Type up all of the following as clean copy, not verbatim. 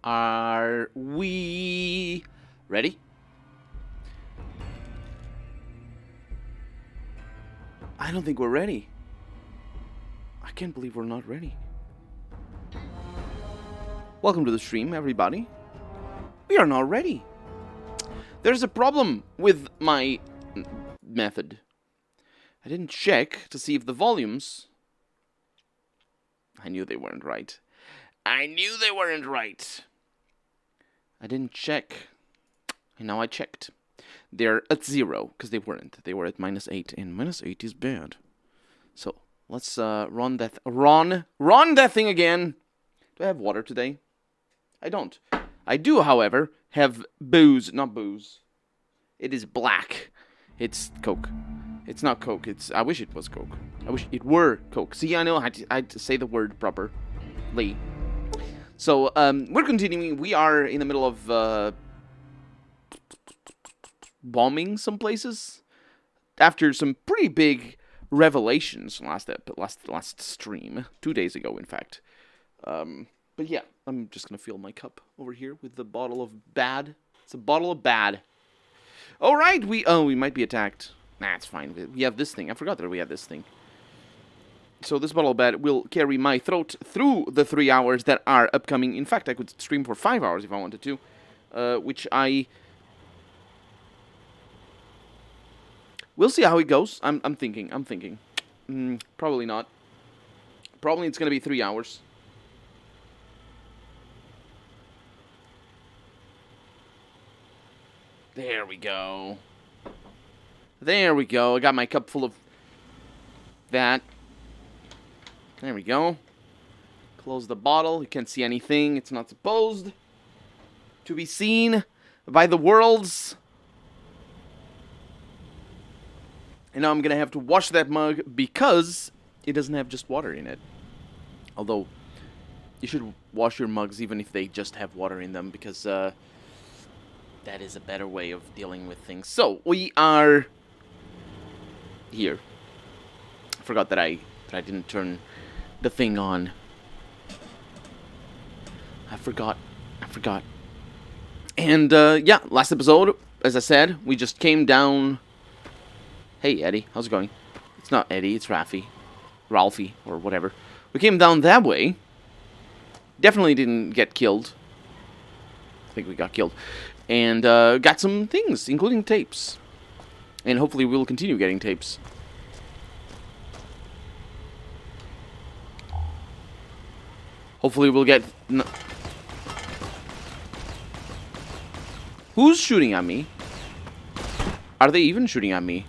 Are we ready? I don't think we're ready. I can't believe we're not ready. Welcome to the stream, everybody. We are not ready. There's a problem with my method. I didn't check to see if the volumes... I knew they weren't right. I knew they weren't right. I didn't check. And now I checked. They're at 0, because they weren't. They were at -8, and -8 is bad. So, let's run that... Run that thing again! Do I have water today? I don't. I do, however, have booze. Not booze. It is black. It's Coke. It's not Coke. I wish it was Coke. I wish it were Coke. See, I know I had to say the word properly. So, we're continuing. We are in the middle of bombing some places after some pretty big revelations last stream, 2 days ago, in fact. But yeah, I'm just gonna fill my cup over here with the bottle of bad. It's a bottle of bad. All right, we might be attacked. Nah, it's fine. We have this thing. I forgot that we have this thing. So this bottle of bad will carry my throat through the 3 hours that are upcoming. In fact, I could stream for 5 hours if I wanted to, which I... We'll see how it goes. I'm thinking. Probably not. Probably it's gonna be 3 hours. There we go. There we go. I got my cup full of that. There we go. Close the bottle. You can't see anything. It's not supposed to be seen by the worlds. And now I'm going to have to wash that mug because it doesn't have just water in it. Although, you should wash your mugs even if they just have water in them, because that is a better way of dealing with things. So, we are here. I forgot that I didn't turn the thing on. I forgot. And, yeah, last episode, as I said, we just came down... Hey, Eddie, how's it going? It's not Eddie, it's Ralphie, or whatever. We came down that way. Definitely didn't get killed. I think we got killed. And got some things, including tapes. And hopefully we'll continue getting tapes. Hopefully we'll get... Who's shooting at me? Are they even shooting at me?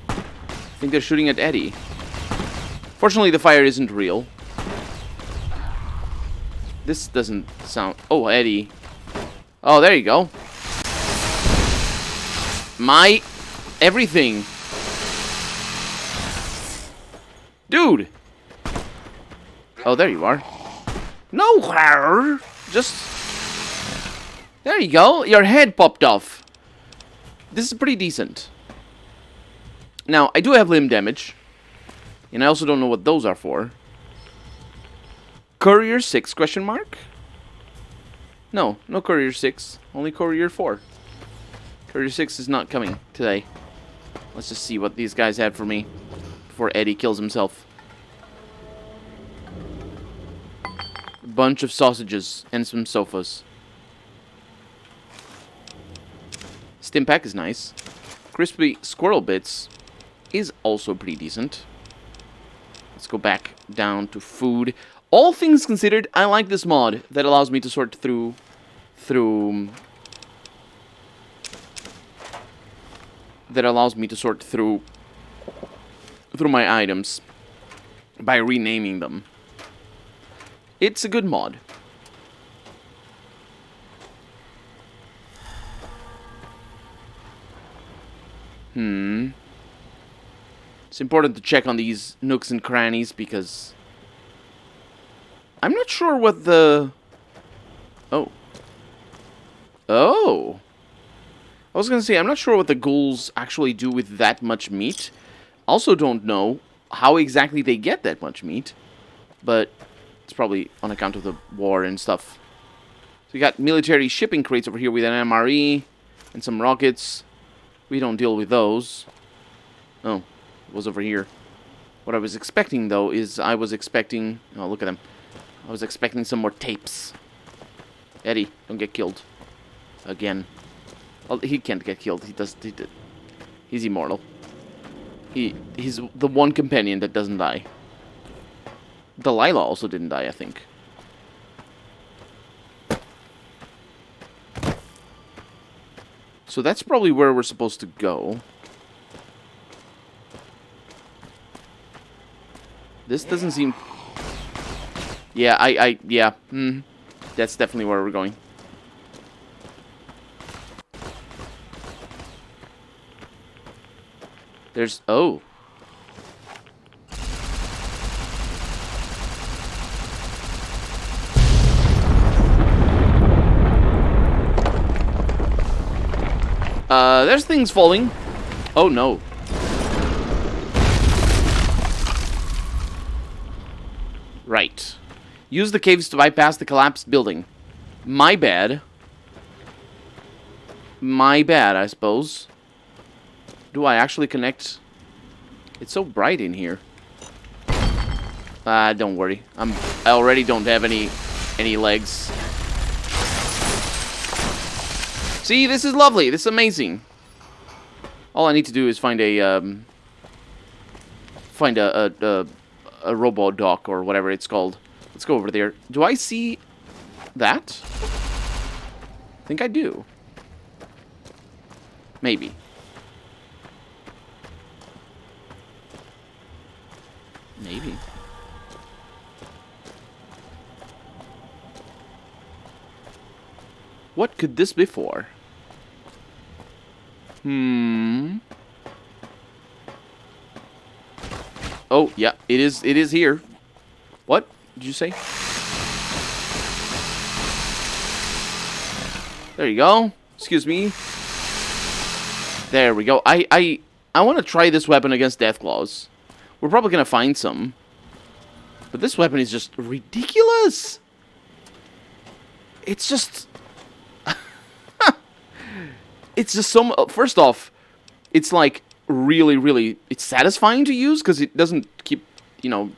I think they're shooting at Eddie. Fortunately, the fire isn't real. This doesn't sound... Oh, Eddie. Oh, there you go. My... everything. Dude. Oh, there you are. No, just... There you go. Your head popped off. This is pretty decent. Now, I do have limb damage. And I also don't know what those are for. Courier 6, question mark? No, no Courier 6. Only Courier 4. Courier 6 is not coming today. Let's just see what these guys had for me before Eddie kills himself. A bunch of sausages and some sofas. Stimpack is nice. Crispy squirrel bits is also pretty decent. Let's go back down to food. All things considered, I like this mod that allows me to sort through my items by renaming them. It's a good mod. It's important to check on these nooks and crannies because I'm not sure what the... Oh. I was going to say, I'm not sure what the ghouls actually do with that much meat. Also don't know how exactly they get that much meat. But it's probably on account of the war and stuff. We got military shipping crates over here with an MRE and some rockets. We don't deal with those. Oh, it was over here. What I was expecting, though, is I was expecting... Oh, look at them. I was expecting some more tapes. Eddie, don't get killed. Again. Well, he can't get killed. He's immortal. He's the one companion that doesn't die. Delilah also didn't die, I think. So that's probably where we're supposed to go. This doesn't seem... Yeah, yeah. That's definitely where we're going. There's... Oh. There's things falling. Oh, no. Right. Use the caves to bypass the collapsed building. My bad. My bad, I suppose. Do I actually connect? It's so bright in here. Don't worry. I already don't have any legs. See, this is lovely. This is amazing. All I need to do is find a robo dock or whatever it's called. Let's go over there. Do I see that? I think I do. Maybe. Maybe. What could this be for? Oh, yeah, it is here. What did you say? There you go. Excuse me. There we go. I want to try this weapon against Deathclaws. We're probably going to find some. But this weapon is just ridiculous. It's just... It's just so... First off, it's like really, really... It's satisfying to use because it doesn't keep, you know...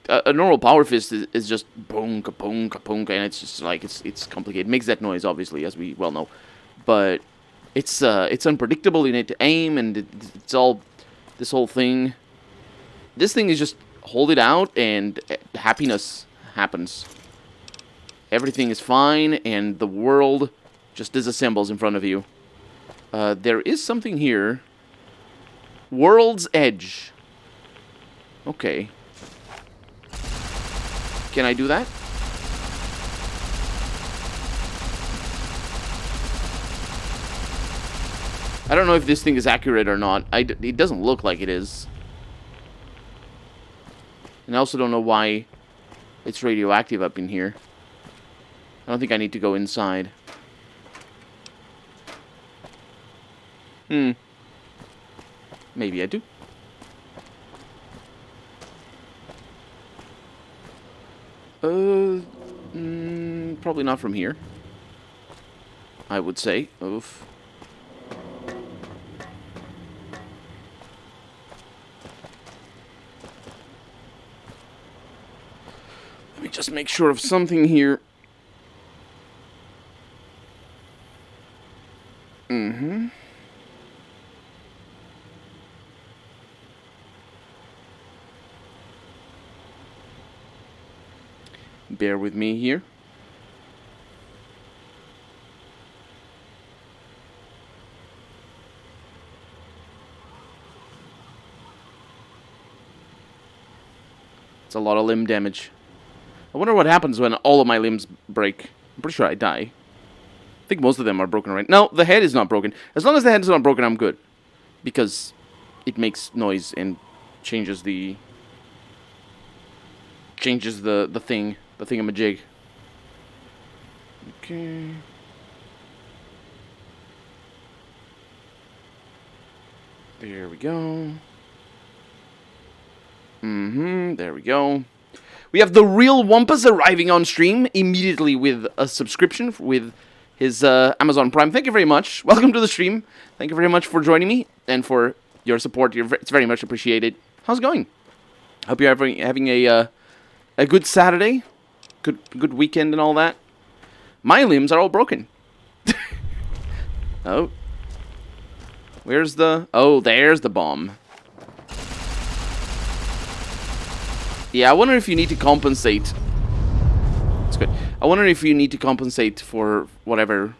A normal power fist is just boom, ka-boom, ka-boom, and it's just like, it's complicated. It makes that noise, obviously, as we well know. But it's unpredictable. You need to aim, and it's all... This whole thing... This thing is just hold it out, and happiness happens. Everything is fine, and the world just disassembles in front of you. There is something here. World's Edge. Okay. Can I do that? I don't know if this thing is accurate or not. It doesn't look like it is. And I also don't know why it's radioactive up in here. I don't think I need to go inside. Maybe I do. Probably not from here. I would say. Oof. Let me just make sure of something here. Bear with me here. It's a lot of limb damage. I wonder what happens when all of my limbs break. I'm pretty sure I die. I think most of them are broken right now. No, the head is not broken. As long as the head is not broken, I'm good. Because it makes noise and changes the thing. The thingamajig. Okay. There we go. There we go. We have the real Wampus arriving on stream immediately with a subscription with his Amazon Prime. Thank you very much. Welcome to the stream. Thank you very much for joining me and for your support. It's very much appreciated. How's it going? Hope you're having a good Saturday, good weekend and all that. My limbs are all broken. Oh. Where's the... Oh, there's the bomb. Yeah, I wonder if you need to compensate. That's good. I wonder if you need to compensate for whatever...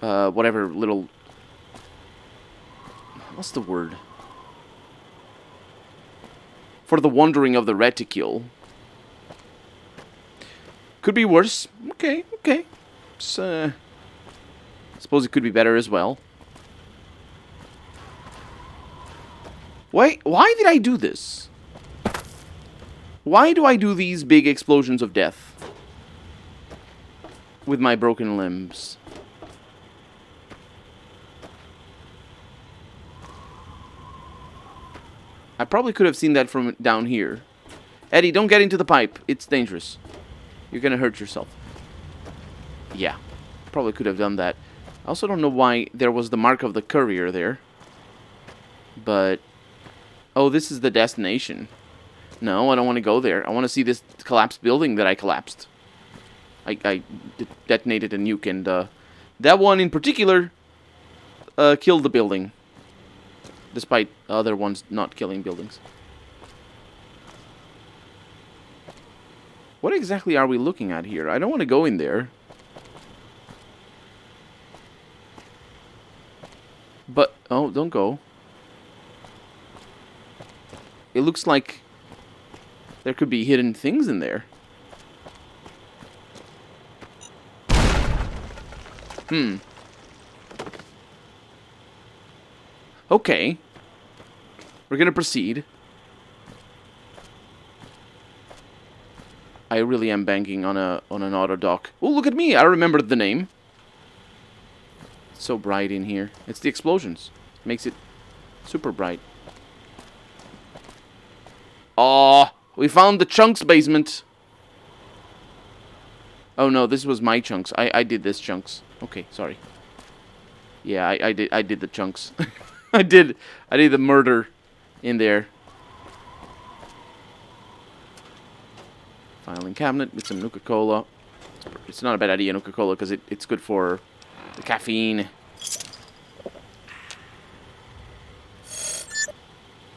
whatever little... What's the word? For the wandering of the reticule. Could be worse. Okay, okay. So, suppose it could be better as well. Why did I do this? Why do I do these big explosions of death? With my broken limbs. I probably could have seen that from down here. Eddie, don't get into the pipe. It's dangerous. You're gonna hurt yourself. Yeah. Probably could have done that. I also don't know why there was the mark of the courier there. But... Oh, this is the destination. No, I don't want to go there. I want to see this collapsed building that I collapsed. I detonated a nuke, and that one in particular killed the building. Despite other ones not killing buildings. What exactly are we looking at here? I don't want to go in there. But, oh, don't go. It looks like there could be hidden things in there. Okay. We're gonna proceed. I really am banking on an auto dock. Oh, look at me! I remembered the name. It's so bright in here. It's the explosions. It makes it super bright. Oh, we found the chunks basement. Oh no, this was my chunks. I did this chunks. Okay, sorry. Yeah, I did the chunks. I did the murder in there. Filing cabinet with some Nuka-Cola. It's not a bad idea, Nuka-Cola, because it's good for the caffeine.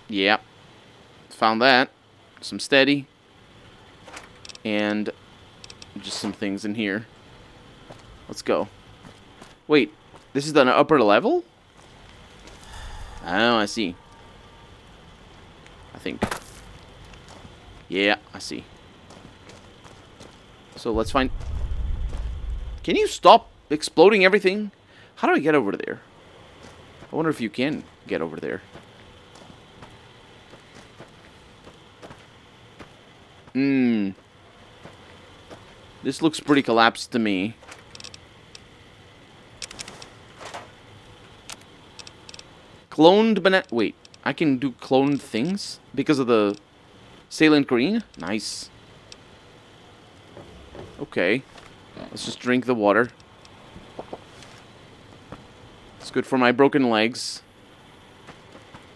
Yeah. Found that. Some steady. And just some things in here. Let's go. Wait, this is the upper level? Oh, I see. I think. Yeah, I see. So let's find... Can you stop exploding everything? How do I get over there? I wonder if you can get over there. This looks pretty collapsed to me. Cloned banana... Wait, I can do cloned things? Because of the salient green? Nice. Okay. Let's just drink the water. It's good for my broken legs.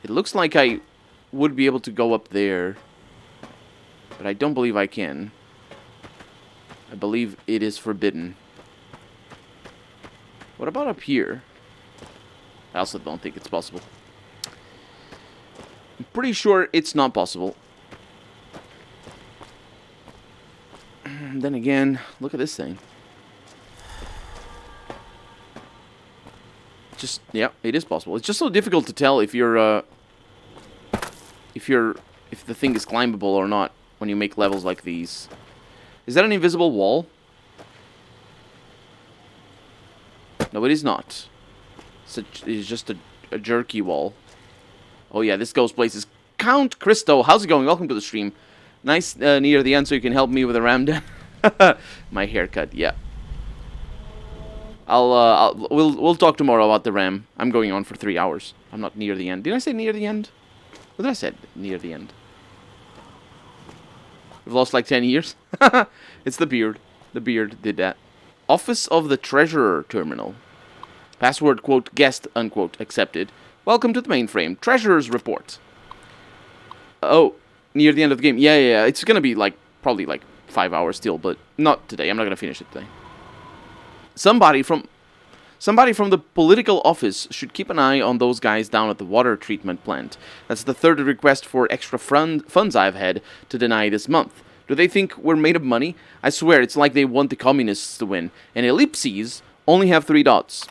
It looks like I would be able to go up there. But I don't believe I can. I believe it is forbidden. What about up here? I also don't think it's possible. I'm pretty sure it's not possible. Then again, look at this thing. Just, yeah, it is possible. It's just so difficult to tell if you're, if the thing is climbable or not when you make levels like these. Is that an invisible wall? No, it is not. It's just a jerky wall. Oh yeah, this goes places. Count Christo, how's it going? Welcome to the stream. Nice near the end so you can help me with a ram down. My haircut, yeah. We'll talk tomorrow about the RAM. I'm going on for 3 hours. I'm not near the end. Did I say near the end? What did I say? Near the end. We've lost like 10 years. It's the beard. The beard did that. Office of the Treasurer Terminal. Password, quote, guest, unquote, accepted. Welcome to the mainframe. Treasurer's report. Oh, near the end of the game. Yeah. It's gonna be like, probably like 5 hours still, but not today. I'm not gonna finish it today. Somebody from the political office should keep an eye on those guys down at the water treatment plant. That's the third request for extra funds I've had to deny this month. Do they think we're made of money? I swear, it's like they want the communists to win. And ellipses only have 3 dots.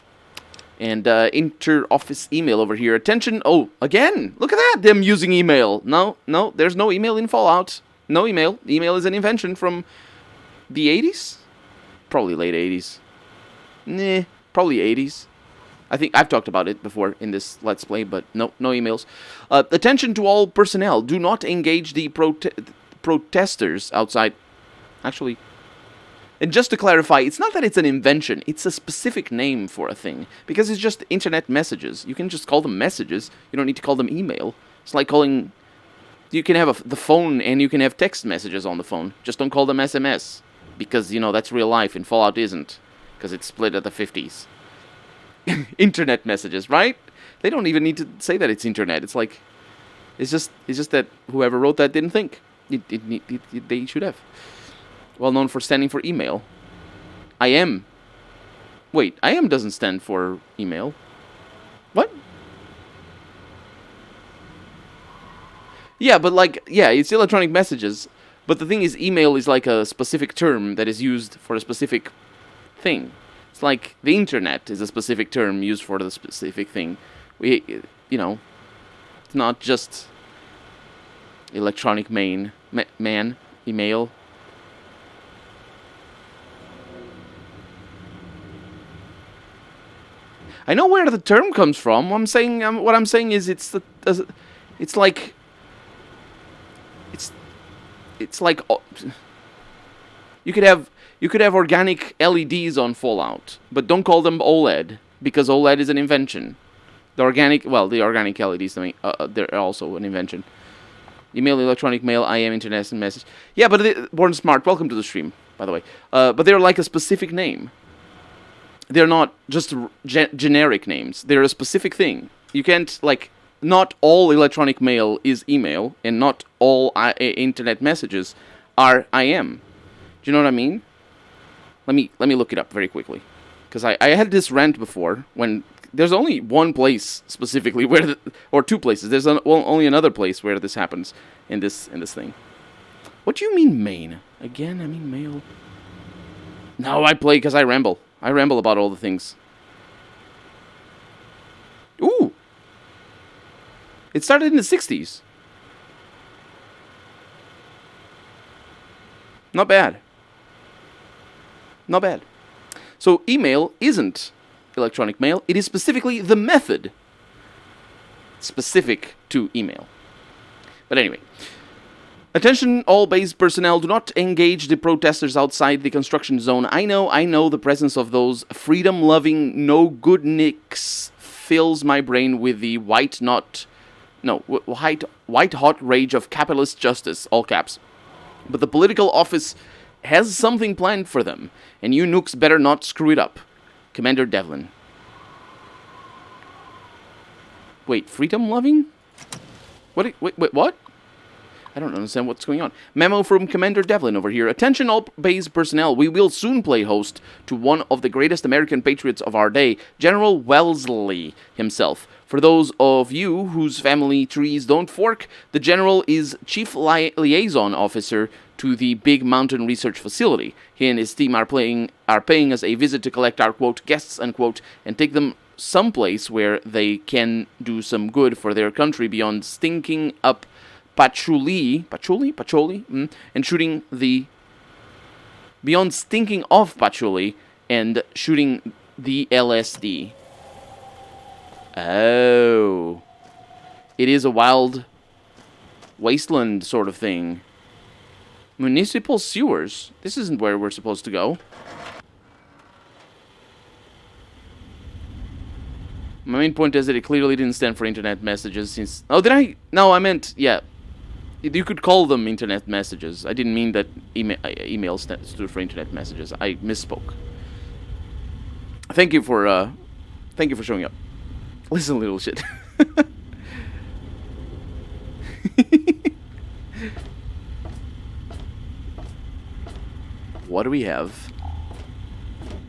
And inter-office email over here. Attention. Oh, again. Look at that. Them using email. No. There's no email in Fallout. No email. Email is an invention from the 80s? Probably late 80s. Nah, probably 80s. I think I've talked about it before in this Let's Play, but no emails. Attention to all personnel. Do not engage the protesters outside. Actually, and just to clarify, it's not that it's an invention. It's a specific name for a thing. Because it's just internet messages. You can just call them messages. You don't need to call them email. It's like calling... You can have the phone and you can have text messages on the phone. Just don't call them SMS. Because, you know, that's real life and Fallout isn't. Because it's split at the 50s. Internet messages, right? They don't even need to say that it's internet. It's like... It's just that whoever wrote that didn't think. They should have. Well known for standing for email. IM. Wait, IM doesn't stand for email. What? Yeah, but like, yeah, it's electronic messages. But the thing is, email is like a specific term that is used for a specific thing. It's like the internet is a specific term used for the specific thing. You know, it's not just electronic man, email. I know where the term comes from. What I'm saying is it's like you could have organic LEDs on Fallout, but don't call them OLED because OLED is an invention. The organic LEDs, they're also an invention. Email, electronic mail, IM, internet and message. Yeah, but Born Smart, welcome to the stream, by the way. But they're like a specific name. They're not just generic names. They're a specific thing. You can't, like, not all electronic mail is email, and not all internet messages are IM. Do you know what I mean? Let me look it up very quickly. Because I had this rant before, when there's only one place specifically where, or two places. There's only another place where this happens in this thing. What do you mean main? Again, I mean mail. No, I play because I ramble. I ramble about all the things. Ooh! It started in the 60s. Not bad. Not bad. So email isn't electronic mail. It is specifically the method specific to email. But anyway. Attention all base personnel, do not engage the protesters outside the construction zone. I know the presence of those freedom-loving no-good-nicks fills my brain with the white-hot rage of capitalist justice, all caps. But the political office has something planned for them, and you nooks better not screw it up. Commander Devlin. Wait, freedom-loving? Wait, what? I don't understand what's going on. Memo from Commander Devlin over here. Attention all base personnel. We will soon play host to one of the greatest American patriots of our day, General Wellesley himself. For those of you whose family trees don't fork, the General is Chief Liaison Officer to the Big Mountain Research Facility. He and his team are paying us a visit to collect our, quote, guests, unquote, and take them someplace where they can do some good for their country beyond stinking up patchouli, and shooting beyond stinking off patchouli and shooting the LSD. Oh. It is a wild wasteland sort of thing. Municipal sewers. This isn't where we're supposed to go. My main point is that it clearly didn't stand for internet messages since... Oh, did I? No, I meant... Yeah. You could call them internet messages. I didn't mean that email stood for internet messages. I misspoke. Thank you for showing up. Listen, little shit. What do we have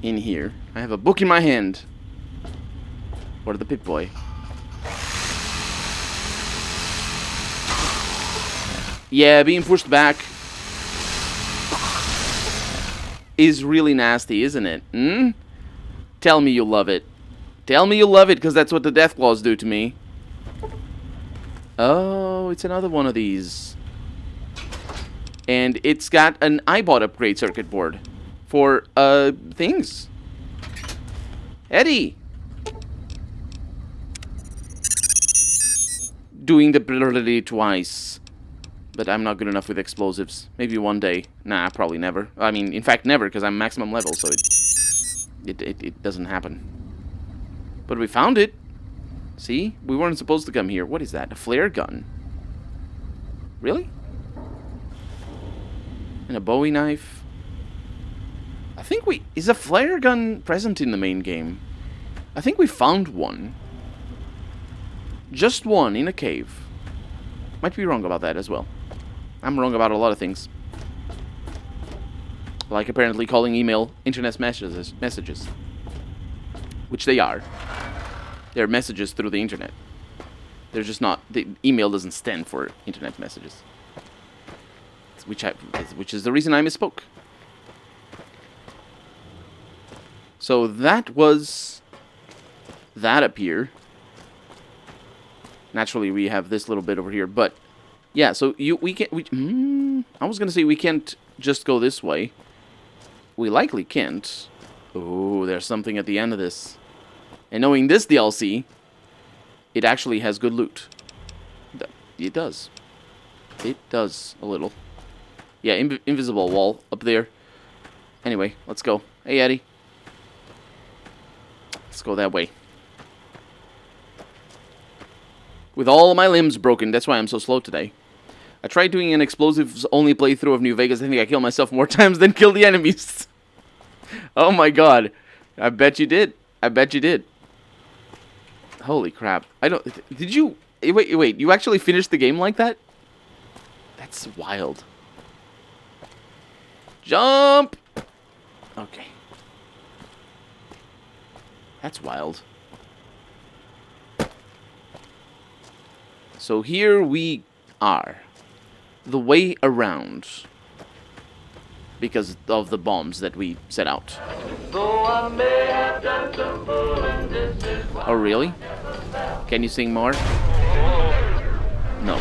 in here? I have a book in my hand. Or the Pip-Boy. Yeah, being pushed back is really nasty, isn't it? Hmm? Tell me you love it. Tell me you love it, because that's what the Deathclaws do to me. Oh, it's another one of these. And it's got an iBot upgrade circuit board for, things. Eddie! Doing the ability twice. But I'm not good enough with explosives. Maybe one day. Nah, probably never. I mean, in fact, never, because I'm maximum level, so it doesn't happen. But we found it. See? We weren't supposed to come here. What is that? A flare gun? Really? And a Bowie knife? I think we... Is a flare gun present in the main game? I think we found one. Just one in a cave. Might be wrong about that as well. I'm wrong about a lot of things. Like apparently calling email internet messages. Which they are. They're messages through the internet. They're just not... The email doesn't stand for internet messages. Which is the reason I misspoke. So that was... that up here. Naturally, we have this little bit over here, but... Yeah, so we can't... I was gonna say we can't just go this way. We likely can't. Oh, there's something at the end of this. And knowing this DLC, it actually has good loot. It does. It does a little. Yeah, invisible wall up there. Anyway, let's go. Hey, Eddie. Let's go that way. With all my limbs broken, that's why I'm so slow today. I tried doing an explosives-only playthrough of New Vegas. I think I killed myself more times than killed the enemies. Oh my god. I bet you did. I bet you did. Holy crap. I don't... Did you... Wait. You actually finished the game like that? That's wild. Jump! Okay. That's wild. So here we are. The way around. Because of the bombs that we set out. Oh, really? Can you sing more? No.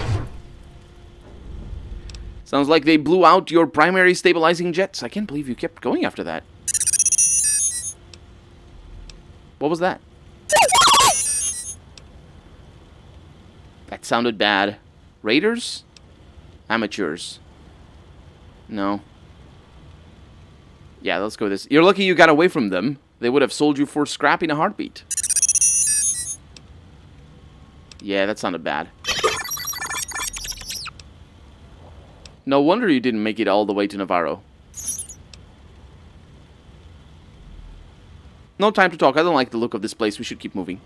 Sounds like they blew out your primary stabilizing jets. I can't believe you kept going after that. What was that? That sounded bad. Raiders? Amateurs. No. Yeah, let's go with this. You're lucky you got away from them. They would have sold you for scrap in a heartbeat. Yeah, that sounded bad. No wonder you didn't make it all the way to Navarro. No time to talk. I don't like the look of this place. We should keep moving.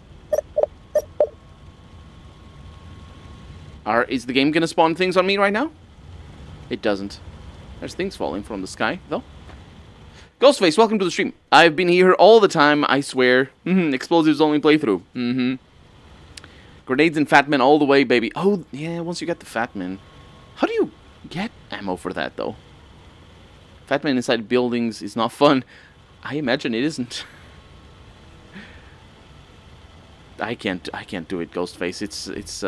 Is the game gonna spawn things on me right now? It doesn't. There's things falling from the sky, though. Ghostface, welcome to the stream. I've been here all the time, I swear. Explosives only playthrough. Grenades and Fat Men all the way, baby. Oh, yeah, once you get the Fat Men. How do you get ammo for that, though? Fat Men inside buildings is not fun. I imagine it isn't. I can't do it, Ghostface. It's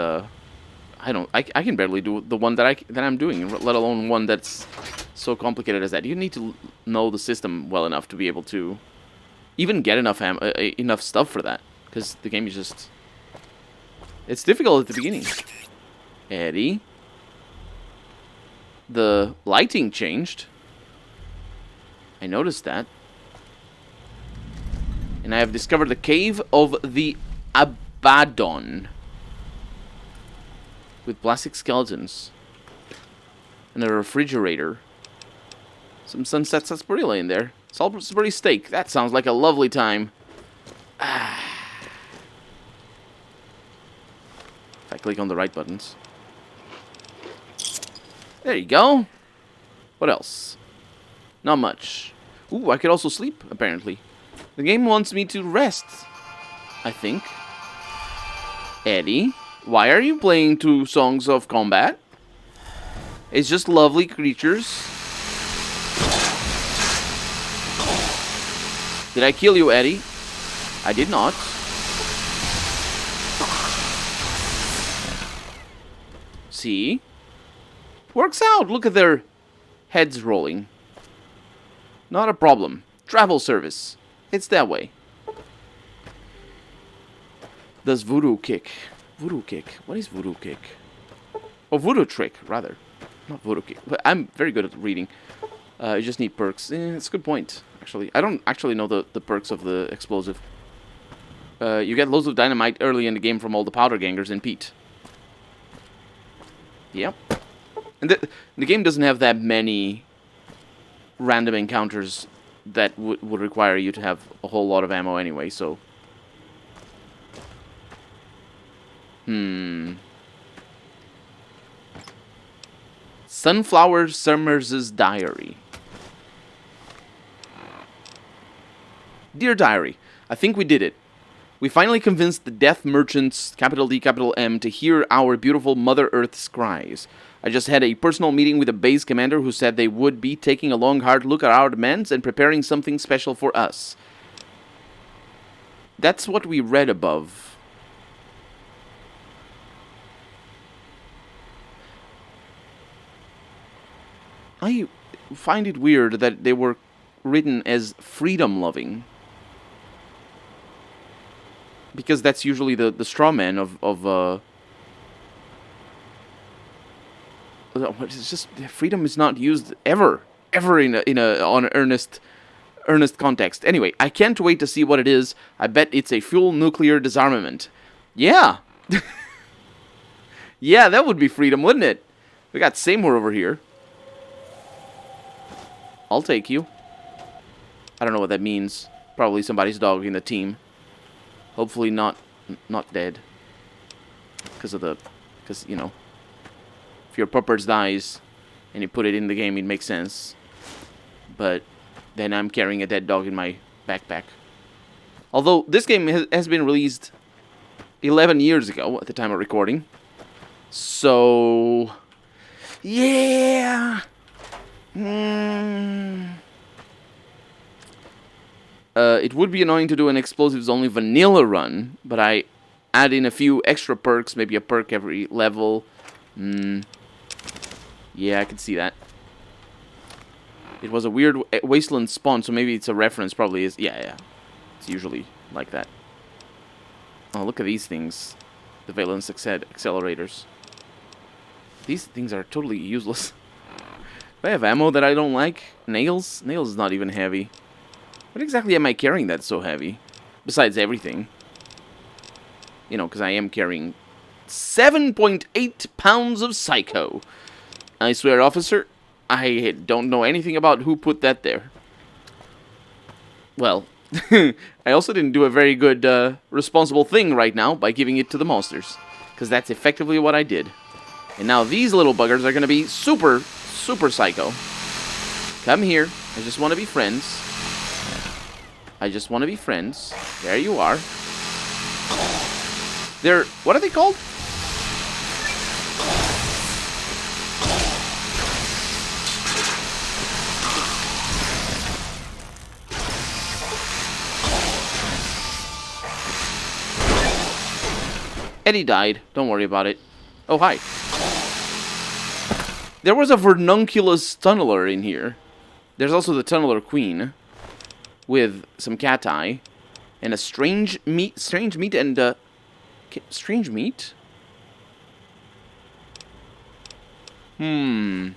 I can barely do the one that I'm doing, let alone one that's so complicated as that. You need to know the system well enough to be able to even get enough enough stuff for that, because the game is just... It's difficult at the beginning. Eddie. The lighting changed. I noticed that. And I have discovered the Cave of the Abaddon. With plastic skeletons. And a refrigerator. Some sunset sarsaparilla in there. Salisbury steak. That sounds like a lovely time. If I click on the right buttons. There you go. What else? Not much. Ooh, I could also sleep, apparently. The game wants me to rest, I think. Eddie, why are you playing 2 songs of combat? It's just lovely creatures. Did I kill you, Eddie? I did not. See? Works out. Look at their heads rolling. Not a problem. Travel service. It's that way. Does voodoo kick? Voodoo kick. What is voodoo kick? Oh, voodoo trick, rather. Not voodoo kick. But I'm very good at reading. You just need perks. It's a good point, actually. I don't actually know the perks of the explosive. You get loads of dynamite early in the game from all the powder gangers in Pete. Yep. And the game doesn't have that many random encounters that would require you to have a whole lot of ammo anyway, so... Sunflower Summers' Diary. Dear Diary, I think we did it. We finally convinced the death merchants, capital D, capital M, to hear our beautiful Mother Earth's cries. I just had a personal meeting with a base commander who said they would be taking a long, hard look at our demands and preparing something special for us. That's what we read above. I find it weird that they were written as freedom-loving. Because that's usually the straw man of it's just freedom is not used ever in on earnest context. Anyway, I can't wait to see what it is. I bet it's a full nuclear disarmament. Yeah. Yeah, that would be freedom, wouldn't it? We got Seymour over here. I'll take you. I don't know what that means. Probably somebody's dog in the team. Hopefully not dead. Because, you know, if your puppers dies and you put it in the game, it makes sense. But then I'm carrying a dead dog in my backpack. Although this game has been released 11 years ago at the time of recording. So, yeah. It would be annoying to do an explosives only vanilla run, but I add in a few extra perks, maybe a perk every level. Yeah, I can see that. It was a weird wasteland spawn, so maybe it's a reference, probably is. Yeah. It's usually like that. Oh, look at these things. The valence accelerators. These things are totally useless. Do I have ammo that I don't like? Nails? Nails is not even heavy. What exactly am I carrying that's so heavy? Besides everything. You know, because I am carrying 7.8 pounds of Psycho. I swear, officer, I don't know anything about who put that there. Well, I also didn't do a very good, responsible thing right now by giving it to the monsters. Because that's effectively what I did. And now these little buggers are going to be super psycho. Come here. I just want to be friends. There you are. They're... what are they called? Eddie died. Don't worry about it. Oh, hi. There was a Vernunculus tunneler in here. There's also the tunneler queen. With some cat eye. And a strange meat and, strange meat? Do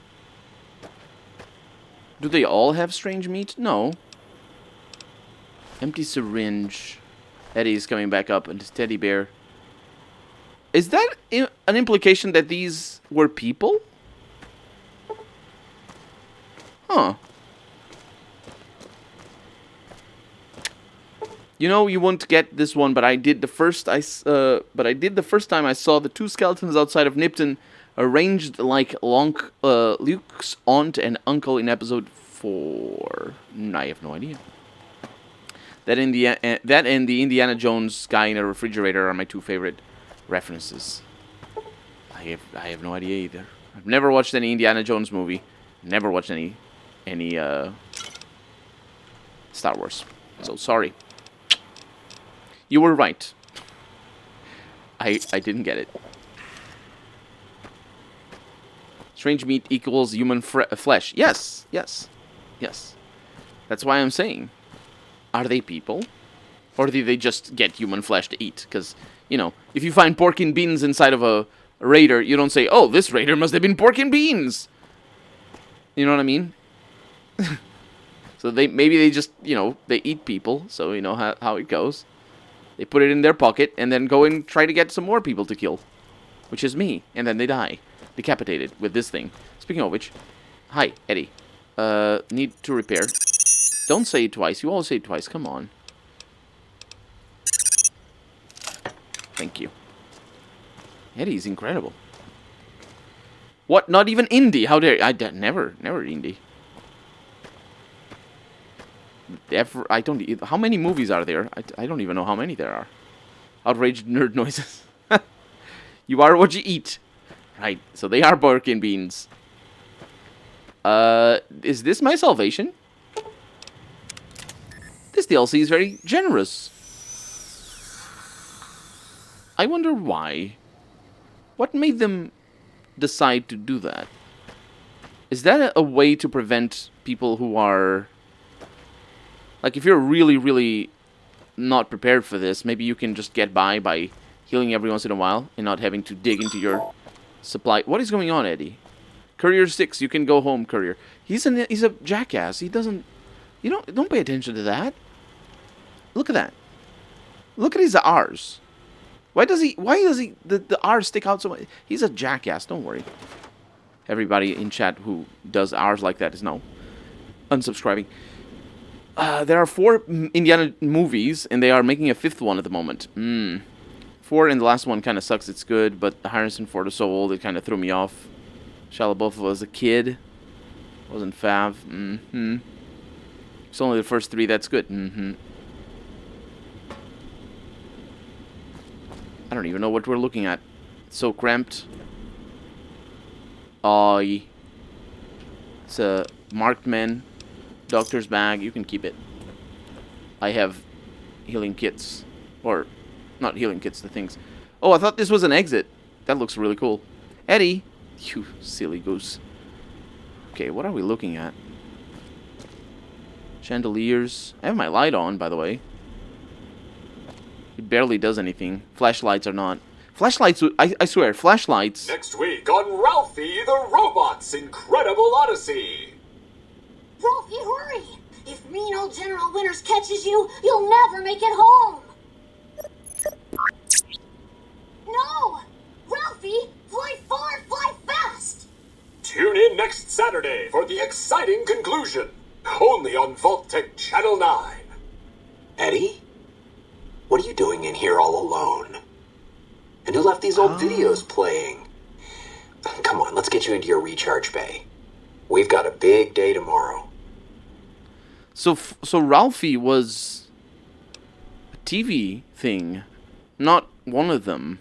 they all have strange meat? No. Empty syringe. Eddie's coming back up, and his teddy bear. Is that an implication that these were people? Huh. You know, you won't get this one, but I did the first time I saw the two skeletons outside of Nipton arranged like Luke's aunt and uncle in episode 4. I have no idea. That and the Indiana Jones guy in a refrigerator are my two favorite references. I have no idea either. I've never watched any Indiana Jones movie. Never watched any Star Wars. So sorry. You were right. I didn't get it. Strange meat equals human flesh. Yes, yes, yes. That's why I'm saying. Are they people? Or do they just get human flesh to eat? Because, you know, if you find pork and beans inside of a raider, you don't say, oh, this raider must have been pork and beans. You know what I mean? So maybe they just, you know, they eat people. So you know how it goes. They put it in their pocket and then go and try to get some more people to kill. Which is me. And then they die. Decapitated with this thing. Speaking of which. Hi, Eddie. Need to repair. Don't say it twice. You always say it twice. Come on. Thank you. Eddie's incredible. What? Not even indie? How dare you? Never indie. I don't. How many movies are there? I don't even know how many there are. Outraged nerd noises. You are what you eat. Right. So they are pork and beans. Is this my salvation? This DLC is very generous. I wonder why. What made them decide to do that? Is that a way to prevent people who are... Like, if you're really, really not prepared for this, maybe you can just get by healing every once in a while and not having to dig into your supply. What is going on, Eddie? Courier 6, you can go home, Courier. He's a jackass. He doesn't... You don't pay attention to that. Look at that. Look at his R's. Why does the R's stick out so much? He's a jackass, don't worry. Everybody in chat who does R's like that is now unsubscribing. There are 4 Indiana movies, and they are making a 5th one at the moment. 4, and the last one kind of sucks. It's good, but Harrison Ford is so old, it kind of threw me off. Shia LaBeouf was a kid. Wasn't Fav. It's only the first 3 that's good. I don't even know what we're looking at. It's so cramped. It's a marked man. Doctor's bag. You can keep it. I have healing kits. Or, not healing kits, the things. Oh, I thought this was an exit. That looks really cool. Eddie. You silly goose. Okay, what are we looking at? Chandeliers. I have my light on, by the way. It barely does anything. Flashlights are not. Flashlights, I swear, flashlights. Next week on Ralphie the Robot's Incredible Odyssey. Ralphie, hurry! If mean old General Winters catches you, you'll never make it home! No! Ralphie, fly far, fly fast! Tune in next Saturday for the exciting conclusion. Only on Vault-Tec Channel 9. Eddie? What are you doing in here all alone? And who left these old videos playing? Come on, let's get you into your recharge bay. We've got a big day tomorrow. So Ralphie was a TV thing, not one of them.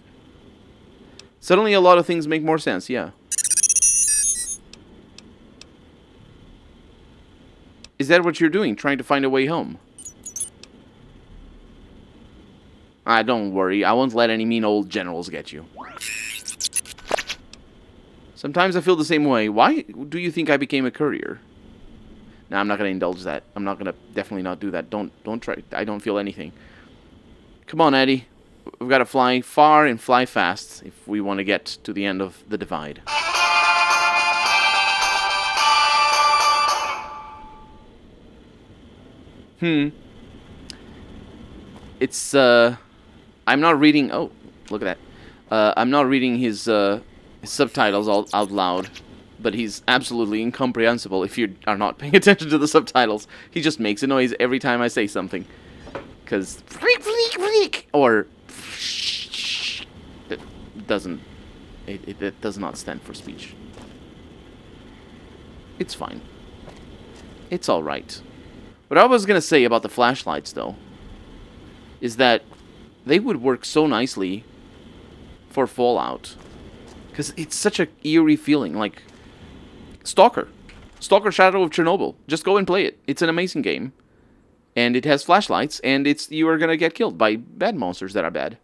Suddenly a lot of things make more sense, yeah. Is that what you're doing, trying to find a way home? Don't worry, I won't let any mean old generals get you. Sometimes I feel the same way. Why do you think I became a courier? Nah, I'm not going to indulge that. I'm not going to definitely not do that. Don't try. I don't feel anything. Come on, Eddie. We've got to fly far and fly fast if we want to get to the end of the divide. It's, I'm not reading... Oh, look at that. I'm not reading his subtitles out loud but he's absolutely incomprehensible if you are not paying attention to the subtitles. He just makes a noise every time I say something. Because freak, freak, freak, or it doesn't, it does not stand for speech. It's fine. It's alright. What I was going to say about the flashlights, though, is that they would work so nicely for Fallout. Because it's such a eerie feeling, like Stalker. Stalker Shadow of Chernobyl. Just go and play it. It's an amazing game. And it has flashlights, and you are going to get killed by bad monsters that are bad.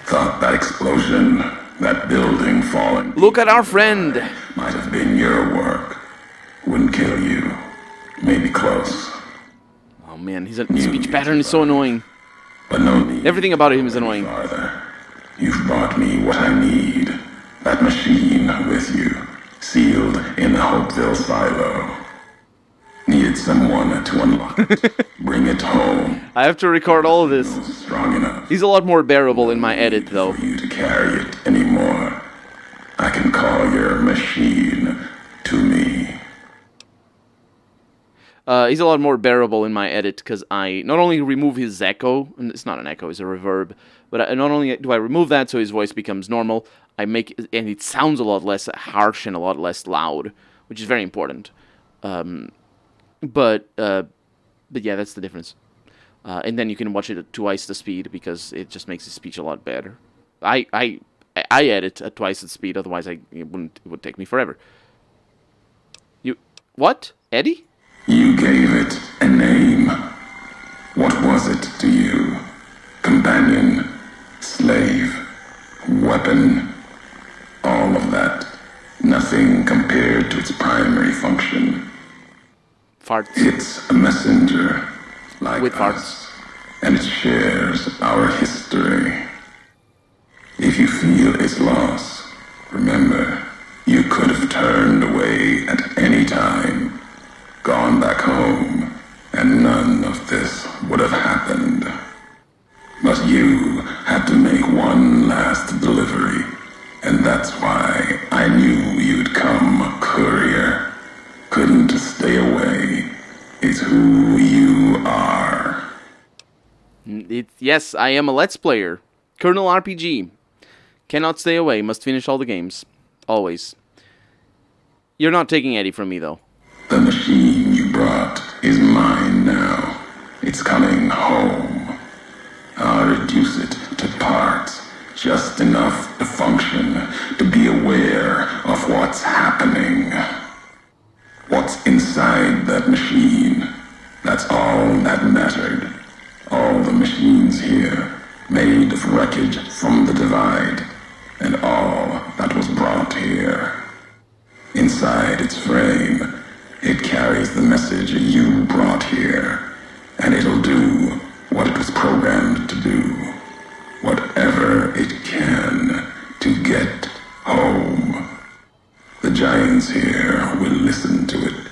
Thought that explosion, that building falling... Look at our friend! ...might have been your work. Wouldn't kill you. Maybe close. Oh man, his speech pattern is so annoying. But no need. Everything about him is annoying. Farther. You've brought me what I need. That machine with you. Sealed in the Hopeville silo. Needed someone to unlock it. Bring it home. I have to record all of this. Strong enough. He's a lot more bearable in my edit, though. For you to carry it anymore. I can call your machine to me. He's a lot more bearable in my edit because I not only remove his echo, and it's not an echo, it's a reverb, but not only do I remove that so his voice becomes normal, and it sounds a lot less harsh and a lot less loud, which is very important. But yeah, that's the difference. And then you can watch it at twice the speed because it just makes his speech a lot better. I edit at twice the speed, otherwise it would take me forever. What? Eddie? You gave it a name. What was it to you? Companion, slave, weapon, all of that. Nothing compared to its primary function. Farts. It's a messenger, like with us, and it shares our history. If you feel its loss, remember, you could have turned away at any time. Gone back home, and none of this would have happened. But you had to make one last delivery, and that's why I knew you'd come, courier. Couldn't stay away. It's who you are. Yes, I am a Let's Player. Colonel RPG. Cannot stay away, must finish all the games. Always. You're not taking Eddie from me, though. The machine you brought is mine now. It's coming home. I'll reduce it to parts, just enough to function, to be aware of what's happening. What's inside that machine, that's all that mattered. All the machines here, made of wreckage from the Divide, and all that was brought here. Inside its frame, it carries the message you brought here, and it'll do what it was programmed to do. Whatever it can to get home. The giants here will listen to it.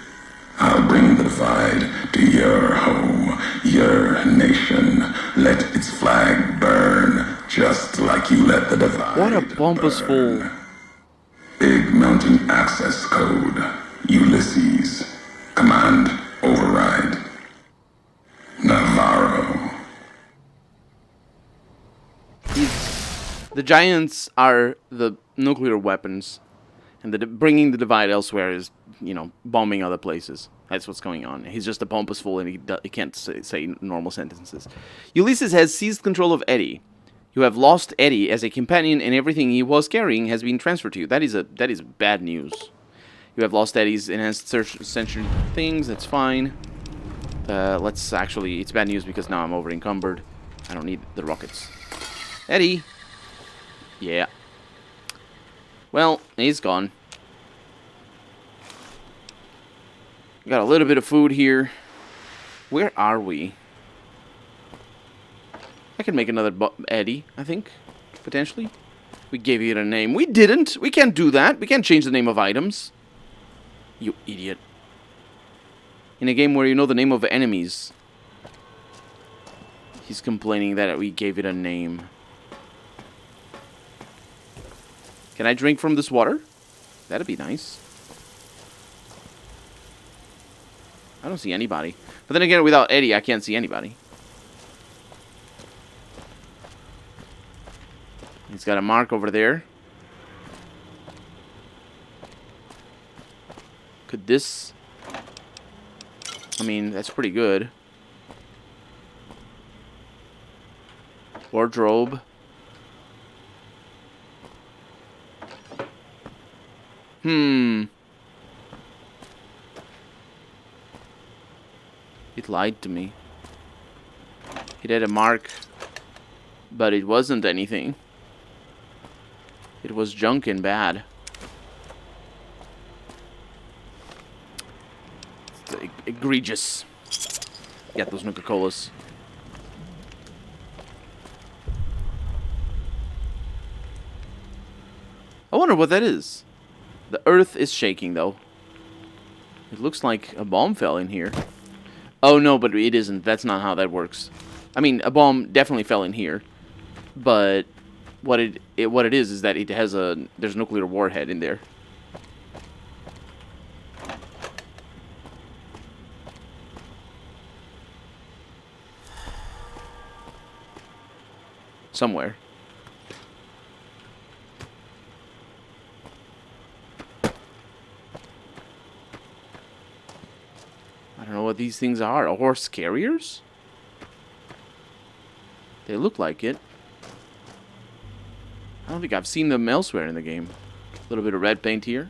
I'll bring the Divide to your home, your nation. Let its flag burn, just like you let the Divide What a pompous burn. fool. Big mountain access code. Ulysses. Command override. Navarro. The giants are the nuclear weapons, and bringing the Divide elsewhere is, bombing other places. That's what's going on. He's just a pompous fool, and he can't say normal sentences. Ulysses has seized control of Eddie. You have lost Eddie as a companion, and everything he was carrying has been transferred to you. That is bad news. You have lost Eddie's enhanced sensory things. That's fine. It's bad news because now I'm over encumbered. I don't need the rockets. Eddie. Yeah. Well, he's gone. Got a little bit of food here. Where are we? I can make another Eddie, I think. Potentially. We gave it a name. We didn't. We can't do that. We can't change the name of items. You idiot. In a game where you know the name of enemies. He's complaining that we gave it a name. Can I drink from this water? That'd be nice. I don't see anybody. But then again, without Eddie, I can't see anybody. He's got a mark over there. Could this... I mean, that's pretty good. Wardrobe. It lied to me. It had a mark, but it wasn't anything. It was junk and bad. It's egregious. Get those Nuka-Colas. I wonder what that is. The earth is shaking, though. It looks like a bomb fell in here. Oh, no, but it isn't. That's not how that works. I mean, a bomb definitely fell in here. But what it is that it has there's a nuclear warhead in there. Somewhere. I don't know what these things are. Horse carriers? They look like it. I don't think I've seen them elsewhere in the game. A little bit of red paint here.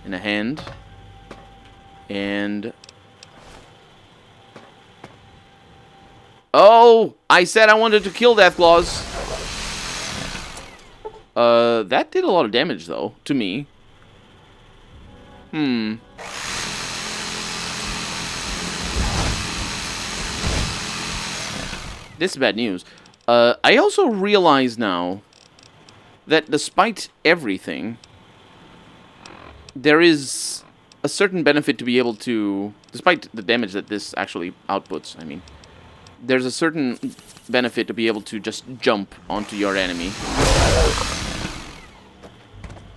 And a hand. And... oh! I said I wanted to kill Deathclaws. That did a lot of damage, though, to me. This is bad news. I also realize now that despite everything, there is a certain benefit to be able to... despite the damage that this actually outputs, I mean... there's a certain benefit to be able to just jump onto your enemy.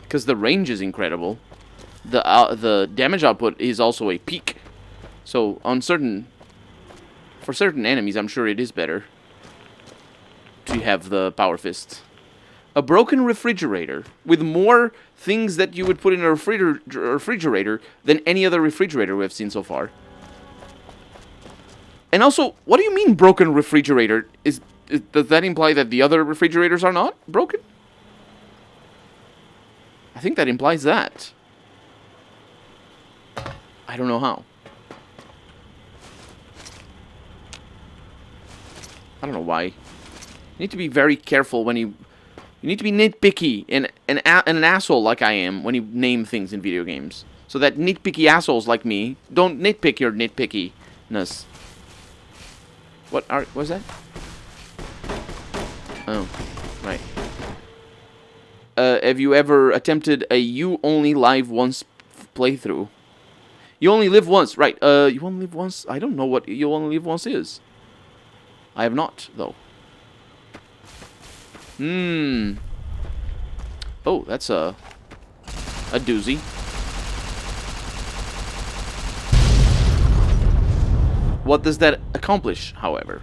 Because the range is incredible. The damage output is also a peak. So, on certain... for certain enemies, I'm sure it is better to have the Power Fist. A broken refrigerator with more things that you would put in a refrigerator than any other refrigerator we've seen so far. And also, what do you mean broken refrigerator? Does that imply that the other refrigerators are not broken? I think that implies that. I don't know how. I don't know why. You need to be very careful when you need to be nitpicky and an asshole like I am when you name things in video games. So that nitpicky assholes like me don't nitpick your nitpickiness. What was that? Oh, right. Have you ever attempted a You Only Live Once playthrough? You only live once, right? You only live once? I don't know what You Only Live Once is. I have not, though. Oh, that's a doozy. What does that accomplish, however?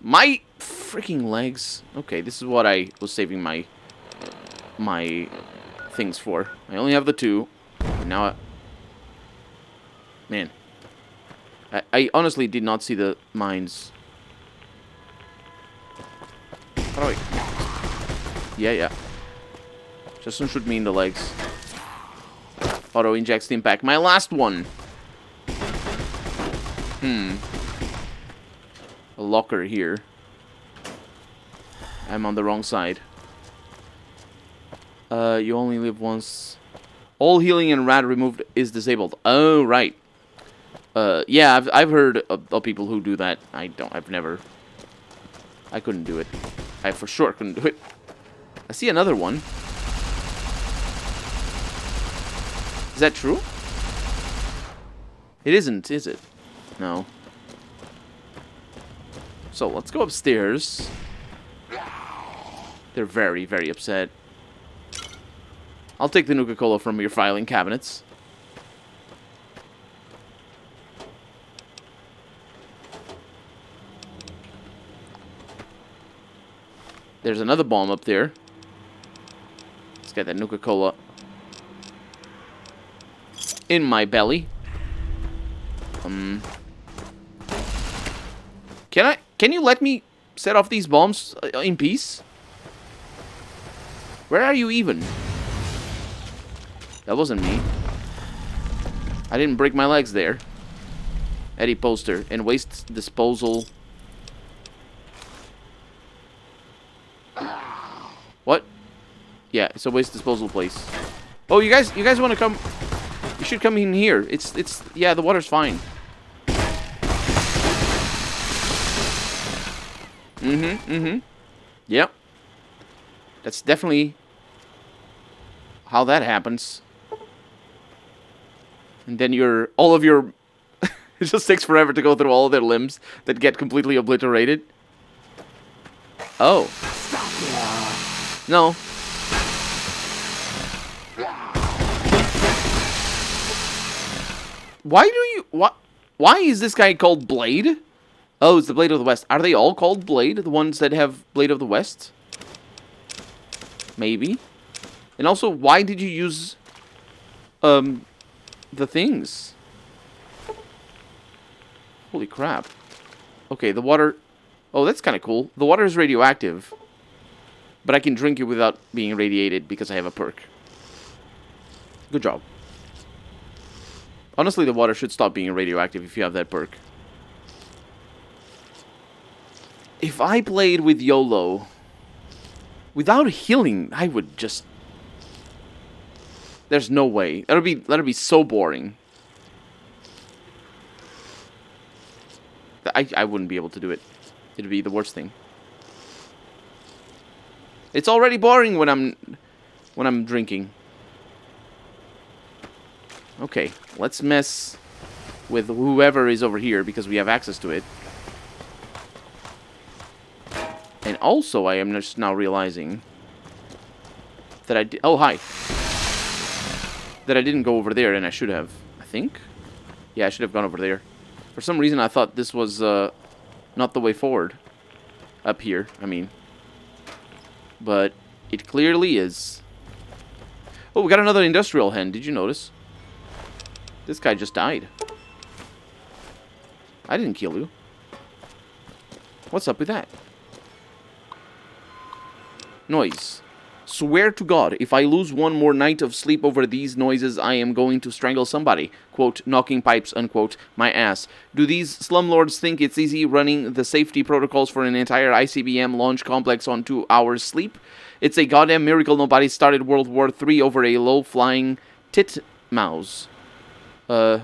My freaking legs. Okay, this is what I was saving my things for. I only have the two. And now man. I honestly did not see the mines. How do I... yeah. Just don't shoot me in the legs. Auto inject steam pack. My last one. A locker here. I'm on the wrong side. You only live once. All healing and rad removed is disabled. Oh, right. Yeah, I've heard of people who do that. I couldn't do it. I for sure couldn't do it. I see another one. Is that true? It isn't, is it? No. So, let's go upstairs. They're very, very upset. I'll take the Nuka-Cola from your filing cabinets. There's another bomb up there. Let's get that Nuka-Cola in my belly. Can you let me set off these bombs in peace? Where are you even? That wasn't me. I didn't break my legs there. Eddie poster and waste disposal. What? Yeah, it's a waste disposal place. Oh, you guys want to come? You should come in here. Yeah, the water's fine. Yep. That's definitely how that happens. And then all of your it just takes forever to go through all of their limbs that get completely obliterated. Oh. No. Why is this guy called Blade? Oh, it's the Blade of the West. Are they all called Blade? The ones that have Blade of the West? Maybe. And also, why did you use the things? Holy crap. Okay, the water. Oh, that's kind of cool. The water is radioactive. But I can drink it without being irradiated because I have a perk. Good job. Honestly, the water should stop being radioactive if you have that perk. If I played with YOLO without healing, I would just... There's no way. That'd be so boring. I wouldn't be able to do it. It'd be the worst thing. It's already boring when I'm drinking. Okay, let's mess with whoever is over here because we have access to it. And also, I am just now realizing that I did... Oh, hi. That I didn't go over there, and I should have. I think? Yeah, I should have gone over there. For some reason, I thought this was not the way forward. Up here, I mean. But it clearly is. Oh, we got another industrial hen. Did you notice? This guy just died. I didn't kill you. What's up with that? Noise. Swear to God, if I lose one more night of sleep over these noises, I am going to strangle somebody. Quote, knocking pipes, unquote, my ass. Do these slumlords think it's easy running the safety protocols for an entire ICBM launch complex on 2 hours sleep? It's a goddamn miracle nobody started World War III over a low-flying titmouse. No,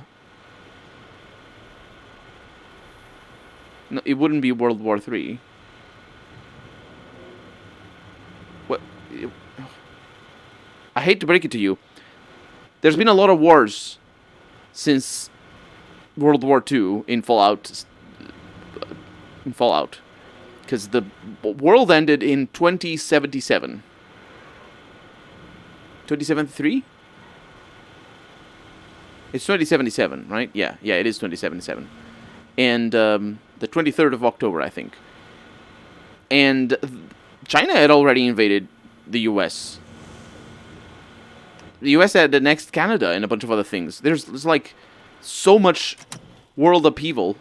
it wouldn't be World War III. What? I hate to break it to you. There's been a lot of wars since World War II in Fallout. Because the world ended in 2077. 2073? It's 2077, right? Yeah, it is 2077. And the 23rd of October, I think. And China had already invaded the U.S. The U.S. had annexed Canada and a bunch of other things. There's like so much world upheaval.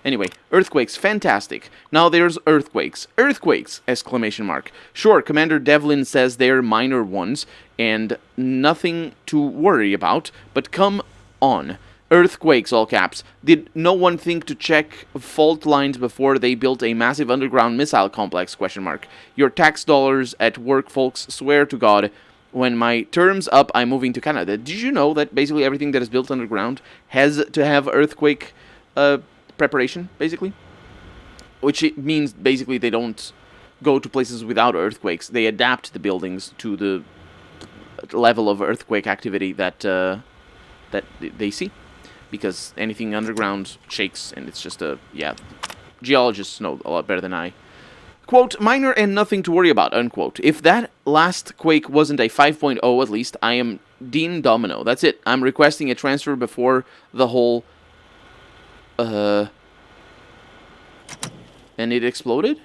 Anyway, earthquakes, fantastic. Now there's earthquakes. Earthquakes! Exclamation mark. Sure, Commander Devlin says they're minor ones and nothing to worry about, but come on. Earthquakes, all caps. Did no one think to check fault lines before they built a massive underground missile complex? Question mark. Your tax dollars at work, folks. Swear to God, when my term's up, I'm moving to Canada. Did you know that basically everything that is built underground has to have earthquake preparation, basically? Which it means basically they don't go to places without earthquakes. They adapt the buildings to the level of earthquake activity that they see. Because anything underground shakes, and it's just geologists know a lot better than I. Quote, minor and nothing to worry about, unquote. If that last quake wasn't a 5.0 at least, I am Dean Domino. That's it. I'm requesting a transfer before the whole... And it exploded?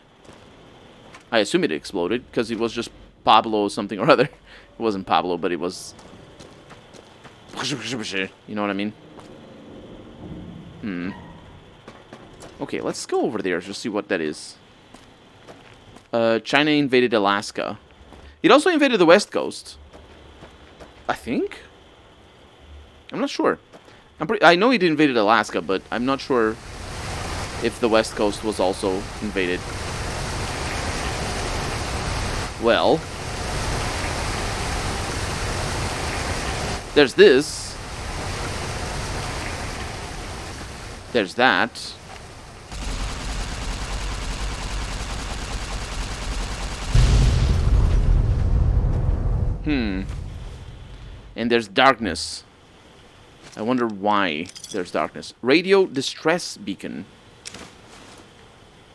I assume it exploded, because it was just Pablo something or other. It wasn't Pablo, but it was... You know what I mean? Okay, let's go over there to see what that is. China invaded Alaska. It also invaded the West Coast. I think? I'm not sure. I know it invaded Alaska, but I'm not sure if the West Coast was also invaded. Well, there's this. There's that. And there's darkness. I wonder why there's darkness. Radio distress beacon.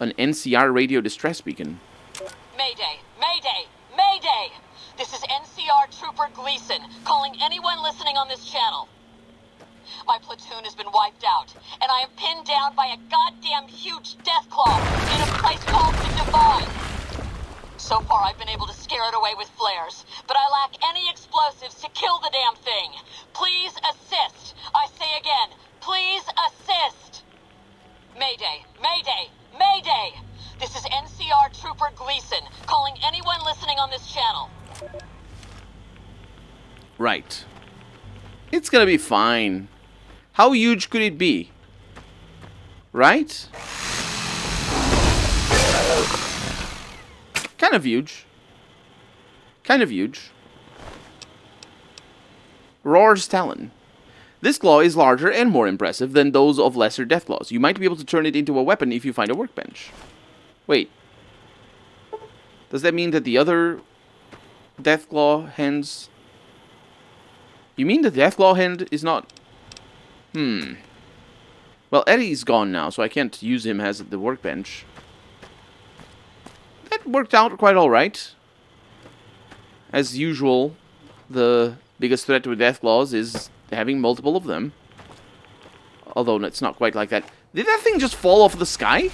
An NCR radio distress beacon. Mayday! Mayday! Mayday! This is NCR Trooper Gleason, calling anyone listening on this channel. My platoon has been wiped out, and I am pinned down by a goddamn huge deathclaw in a place called the Divine. So far, I've been able to scare it away with flares, but I lack any explosives to kill the damn thing. Please assist. I say again, please assist. Mayday, mayday, mayday. This is NCR Trooper Gleason, calling anyone listening on this channel. Right. It's gonna be fine. How huge could it be? Right? Kind of huge. Kind of huge. Roar's Talon. This claw is larger and more impressive than those of lesser death claws. You might be able to turn it into a weapon if you find a workbench. Wait. Does that mean that the other Deathclaw hands... You mean the Deathclaw hand is not... Well, Eddie's gone now, so I can't use him as the workbench. That worked out quite alright. As usual, the biggest threat with Deathclaws is having multiple of them. Although it's not quite like that. Did that thing just fall off the sky?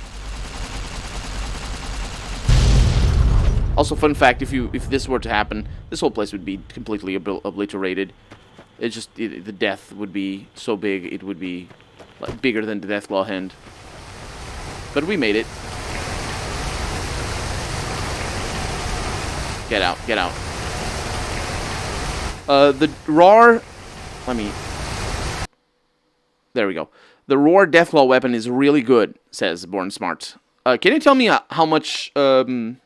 Also, fun fact, if this were to happen, this whole place would be completely obliterated. It's just, the death would be so big, it would be like bigger than the Deathclaw hand. But we made it. Get out, get out. The Roar... Let me... There we go. The Roar Deathclaw weapon is really good, says Born Smart. Can you tell me how much... So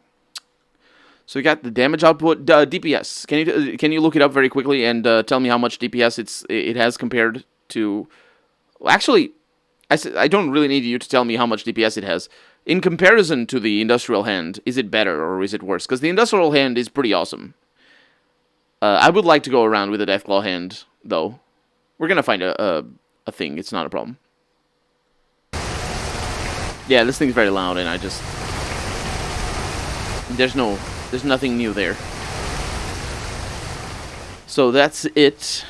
we got the damage output, DPS. Can you look it up very quickly and tell me how much DPS it has compared to... Well, actually, I don't really need you to tell me how much DPS it has. In comparison to the Industrial Hand, is it better or is it worse? Because the Industrial Hand is pretty awesome. I would like to go around with a Deathclaw Hand, though. We're gonna find a thing. It's not a problem. Yeah, this thing's very loud, and I just... There's nothing new there. So that's it.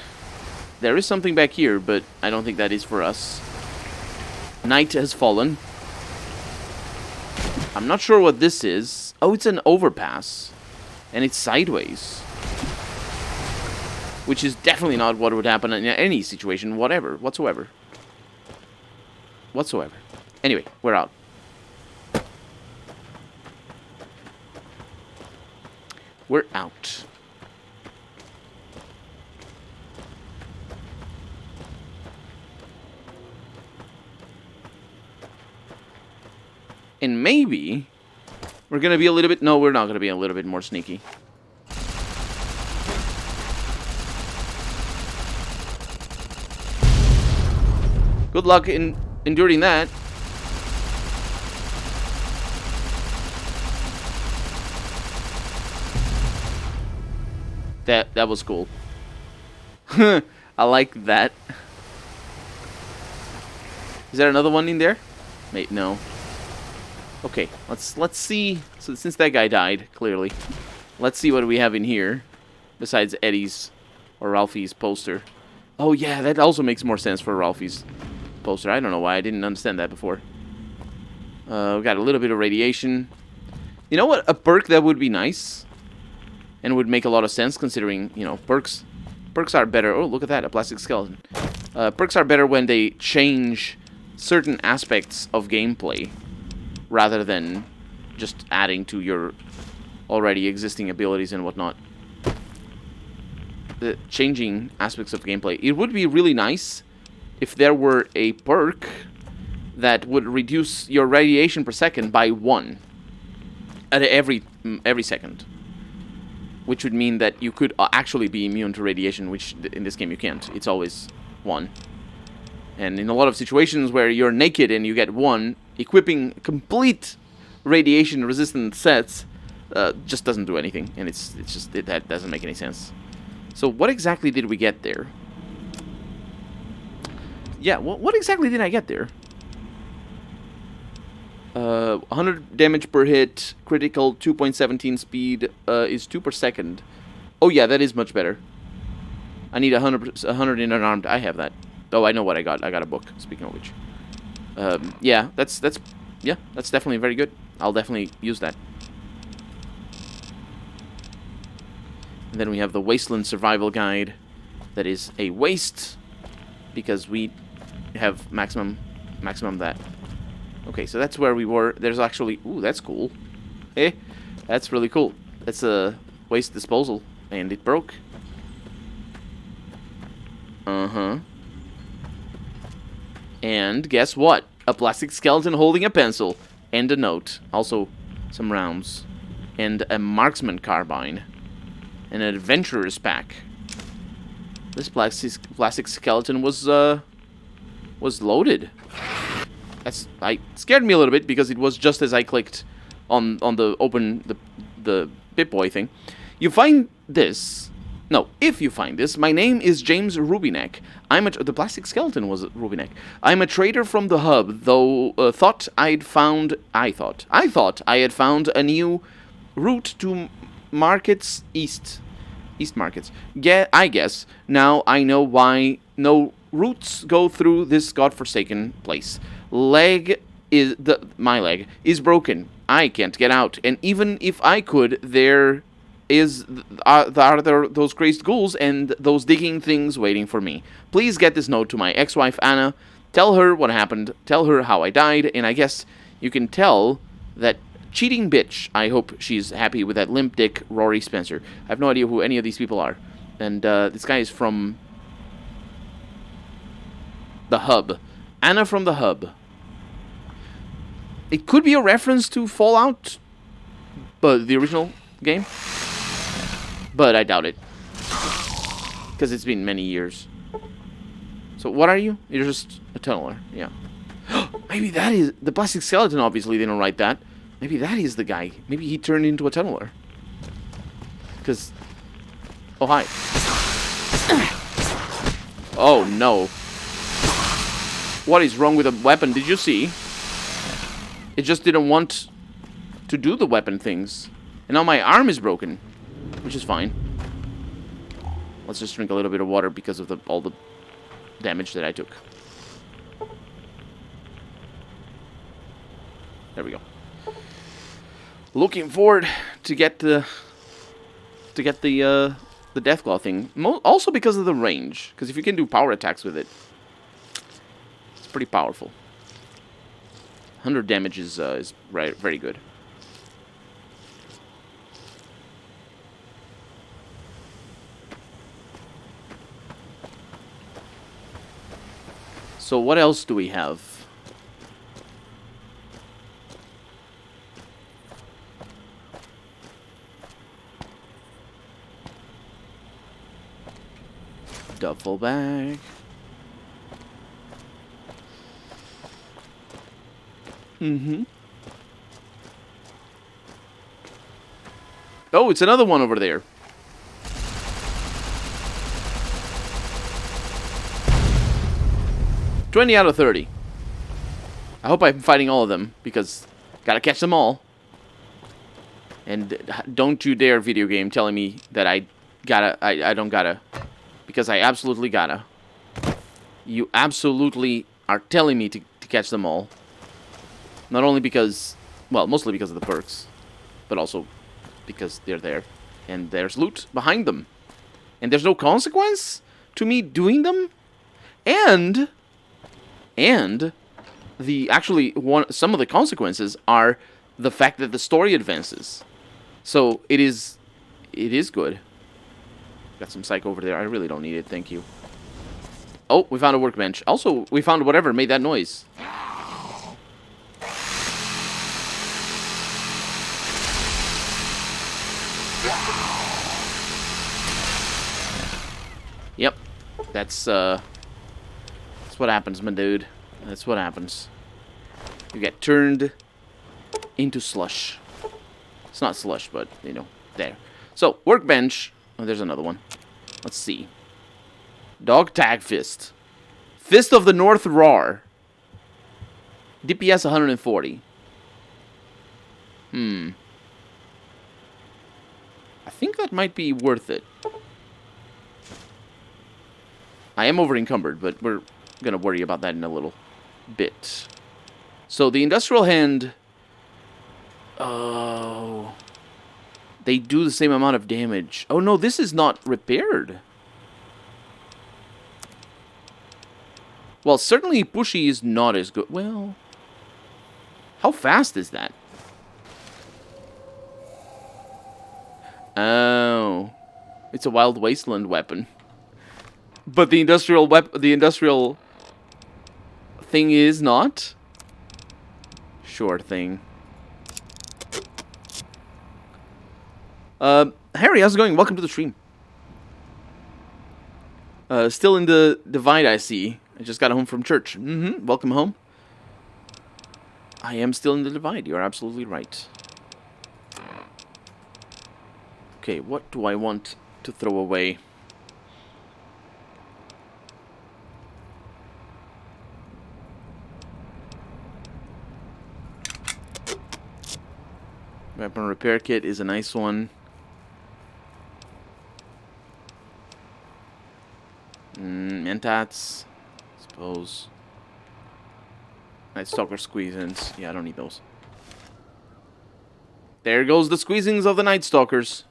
There is something back here, but I don't think that is for us. Night has fallen. I'm not sure what this is. Oh, it's an overpass. And it's sideways. Which is definitely not what would happen in any situation, whatsoever. Anyway, we're out. We're out. And maybe we're going to be a little bit... No, we're not going to be a little bit more sneaky. Good luck in enduring that. That was cool. I like that. Is there another one in there? Wait, no. Okay, let's see. So since that guy died, clearly, let's see what we have in here besides Eddie's or Ralphie's poster. Oh yeah, that also makes more sense for Ralphie's poster. I don't know why I didn't understand that before. We got a little bit of radiation. You know what? A perk that would be nice and would make a lot of sense considering, you know, perks are better. Oh, look at that, a plastic skeleton. Perks are better when they change certain aspects of gameplay rather than just adding to your already existing abilities and whatnot. The changing aspects of gameplay. It would be really nice if there were a perk that would reduce your radiation per second by 1 at every second, which would mean that you could actually be immune to radiation, which in this game you can't. It's always 1. And in a lot of situations where you're naked and you get 1, equipping complete radiation resistant sets just doesn't do anything, and that doesn't make any sense. So what exactly did we get there? Yeah, what exactly did I get there? 100 damage per hit, critical 2.17 speed is 2 per second. Oh yeah, that is much better. I need 100 in unarmed. I have that. Oh, I know what I got. I got a book, speaking of which. Yeah, that's definitely very good. I'll definitely use that. And then we have the Wasteland Survival Guide. That is a waste because we have maximum that. Okay, so that's where we were. There's actually... Ooh, that's cool. Eh? That's really cool. That's a waste disposal. And it broke. Uh-huh. And guess what? A plastic skeleton holding a pencil. And a note. Also, some rounds. And a marksman carbine. And an adventurer's pack. This plastic skeleton was loaded. It scared me a little bit because it was just as I clicked on the open the Pip-Boy thing. You find this. No, if you find this, my name is James Rubyneck. The plastic skeleton was Rubyneck. I'm a trader from the hub, though I thought I had found a new route to markets east markets. I guess now I know why no routes go through this godforsaken place. My leg is broken. I can't get out, and even if I could, there are those crazed ghouls and those digging things waiting for me. Please get this note to my ex-wife Anna. Tell her what happened. Tell her how I died, and I guess you can tell that cheating bitch. I hope she's happy with that limp dick Rory Spencer. I have no idea who any of these people are, and this guy is from the hub. Anna from the hub. It could be a reference to Fallout, but the original game. But I doubt it, because it's been many years. So what are you? You're just a tunneler, yeah. Maybe that is the plastic skeleton. Obviously, they don't write that. Maybe that is the guy. Maybe he turned into a tunneler. Because, oh hi. Oh no. What is wrong with the weapon? Did you see? It just didn't want to do the weapon things. And now my arm is broken. Which is fine. Let's just drink a little bit of water because of all the damage that I took. There we go. Looking forward to get the Deathclaw thing. Also because of the range. Because if you can do power attacks with it, it's pretty powerful. 100 damage is very good. So what else do we have? Duffel bag. Mm-hmm. Oh, it's another one over there. $20 out of 30. I hope I'm fighting all of them, because Gotta catch them all. And don't you dare, video game, telling me that I don't gotta. Because I absolutely gotta. You absolutely are telling me to catch them all. Not only because, well, mostly because of the perks, but also because they're there. And there's loot behind them. And there's no consequence to me doing them. And some of the consequences are the fact that the story advances. So it is good. Got some psych over there. I really don't need it. Thank you. Oh, we found a workbench. Also, we found whatever made that noise. Yep. That's what happens, my dude. That's what happens. You get turned into slush. It's not slush, but, you know, there. So, workbench. Oh, there's another one. Let's see. Dog tag fist. Fist of the North Roar. DPS 140. I think that might be worth it. I am over encumbered, but we're gonna worry about that in a little bit. So the industrial hand. Oh. They do the same amount of damage. Oh no, this is not repaired. Well, certainly pushy is not as good. Well, how fast is that? Oh, it's a wild wasteland weapon. But the industrial thing is not. Sure thing. Harry, how's it going? Welcome to the stream. Still in the divide, I see. I just got home from church. Welcome home. I am still in the divide. You're absolutely right. Okay, what do I want to throw away? Weapon repair kit is a nice one. Mentats, suppose. Night Stalker squeeze-ins. Yeah, I don't need those. There goes the squeezings of the Night Stalkers.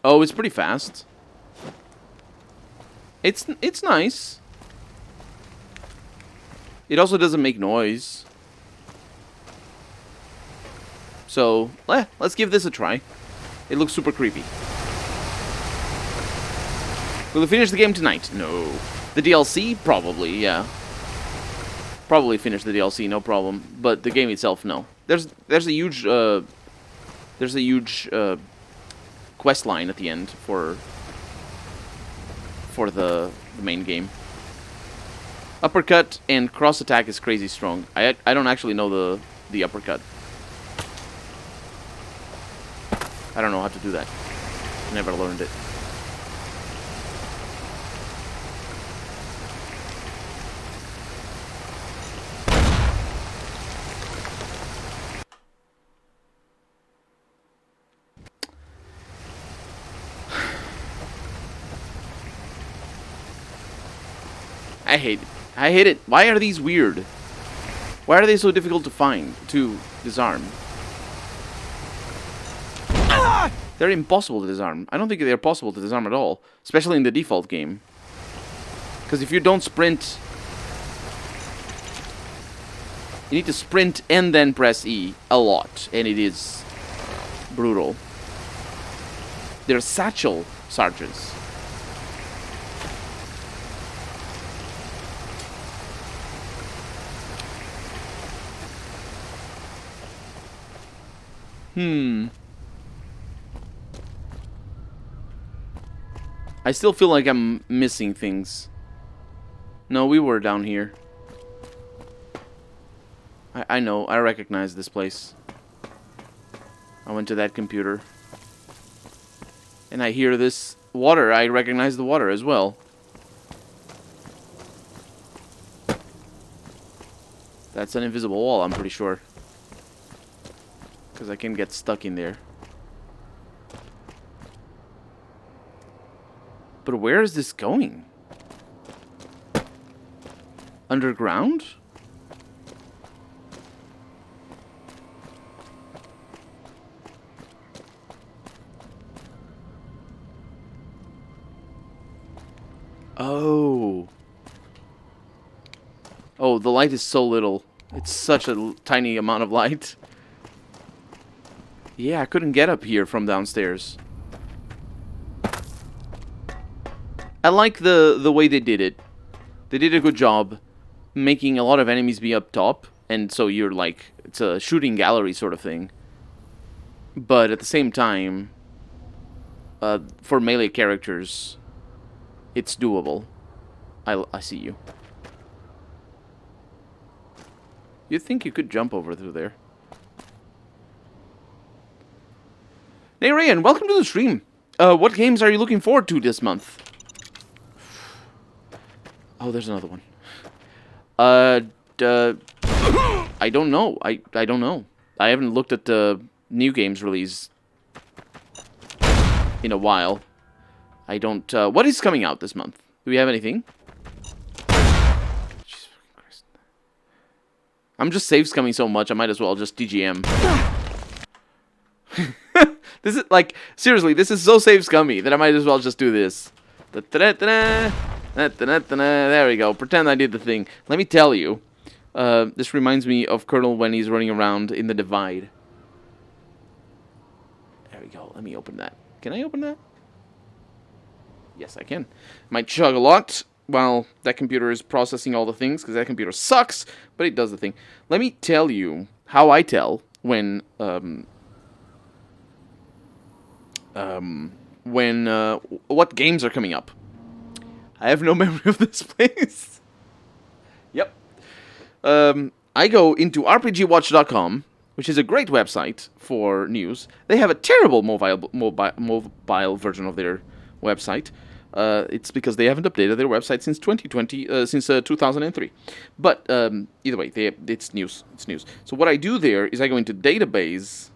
Oh, it's pretty fast. It's nice. It also doesn't make noise. So, let's give this a try. It looks super creepy. Will we finish the game tonight? No. The DLC? Probably, yeah. Probably finish the DLC, no problem. But the game itself, no. There's a huge quest line at the end for the main game. Uppercut and cross attack is crazy strong. I don't actually know the uppercut. I don't know how to do that. Never learned it. I hate it. I hate it. Why are these weird? Why are they so difficult to find, to disarm? They're impossible to disarm. I don't think they're possible to disarm at all, especially in the default game. Because if you don't sprint, you need to sprint and then press E a lot, and it is brutal. They're satchel sergeants. I still feel like I'm missing things. No, we were down here. I know, I recognize this place. I went to that computer. And I hear this water. I recognize the water as well. That's an invisible wall, I'm pretty sure. Because I can get stuck in there. But where is this going? Underground? Oh. Oh, the light is so little. It's such a tiny amount of light. Yeah, I couldn't get up here from downstairs. I like the way they did it. They did a good job making a lot of enemies be up top, and so you're like, it's a shooting gallery sort of thing. But at the same time, for melee characters, it's doable. I see you. You'd think you could jump over through there. Hey Rayan, welcome to the stream. What games are you looking forward to this month? Oh, there's another one. I don't know. I don't know. I haven't looked at the new games release in a while. I don't... what is coming out this month? Do we have anything? Jesus Christ. I'm just save scumming so much, I might as well just DGM. This is, like, seriously, this is so save scummy that I might as well just do this. There we go. Pretend I did the thing. Let me tell you, this reminds me of Colonel when he's running around in the Divide. There we go. Let me open that. Can I open that? Yes, I can. Might chug a lot while that computer is processing all the things, because that computer sucks, but it does the thing. Let me tell you how I tell when what games are coming up. I have no memory of this place. Yep. I go into RPGwatch.com, which is a great website for news. They have a terrible mobile version of their website. It's because they haven't updated their website since 2003. But either way, it's news. It's news. So what I do there is I go into database.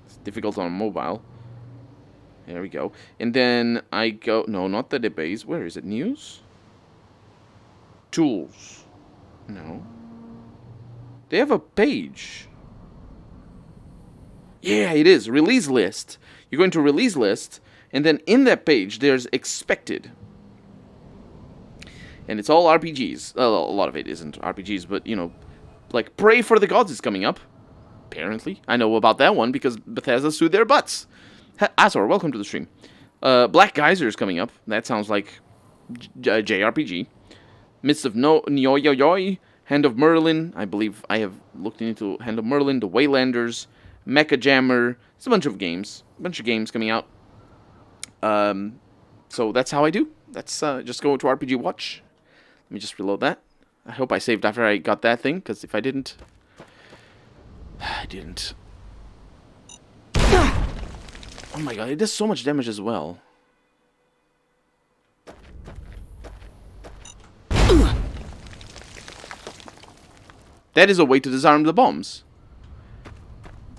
It's difficult on mobile. There we go. And then I go... No, not the database. Where is it? News? Tools. No. They have a page. Yeah, it is. Release list. You go into release list, and then in that page, there's expected. And it's all RPGs. A lot of it isn't RPGs, but, you know, like Pray for the Gods is coming up. Apparently. I know about that one because Bethesda sued their butts. Azor, welcome to the stream. Black Geyser is coming up. That sounds like JRPG. Mists of Nyoyoyoi, Hand of Merlin. I believe I have looked into Hand of Merlin, The Waylanders, Mecha Jammer. It's a bunch of games. A bunch of games coming out. So that's how I do. That's just go to RPG Watch. Let me just reload that. I hope I saved after I got that thing, because if I didn't... I didn't. Oh my god, it does so much damage as well. That is a way to disarm the bombs.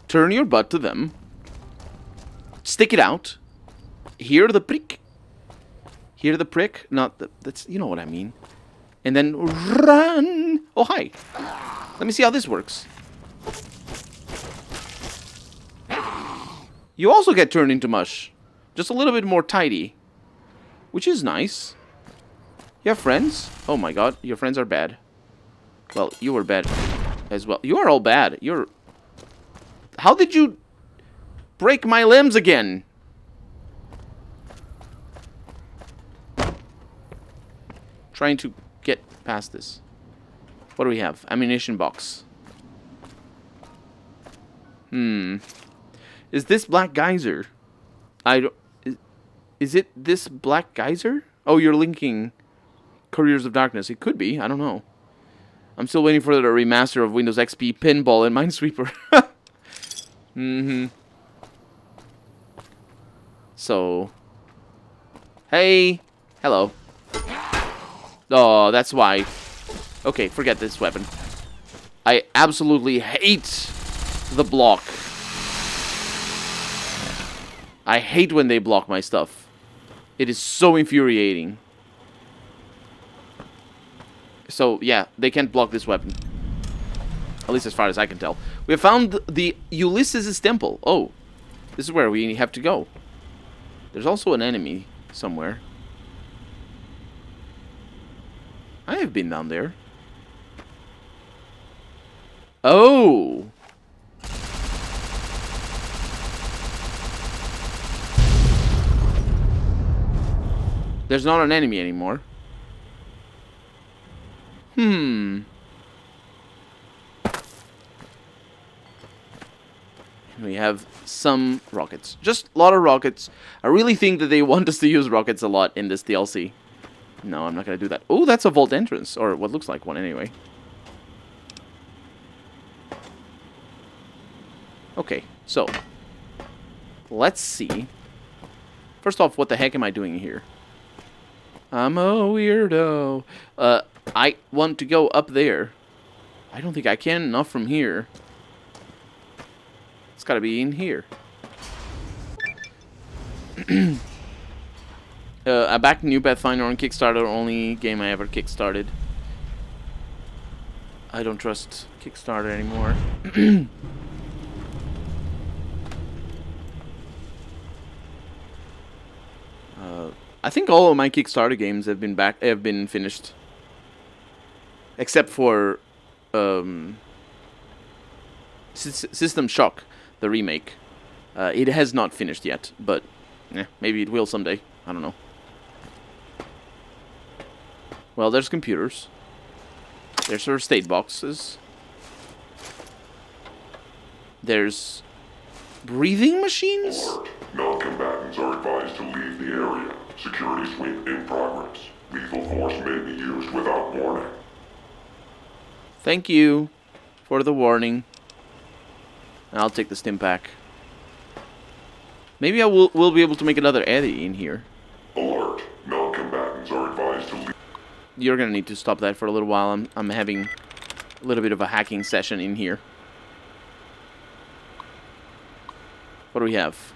Turn your butt to them. Stick it out. Hear the prick. Hear the prick. Not the... That's... You know what I mean. And then run. Oh, hi. Let me see how this works. You also get turned into mush. Just a little bit more tidy. Which is nice. You have friends? Oh my god, your friends are bad. Well, you were bad as well. You are all bad. You're... How did you break my limbs again? Trying to get past this. What do we have? Ammunition box. Is this Black Geyser? I don't... Is it this Black Geyser? Oh, you're linking Couriers of Darkness. It could be. I don't know. I'm still waiting for the remaster of Windows XP Pinball and Minesweeper. So... Hey! Hello. Oh, that's why. Okay, forget this weapon. I absolutely hate the block. I hate when they block my stuff. It is so infuriating. So, yeah, they can't block this weapon. At least as far as I can tell. We have found the Ulysses Temple. Oh, this is where we have to go. There's also an enemy somewhere. I have been down there. Oh! There's not an enemy anymore. And we have some rockets. Just a lot of rockets. I really think that they want us to use rockets a lot in this DLC. No, I'm not going to do that. Oh, that's a vault entrance. Or what looks like one anyway. Okay, so. Let's see. First off, what the heck am I doing here? I'm a weirdo. I want to go up there. I don't think I can enough from here. It's gotta be in here. I backed New Pathfinder on Kickstarter, only game I ever kickstarted. I don't trust Kickstarter anymore. I think all of my Kickstarter games have been finished, except for System Shock, the remake. It has not finished yet, but maybe it will someday. I don't know. Well, there's computers. There's first aid boxes. There's breathing machines. Alert. Non-combatants are advised to leave the area. Security sweep in progress. Lethal force may be used without warning. Thank you for the warning. I'll take the stim pack. Maybe I will be able to make another edit in here. Alert. Non-combatants are advised to leave. You're gonna need to stop that for a little while. I'm having a little bit of a hacking session in here. What do we have?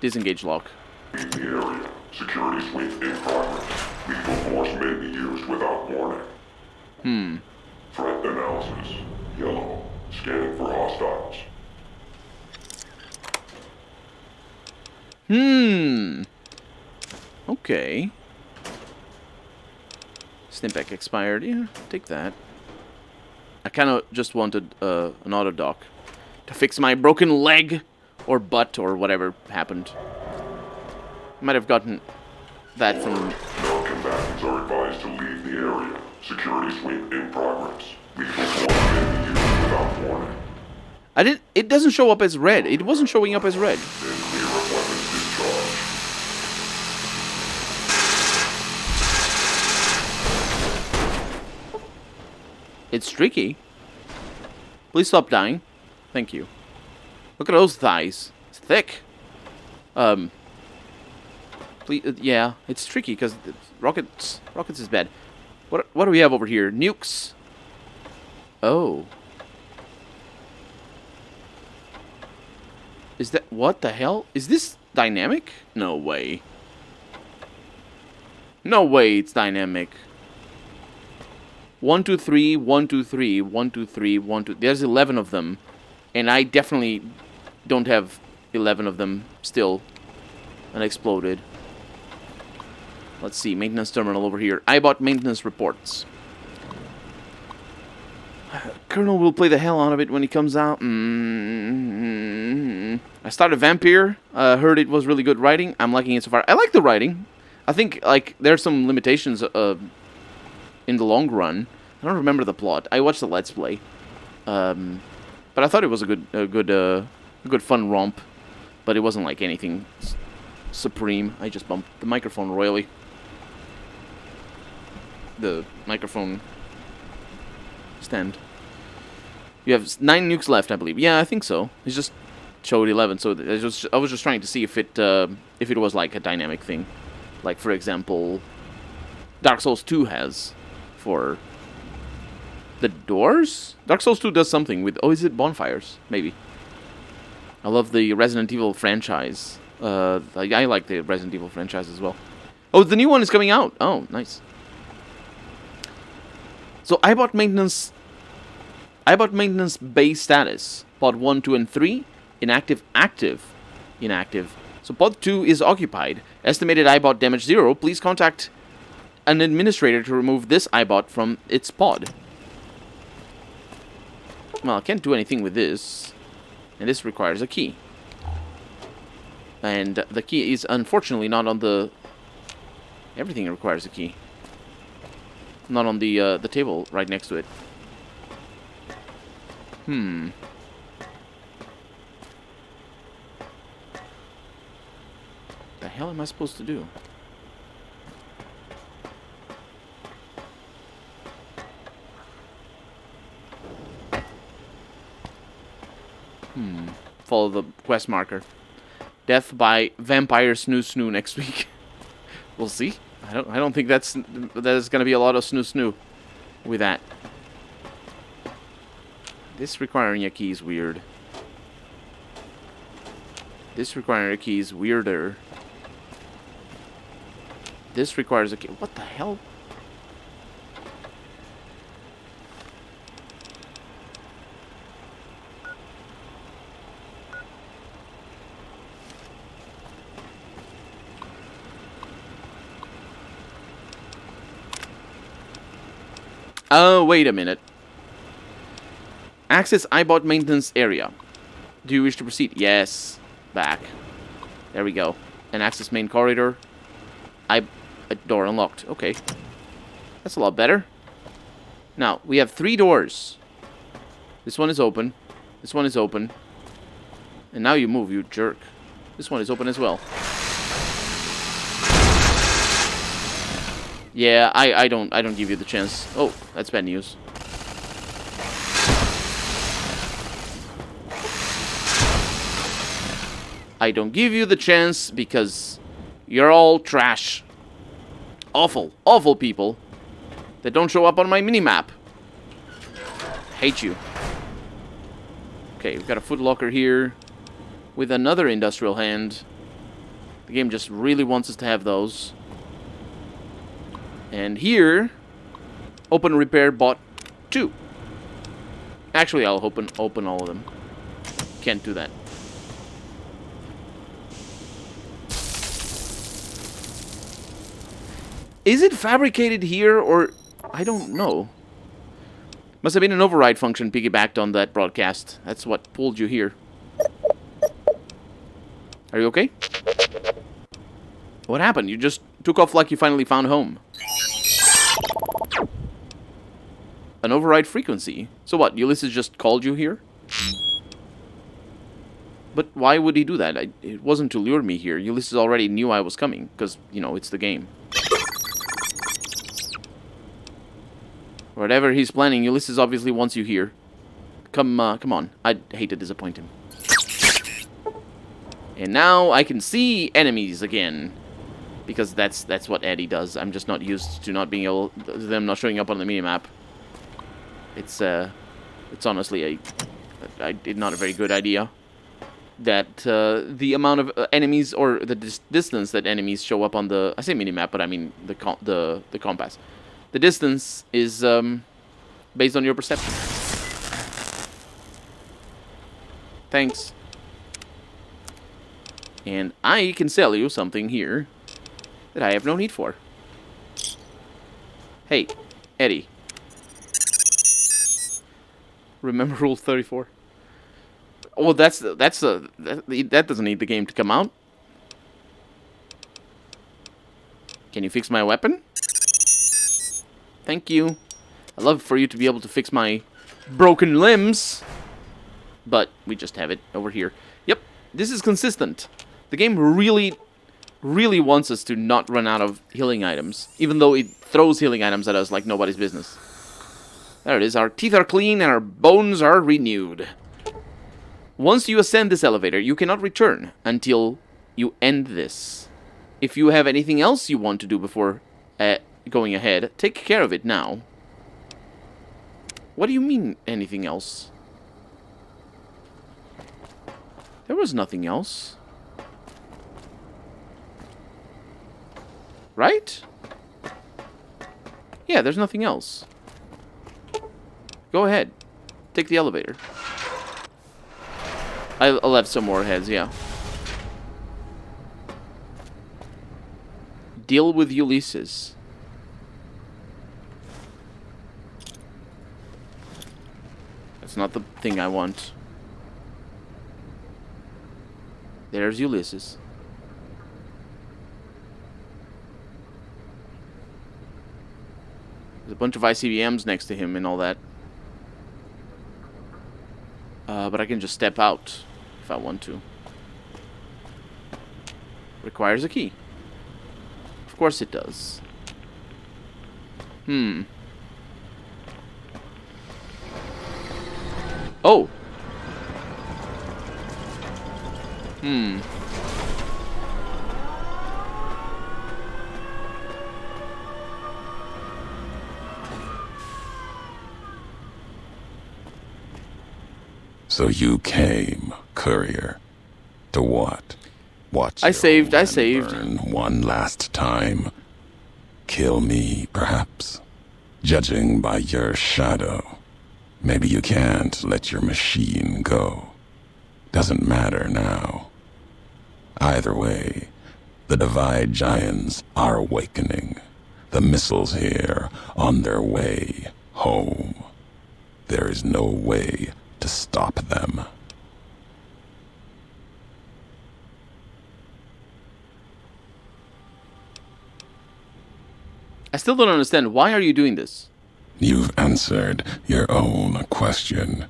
Disengage lock. Leave the area. Security sweep in progress. Lethal force may be used without warning. Threat analysis. Yellow. Scanning for hostiles. Okay. Stimpak expired. Yeah, take that. I kind of just wanted an auto dock to fix my broken leg or butt or whatever happened. Might have gotten that from... Non-combatants are advised to leave the area. Security sweep in progress. Lethal force may be used without warning. It doesn't show up as red. It wasn't showing up as red. Then clear of weapons discharge. It's tricky. Please stop dying. Thank you. Look at those thighs. It's thick. Please, yeah, it's tricky because rockets is bad. What do we have over here? Nukes. Oh. Is that... What the hell? Is this dynamic? No way. No way it's dynamic. 1, 2, 3, 1, 2, 3, 1, 2, 3, 1, 2... There's 11 of them. And I definitely don't have 11 of them still unexploded. Let's see. Maintenance terminal over here. I bought maintenance reports. Colonel will play the hell out of it when he comes out. I started Vampire. Heard it was really good writing. I'm liking it so far. I like the writing. I think like there's some limitations in the long run. I don't remember the plot. I watched the Let's Play, but I thought it was a good fun romp. But it wasn't like anything supreme. I just bumped the microphone royally. The microphone stand. You have 9 nukes left, I believe. Yeah, I think so. It's just showed 11, so I was just trying to see if it was like a dynamic thing, like for example, Dark Souls 2 has. for the doors? Dark Souls 2 does something with... Oh, is it bonfires? Maybe. I love the Resident Evil franchise. I like the Resident Evil franchise as well. Oh, the new one is coming out. Oh, nice. So, iBot maintenance base status. Pod 1, 2, and 3. Inactive, active. Inactive. So, pod 2 is occupied. Estimated iBot damage 0. Please contact an administrator to remove this iBot from its pod. Well, I can't do anything with this. And this requires a key. And the key is unfortunately not on the... Everything requires a key. Not on the table right next to it. The hell am I supposed to do? Follow the quest marker. Death by vampire snoo snoo next week. We'll see. I don't think there's gonna be a lot of snoo snoo with that. This requiring a key is weird. This requiring a key is weirder. This requires a key. What the hell? Oh, wait a minute. Access iBot maintenance area. Do you wish to proceed? Yes. Back. There we go. And access main corridor. A door unlocked. Okay. That's a lot better. Now, we have 3 doors. This one is open. This one is open. And now you move, you jerk. This one is open as well. Yeah, I don't give you the chance. Oh, that's bad news. I don't give you the chance because you're all trash. Awful, awful people that don't show up on my minimap. Hate you. Okay, we've got a footlocker here with another industrial hand. The game just really wants us to have those. And here, open repair bot 2. Actually, I'll open all of them. Can't do that. Is it fabricated here, or... I don't know. Must have been an override function piggybacked on that broadcast. That's what pulled you here. Are you okay? What happened? You just took off like you finally found home. An override frequency. So what, Ulysses just called you here? But why would he do that? It wasn't to lure me here. Ulysses already knew I was coming, because, you know, it's the game. Whatever he's planning, Ulysses obviously wants you here. Come on. I'd hate to disappoint him. And now I can see enemies again. Because that's what Eddie does. I'm just not used to not being able... them not showing up on the minimap. It's honestly not a very good idea. That the amount of enemies, or the distance that enemies show up on the... I say minimap, but I mean the compass. The distance is based on your perception. Thanks. And I can sell you something here that I have no need for. Hey, Eddie. Remember Rule 34? Oh, that doesn't need the game to come out. Can you fix my weapon? Thank you. I'd love for you to be able to fix my broken limbs. But we just have it over here. Yep, this is consistent. The game really wants us to not run out of healing items. Even though it throws healing items at us like nobody's business. There it is. Our teeth are clean and our bones are renewed. Once you ascend this elevator, you cannot return until you end this. If you have anything else you want to do before going ahead, take care of it now. What do you mean, anything else? There was nothing else. Right? Yeah, there's nothing else. Go ahead. Take the elevator. I left some more heads, yeah. Deal with Ulysses. That's not the thing I want. There's Ulysses. There's a bunch of ICBMs next to him and all that. But I can just step out if I want to. Requires a key. Of course it does. Oh! So you came, courier. To what? Watch I saved. burn one last time. Kill me, perhaps? Judging by your shadow, maybe you can't let your machine go. Doesn't matter now. Either way, the Divide Giants are awakening. The missiles here on their way home. There is no way to stop them. I still don't understand. Why are you doing this? You've answered your own question,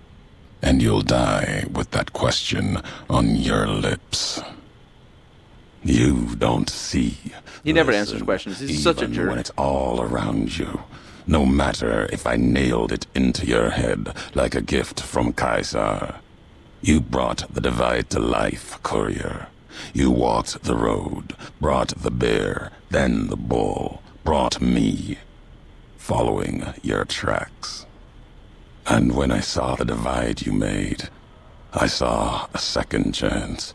and you'll die with that question on your lips. You don't see. He never listen, answers questions. He's such a even jerk. when it's all around you. No matter if I nailed it into your head like a gift from Caesar. You brought the Divide to life, courier. You walked the road, brought the bear, then the bull, brought me, following your tracks. And when I saw the divide you made, I saw a second chance,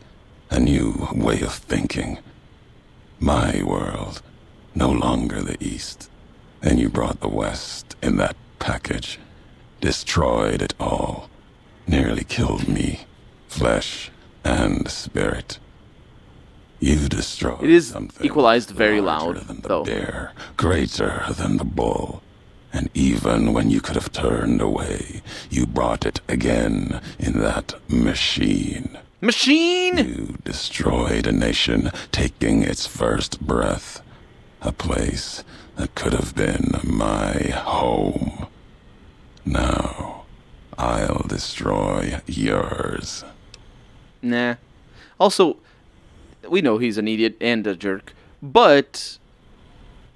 a new way of thinking. My world, no longer the East. And you brought the West in that package, destroyed it all, nearly killed me, flesh and spirit. You destroyed It is something equalized very larger loud, than the though. bear, greater than the bull. And even when you could have turned away, you brought it again in that machine. Machine! You destroyed a nation taking its first breath. A place that could have been my home. Now, I'll destroy yours. Nah. Also, we know he's an idiot and a jerk, but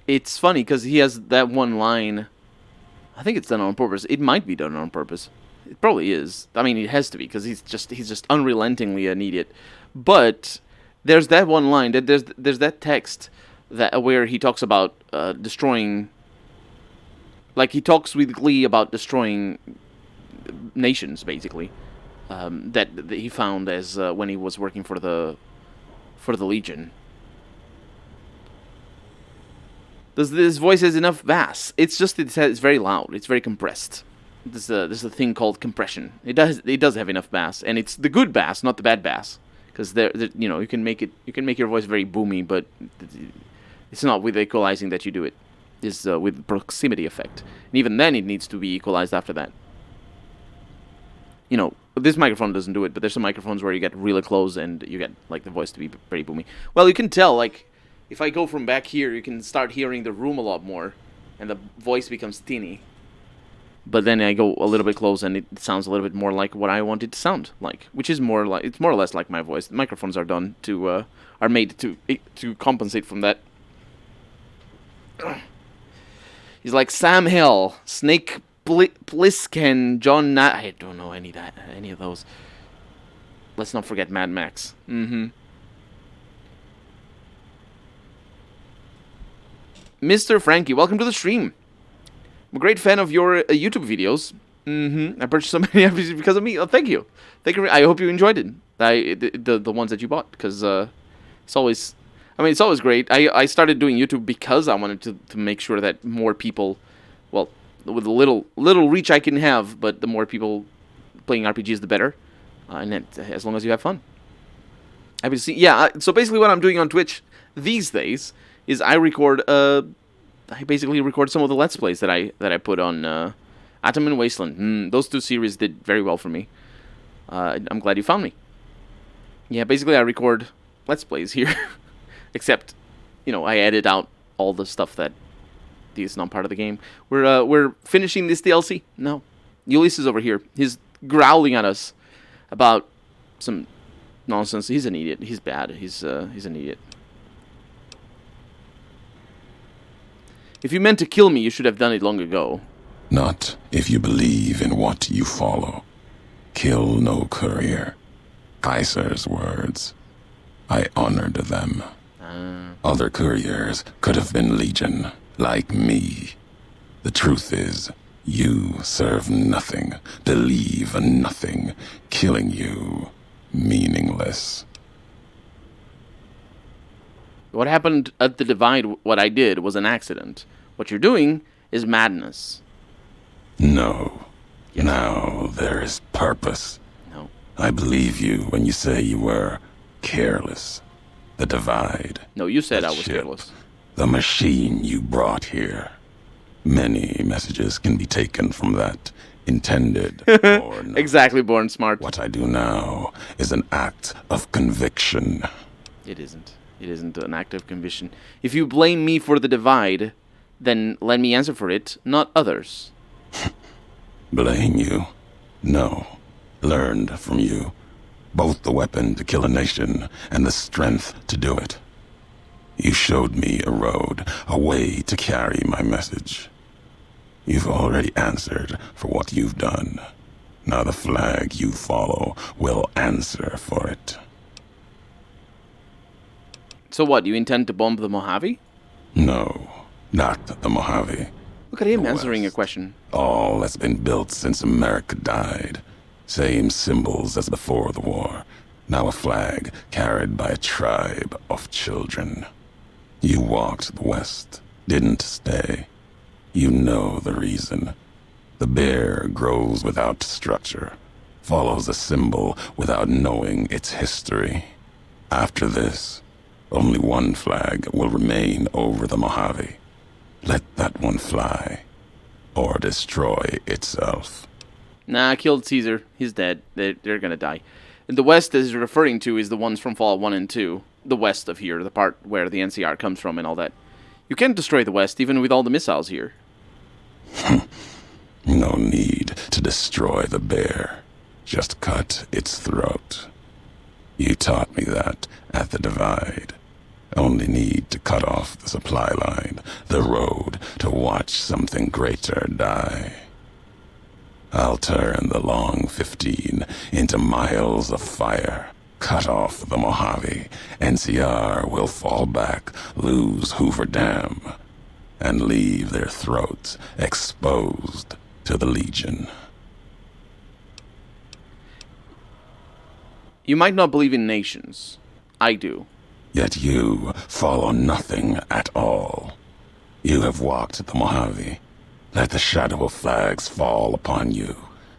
it's funny because he has that one line. I think it's done on purpose. It might be done on purpose. It probably is. I mean, it has to be because he's just unrelentingly an idiot. But there's that one line. There's that text that where he talks about destroying. Like he talks with glee about destroying nations, basically. That he found as when he was working for the Legion. This voice has enough bass. It's just it's very loud. It's very compressed. There's a thing called compression. It does have enough bass, and it's the good bass, not the bad bass. Because you can make your voice very boomy, but it's not with equalizing that you do it. It's with proximity effect, and even then it needs to be equalized after that. This microphone doesn't do it, but there's some microphones where you get really close and you get like the voice to be pretty boomy. Well, you can tell like if I go from back here, you can start hearing the room a lot more, and the voice becomes tinny. But then I go a little bit close, and it sounds a little bit more like what I want it to sound like, which is more or less like my voice. The microphones are done are made to compensate from that. He's like Sam Hill, Snake Plissken, John. I don't know any of those. Let's not forget Mad Max. Mr. Frankie, welcome to the stream. I'm a great fan of your YouTube videos. I purchased so many RPGs because of me. Oh, thank you. Thank you. I hope you enjoyed it. The ones that you bought, because it's always, I mean, it's always great. I started doing YouTube because I wanted to make sure that more people, well, with the little reach I can have, but the more people playing RPGs, the better. And as long as you have fun. Happy to see. Yeah. So basically, what I'm doing on Twitch these days is I basically record some of the Let's Plays that I put on Atom and Wasteland. Those two series did very well for me. I'm glad you found me. Yeah, basically I record Let's Plays here. Except, I edit out all the stuff that is not part of the game. We're finishing this DLC. No. Ulysses over here. He's growling at us about some nonsense. He's an idiot. He's bad. He's an idiot. If you meant to kill me, you should have done it long ago. Not if you believe in what you follow. Kill no courier. Kaiser's words. I honored them. Other couriers could have been legion, like me. The truth is, you serve nothing, believe in nothing, killing you, meaningless. What happened at the Divide, what I did, was an accident. What you're doing is madness. No. Yes. Now there is purpose. No. I believe you when you say you were careless. The Divide. No, you said the I was ship, careless. The machine you brought here. Many messages can be taken from that, intended or not. Exactly, Born Smart. What I do now is an act of conviction. It isn't. It isn't an act of conviction. If you blame me for the Divide, then let me answer for it, not others. Blame you? No. Learned from you. Both the weapon to kill a nation and the strength to do it. You showed me a road, a way to carry my message. You've already answered for what you've done. Now the flag you follow will answer for it. So what, you intend to bomb the Mojave? No, not the Mojave. Look at him The answering a West. question. All that's been built since America died. Same symbols as before the war. Now a flag carried by a tribe of children. You walked the West, didn't stay. You know the reason. The bear grows without structure, follows a symbol without knowing its history. After this, only one flag will remain over the Mojave. Let that one fly, or destroy itself. Nah, I killed Caesar. He's dead. They're gonna die. And the West is referring to is the ones from Fallout 1 and 2. The west of here, the part where the NCR comes from and all that. You can't destroy the West, even with all the missiles here. No need to destroy the bear. Just cut its throat. You taught me that at the Divide. Only need to cut off the supply line, the road, to watch something greater die. I'll turn the long 15 into miles of fire. Cut off the Mojave. NCR will fall back, lose Hoover Dam, and leave their throats exposed to the Legion. You might not believe in nations. I do. Yet you follow nothing at all. You have walked the Mojave. Let the shadow of flags fall upon you.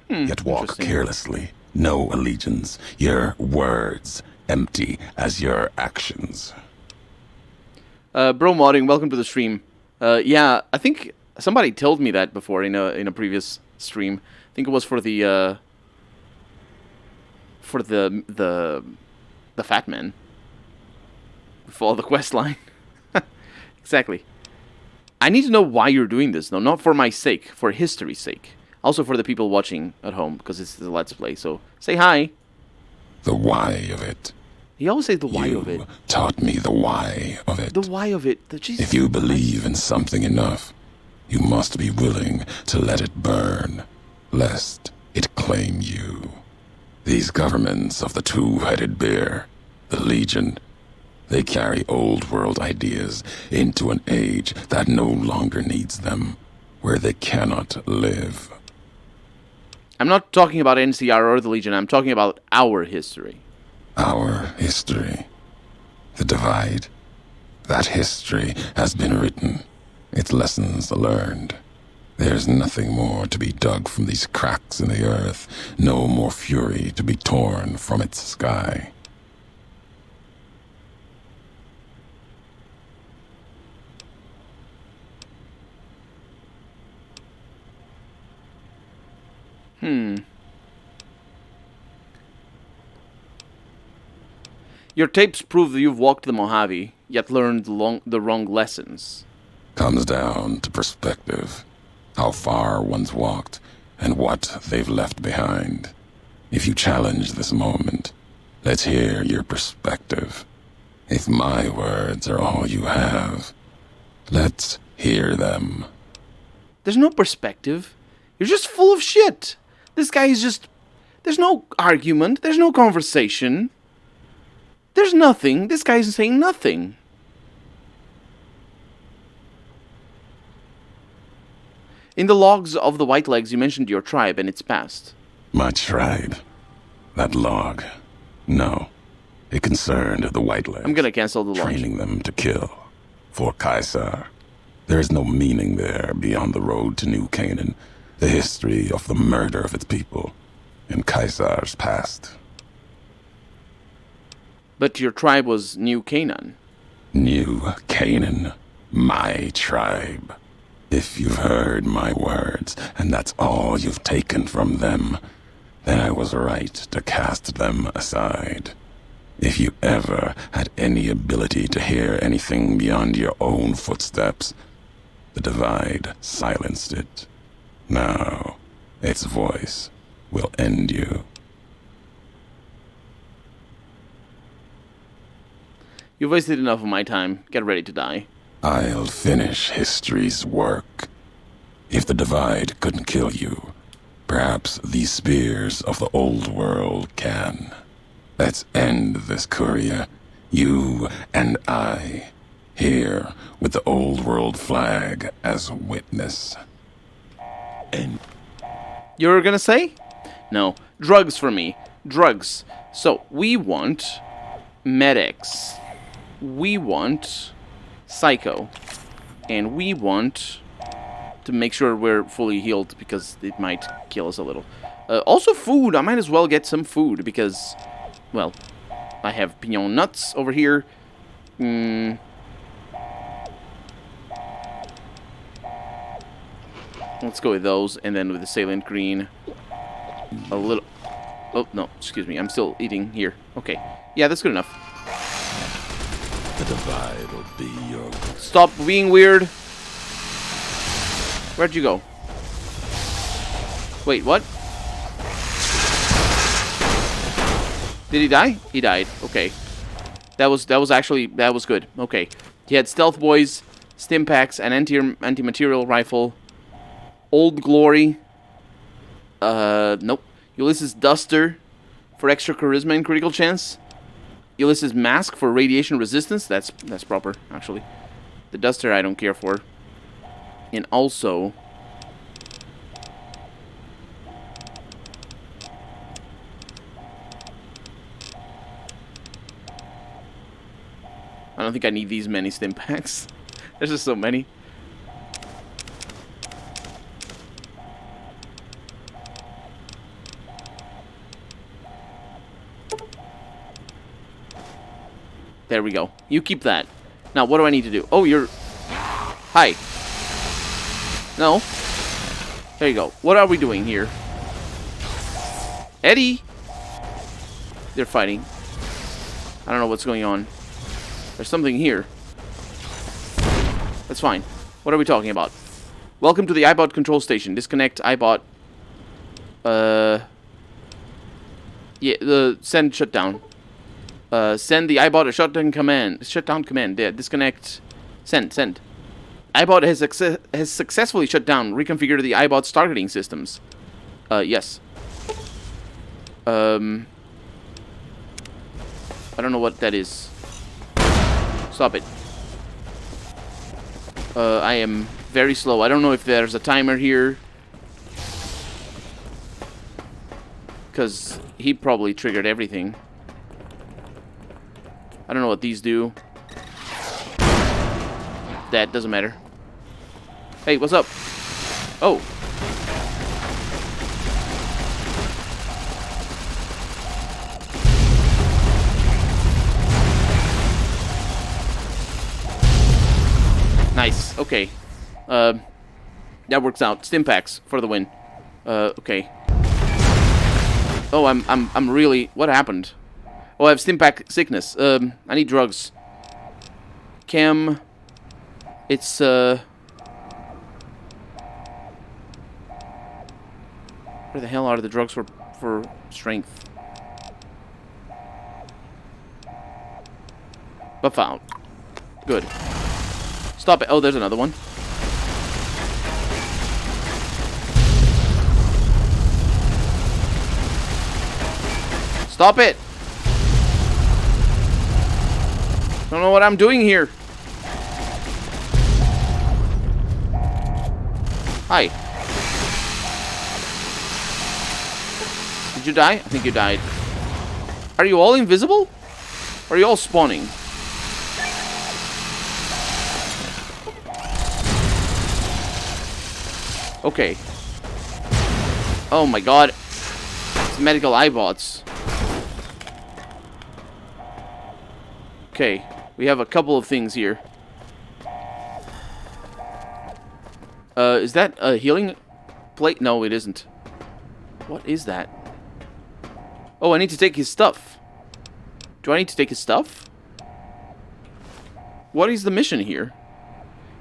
Yet walk interesting. carelessly. No allegiance. Your words empty as your actions. Bro Modding, welcome to the stream. Yeah, I think somebody told me that before in a previous stream. I think it was for the fat man. Follow the quest line. Exactly. I need to know why you're doing this, though. Not for my sake, for history's sake. Also for the people watching at home, because it's the Let's Play. So say hi. The why of it. He always says the why You of it. taught me the why of it. The why of it. Jesus. If you believe in something enough, you must be willing to let it burn, lest it claim you. These governments of the two-headed bear, the Legion, they carry old world ideas into an age that no longer needs them, where they cannot live. I'm not talking about NCR or the Legion. I'm talking about our history. Our history. The Divide. That history has been written. Its lessons learned. There's nothing more to be dug from these cracks in the earth. No more fury to be torn from its sky. Your tapes prove that you've walked the Mojave, yet learned the wrong lessons. Comes down to perspective. How far one's walked, and what they've left behind. If you challenge this moment, let's hear your perspective. If my words are all you have, let's hear them. There's no perspective. You're just full of shit. This guy is just... There's no argument. There's no conversation. There's nothing. This guy's saying nothing. In the logs of the White Legs, you mentioned your tribe and its past. My tribe? That log? No. It concerned the White Legs. I'm gonna cancel the launch. Training them to kill. For Caesar. There is no meaning there beyond the road to New Canaan. The history of the murder of its people. And Caesar's past. But your tribe was New Canaan. New Canaan. My tribe. If you've heard my words, and that's all you've taken from them, then I was right to cast them aside. If you ever had any ability to hear anything beyond your own footsteps, the Divide silenced it. Now, its voice will end you. You've wasted enough of my time. Get ready to die. I'll finish history's work. If the Divide couldn't kill you, perhaps these spears of the old world can. Let's end this courier, you and I, here with the old world flag as witness. And You're gonna say? No. Drugs for me. Drugs. So, we want medics. We want Psycho. And we want to make sure we're fully healed because it might kill us a little. Also food. I might as well get some food because, well, I have pinon nuts over here. Let's go with those, and then with the salient green, a little... Oh, no, excuse me, I'm still eating here. Okay, yeah, that's good enough. the Divide will be your... Stop being weird. Where'd you go? Wait, what? Did he die? He died. Okay. That was good. Okay. He had stealth boys, stim packs, an anti-material rifle, Old Glory. Nope. Ulysses Duster for extra charisma and critical chance. Ulysses Mask for radiation resistance. That's proper, actually. The Duster I don't care for. And also... I don't think I need these many stim packs. There's just so many. There we go. You keep that. Now, what do I need to do? Oh, you're... Hi. No. There you go. What are we doing here? Eddie! They're fighting. I don't know what's going on. There's something here. That's fine. What are we talking about? Welcome to the iBot control station. Disconnect iBot. Yeah, the send shutdown. Send the iBot a shutdown command. Shutdown command. Yeah, disconnect. Send. iBot has successfully shut down. Reconfigure the iBot's targeting systems. Yes. I don't know what that is. Stop it. I am very slow. I don't know if there's a timer here. because he probably triggered everything. I don't know what these do. That doesn't matter. Hey, what's up? Oh. Nice. Okay. That works out. Stim packs for the win. Okay. Oh, I'm really... What happened? Oh, I have stim pack sickness. I need drugs. Chem... It's, Where the hell are the drugs for strength? Buff out. Good. Stop it. Oh, there's another one. Stop it! Don't know what I'm doing here. Hi. Did you die? I think you died. Are you all invisible? Or are you all spawning? Okay. Oh my god. It's medical iBots. Okay. We have a couple of things here. Is that a healing plate? No, it isn't. What is that? Oh, I need to take his stuff. Do I need to take his stuff? What is the mission here?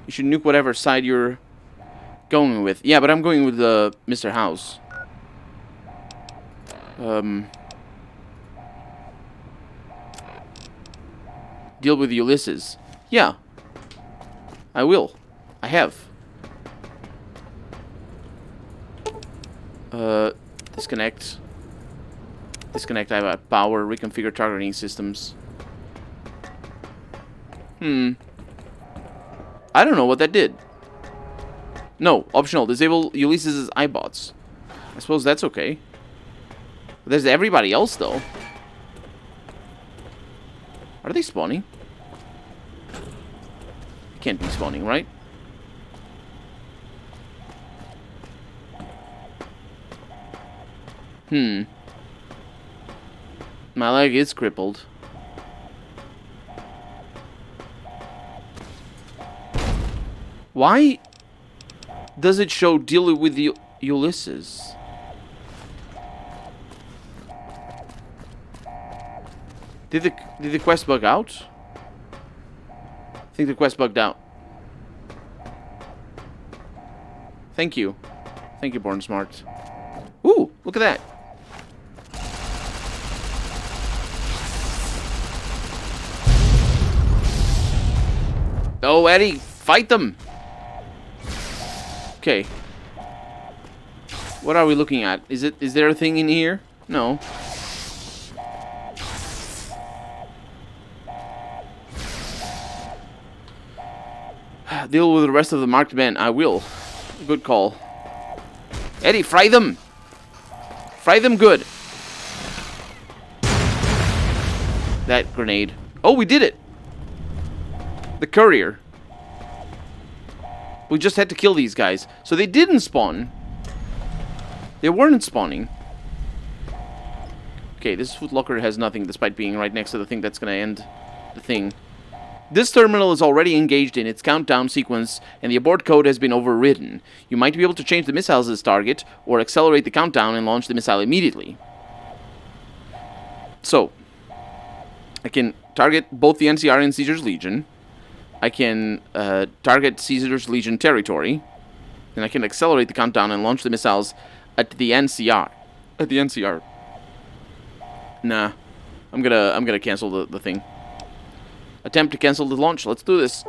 You should nuke whatever side you're going with. Yeah, but I'm going with Mr. House. Deal with Ulysses. Yeah. I will. I have. Disconnect. Disconnect. I have power. Reconfigure targeting systems. I don't know what that did. No, optional. Disable Ulysses' iBots. I suppose that's okay. There's everybody else, though. Are they spawning? They can't be spawning, right? My leg is crippled. Why does it show deal with Ulysses? Did the quest bug out? I think the quest bugged out. Thank you. Thank you, Born Smart. Ooh, look at that. Oh, Eddie, fight them. Okay. What are we looking at? Is there a thing in here? No. Deal with the rest of the marked men. I will. Good call. Eddie, fry them. Fry them good. That grenade. Oh, we did it. The courier. We just had to kill these guys. So they didn't spawn. They weren't spawning. Okay, this footlocker has nothing despite being right next to the thing that's going to end the thing. This terminal is already engaged in its countdown sequence, and the abort code has been overridden. You might be able to change the missile's target, or accelerate the countdown and launch the missile immediately. So, I can target both the NCR and Caesar's Legion. I can target Caesar's Legion territory, and I can accelerate the countdown and launch the missiles at the NCR. At the NCR. Nah, I'm gonna cancel the thing. Attempt to cancel the launch. Let's do this.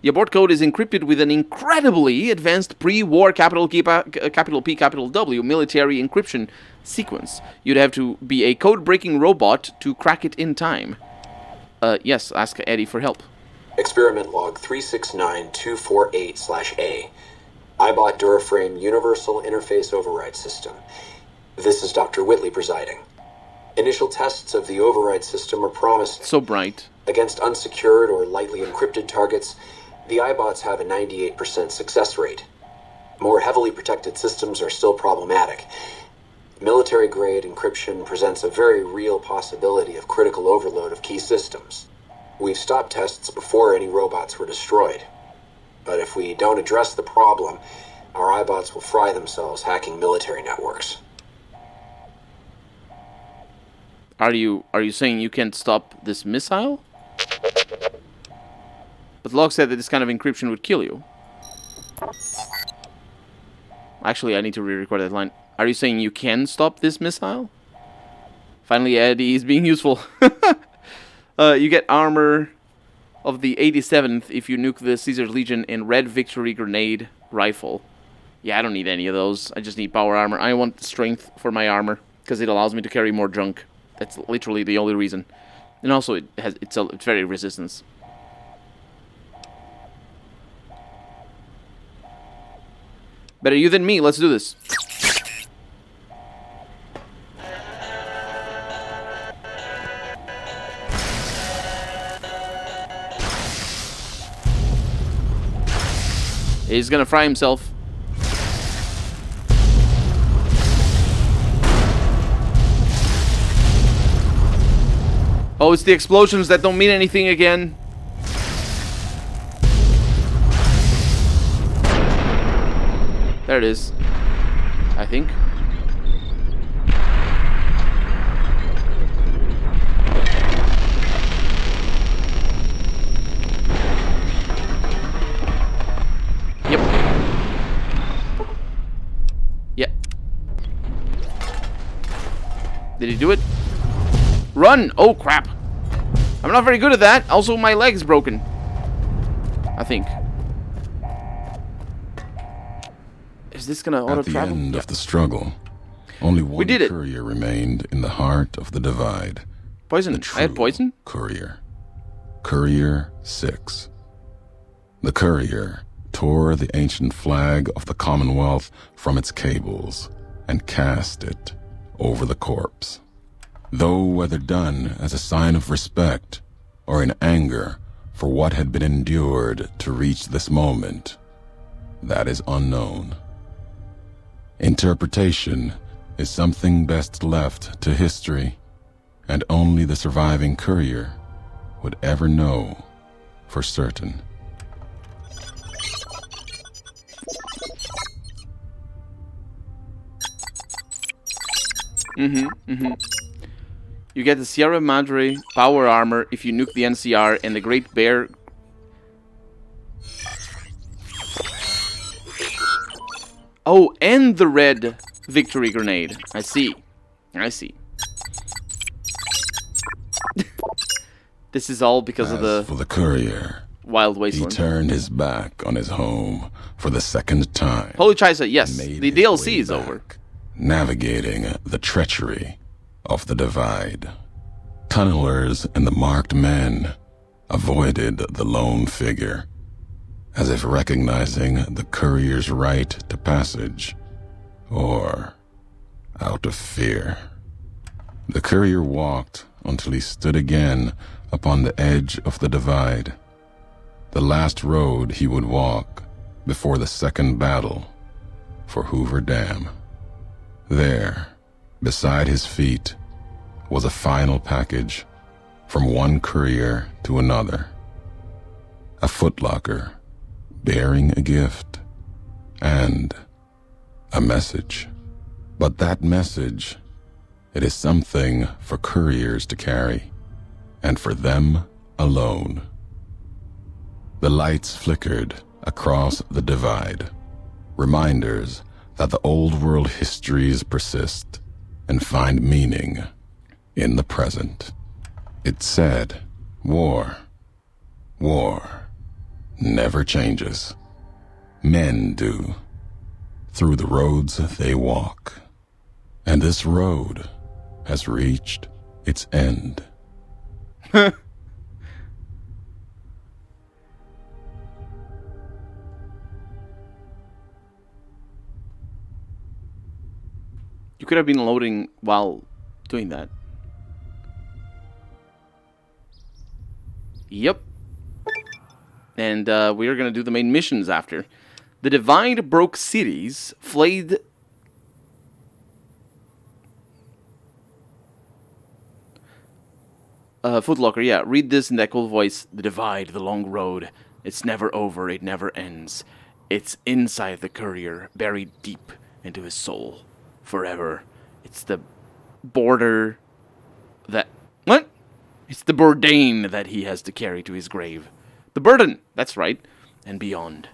The abort code is encrypted with an incredibly advanced pre-war capital P, capital W military encryption sequence. You'd have to be a code-breaking robot to crack it in time. Yes, ask Eddie for help. Experiment log 369248/A. iBot Duraframe Universal Interface Override System. This is Dr. Whitley presiding. Initial tests of the override system are promising. So bright. Against unsecured or lightly encrypted targets, the iBots have a 98% success rate. More heavily protected systems are still problematic. Military-grade encryption presents a very real possibility of critical overload of key systems. We've stopped tests before any robots were destroyed. But if we don't address the problem, our iBots will fry themselves hacking military networks. Are you saying you can't stop this missile? But Locke said that this kind of encryption would kill you. Actually, I need to re-record that line. Are you saying you can stop this missile? Finally, Eddie is being useful. You get armor of the 87th if you nuke the Caesar's Legion and red victory grenade rifle. Yeah, I don't need any of those. I just need power armor. I want strength for my armor because it allows me to carry more junk. That's literally the only reason. And also, it's very resistance. Better you than me. Let's do this. He's gonna fry himself. Oh, it's the explosions that don't mean anything again. There it is. I think. Yep. Yeah. Did he do it? Run! Oh, crap. I'm not very good at that. Also, my leg's broken. I think. Is this gonna auto travel? At the end of the struggle, only one courier remained in the heart of the divide. Poison. I had poison? Courier. Courier 6. The courier tore the ancient flag of the Commonwealth from its cables and cast it over the corpse. Though whether done as a sign of respect or in anger for what had been endured to reach this moment, that is unknown. Interpretation is something best left to history, and only the surviving courier would ever know for certain. You get the Sierra Madre power armor if you nuke the NCR and the Great Bear. Oh, and the red victory grenade. I see. I see. This is all because of the... For the courier, Wild Wasteland. He turned his back on his home for the second time. Holy Chisa, yes. The DLC is over. Navigating the treachery of the divide. Tunnelers and the marked men avoided the lone figure, as if recognizing the courier's right to passage, or out of fear. The courier walked until he stood again upon the edge of the divide, the last road he would walk before the second battle for Hoover Dam. There, beside his feet, was a final package from one courier to another. A footlocker bearing a gift and a message. But that message, it is something for couriers to carry, and for them alone. The lights flickered across the divide, reminders that the old world histories persist and find meaning in the present. It said, war never changes. Men do, through the roads they walk. And this road has reached its end. You You could have been loading while doing that. Yep. And we are going to do the main missions after. The Divide broke cities, flayed... Footlocker, yeah. Read this in that cool voice. The Divide, the long road. It's never over, it never ends. It's inside the courier, buried deep into his soul. Forever. It's the border that... What? It's the bourdain that he has to carry to his grave. The burden, that's right, and beyond.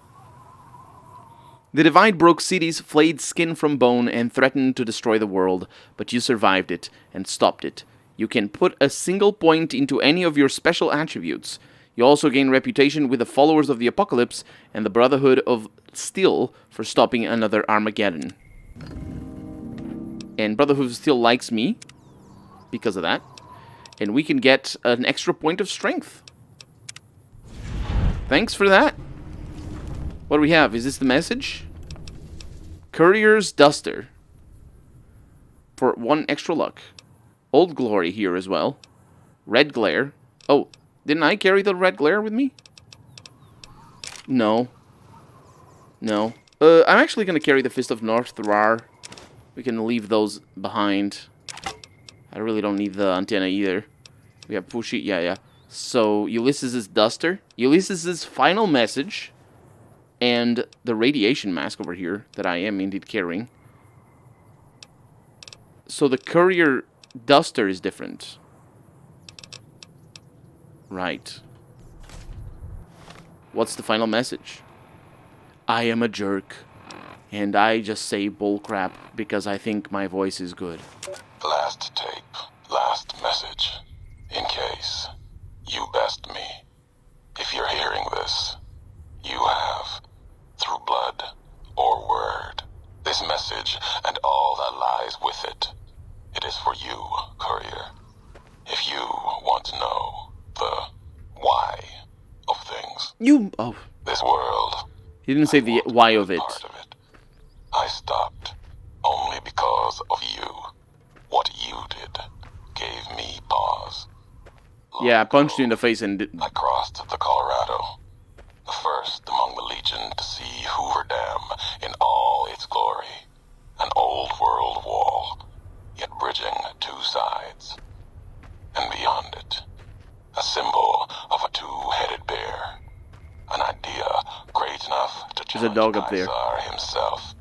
The Divide broke cities, flayed skin from bone, and threatened to destroy the world, but you survived it and stopped it. You can put a single point into any of your special attributes. You also gain reputation with the followers of the Apocalypse and the Brotherhood of Steel for stopping another Armageddon. And Brotherhood of Steel likes me because of that. And we can get an extra point of strength. Thanks for that. What do we have? Is this the message? Courier's Duster. For 1 extra luck. Old Glory here as well. Red Glare. Oh, didn't I carry the Red Glare with me? No. No. I'm actually going to carry the Fist of North Thrar. We can leave those behind. I really don't need the antenna either. We have Pushy. Yeah. So, Ulysses' Duster. Ulysses' final message. And the radiation mask over here that I am indeed carrying. So the Courier Duster is different. Right. What's the final message? I am a jerk. And I just say bullcrap because I think my voice is good. Last tape, last message. In case you best me. If you're hearing this, you have, through blood or word, this message and all that lies with it. It is for you, Courier. If you want to know the why of things. This world. He didn't say the why of it. Part of it. I stopped only because of you. What you did gave me pause. Yeah, I punched you in the face and... I crossed the Colorado. The first among the Legion to see Hoover Dam in all its glory. An old world wall, yet bridging 2 sides. And beyond it, a symbol of a 2-headed bear. An idea great enough to There's a dog up there. Caesar himself.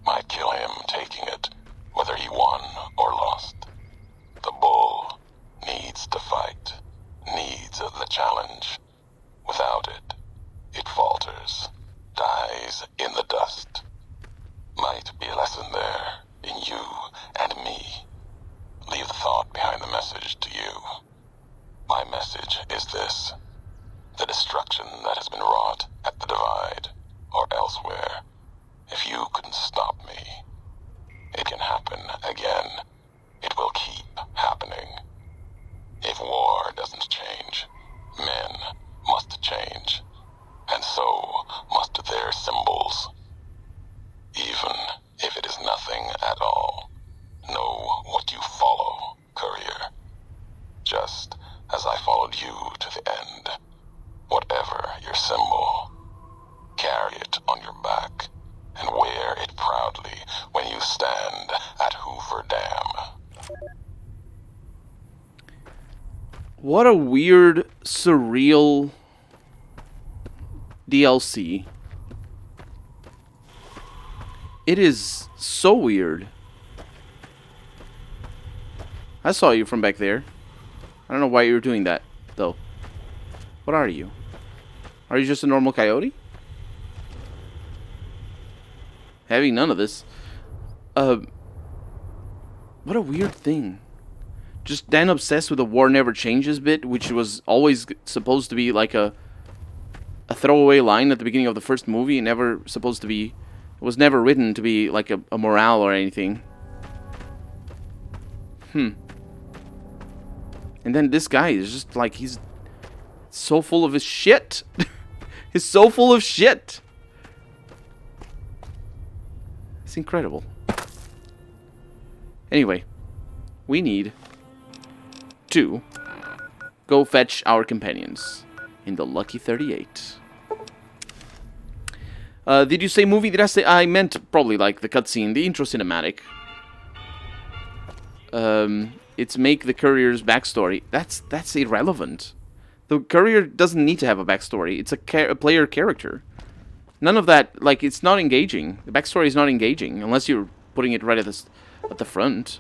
Might kill him taking it, whether he won or lost. The bull needs to fight, needs the challenge. Without it, it falters, dies in the dust. Might be a lesson there, in you and me. Leave the thought behind the message to you. My message is this. The destruction that has been wrought at the Divide, or elsewhere, if you couldn't stop me, it can happen again. It will keep happening. If war doesn't change, men must change, and so must their symbols. Even if it is nothing at all, know what you follow, Courier. Just as I followed you to the end. Whatever your symbol, carry it on your back and wear it proudly when you stand at Hoover Dam. What a weird, surreal DLC. It is so weird. I saw you from back there. I don't know why you were doing that, though. What are you? Are you just a normal coyote? Having none of this. What a weird thing. Just Dan obsessed with the war never changes bit, which was always supposed to be like a throwaway line at the beginning of the first movie. Never supposed to be... It was never written to be like a morale or anything. And then this guy is just like, he's so full of his shit. He's so full of shit. It's incredible. Anyway, we need to go fetch our companions in the Lucky 38. Did you say movie? Did I say... I meant probably like the cutscene, the intro cinematic. It's make the courier's backstory. That's irrelevant. The courier doesn't need to have a backstory. It's a player character. None of that, like, it's not engaging. The backstory is not engaging, unless you're putting it right at the front.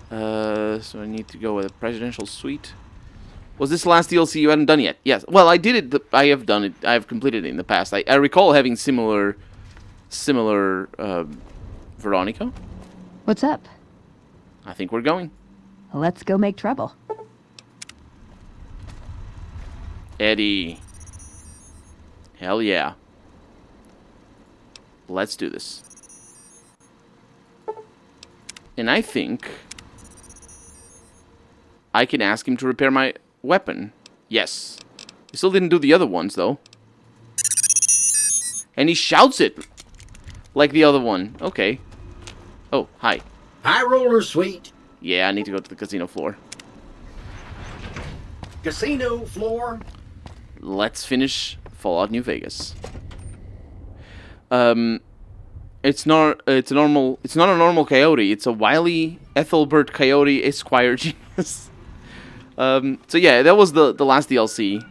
So I need to go with a presidential suite. Was this the last DLC you hadn't done yet? Yes. Well, I did it. I have done it. I have completed it in the past. I recall having similar, Veronica. What's up? I think we're going. Let's go make trouble. Eddie. Hell yeah. Let's do this. And I think I can ask him to repair my weapon. Yes. He still didn't do the other ones, though. And he shouts it like the other one. Okay. Oh, hi. High roller suite. Yeah, I need to go to the casino floor. Casino floor. Let's finish Fallout New Vegas. It's not a normal coyote. It's a wily Ethelbert Coyote Esquire genius. So yeah, that was the last DLC.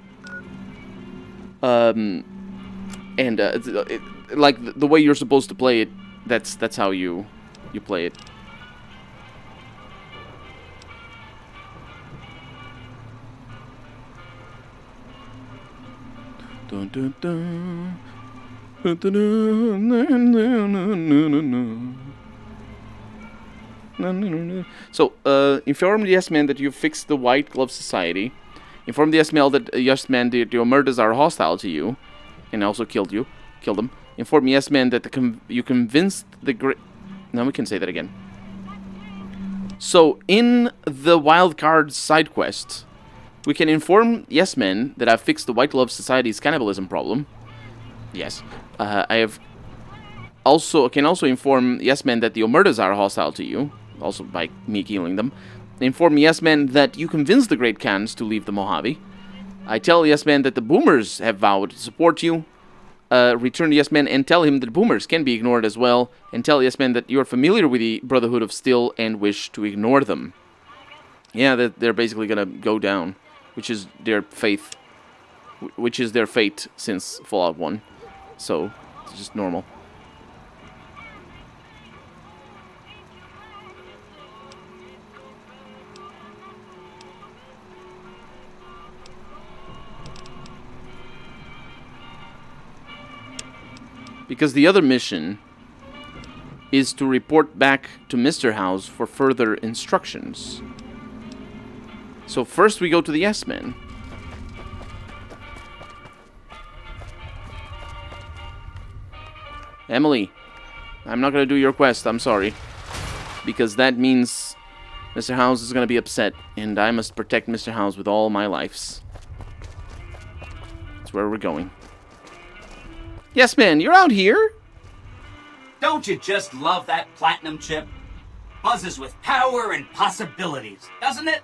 Like the way you're supposed to play it, that's how you play it. Dun, dun, dun. Dun, dun, dun. So, inform the yes-man that you fixed the White Glove Society. Inform the yes-man that yes-man that your murders are hostile to you, and also killed them. Inform the yes-man that you convinced the great... Now we can say that again. So, in the wildcard side quest, we can inform yes-men that I've fixed the White Glove Society's cannibalism problem. Yes. I can also inform yes-men that the Omertas are hostile to you, also by me killing them. Inform yes-men that you convinced the Great Khans to leave the Mojave. I tell yes-men that the Boomers have vowed to support you. Return to yes-men and tell him that Boomers can be ignored as well. And tell yes-men that you're familiar with the Brotherhood of Steel and wish to ignore them. Yeah, that they're basically gonna go down, which is their fate since Fallout 1. So, it's just normal. Because the other mission is to report back to Mr. House for further instructions. So first we go to the yes-men. Emily, I'm not going to do your quest, I'm sorry. Because that means Mr. House is going to be upset, and I must protect Mr. House with all my lives. That's where we're going. Yes, man, you're out here? Don't you just love that platinum chip? Buzzes with power and possibilities, doesn't it?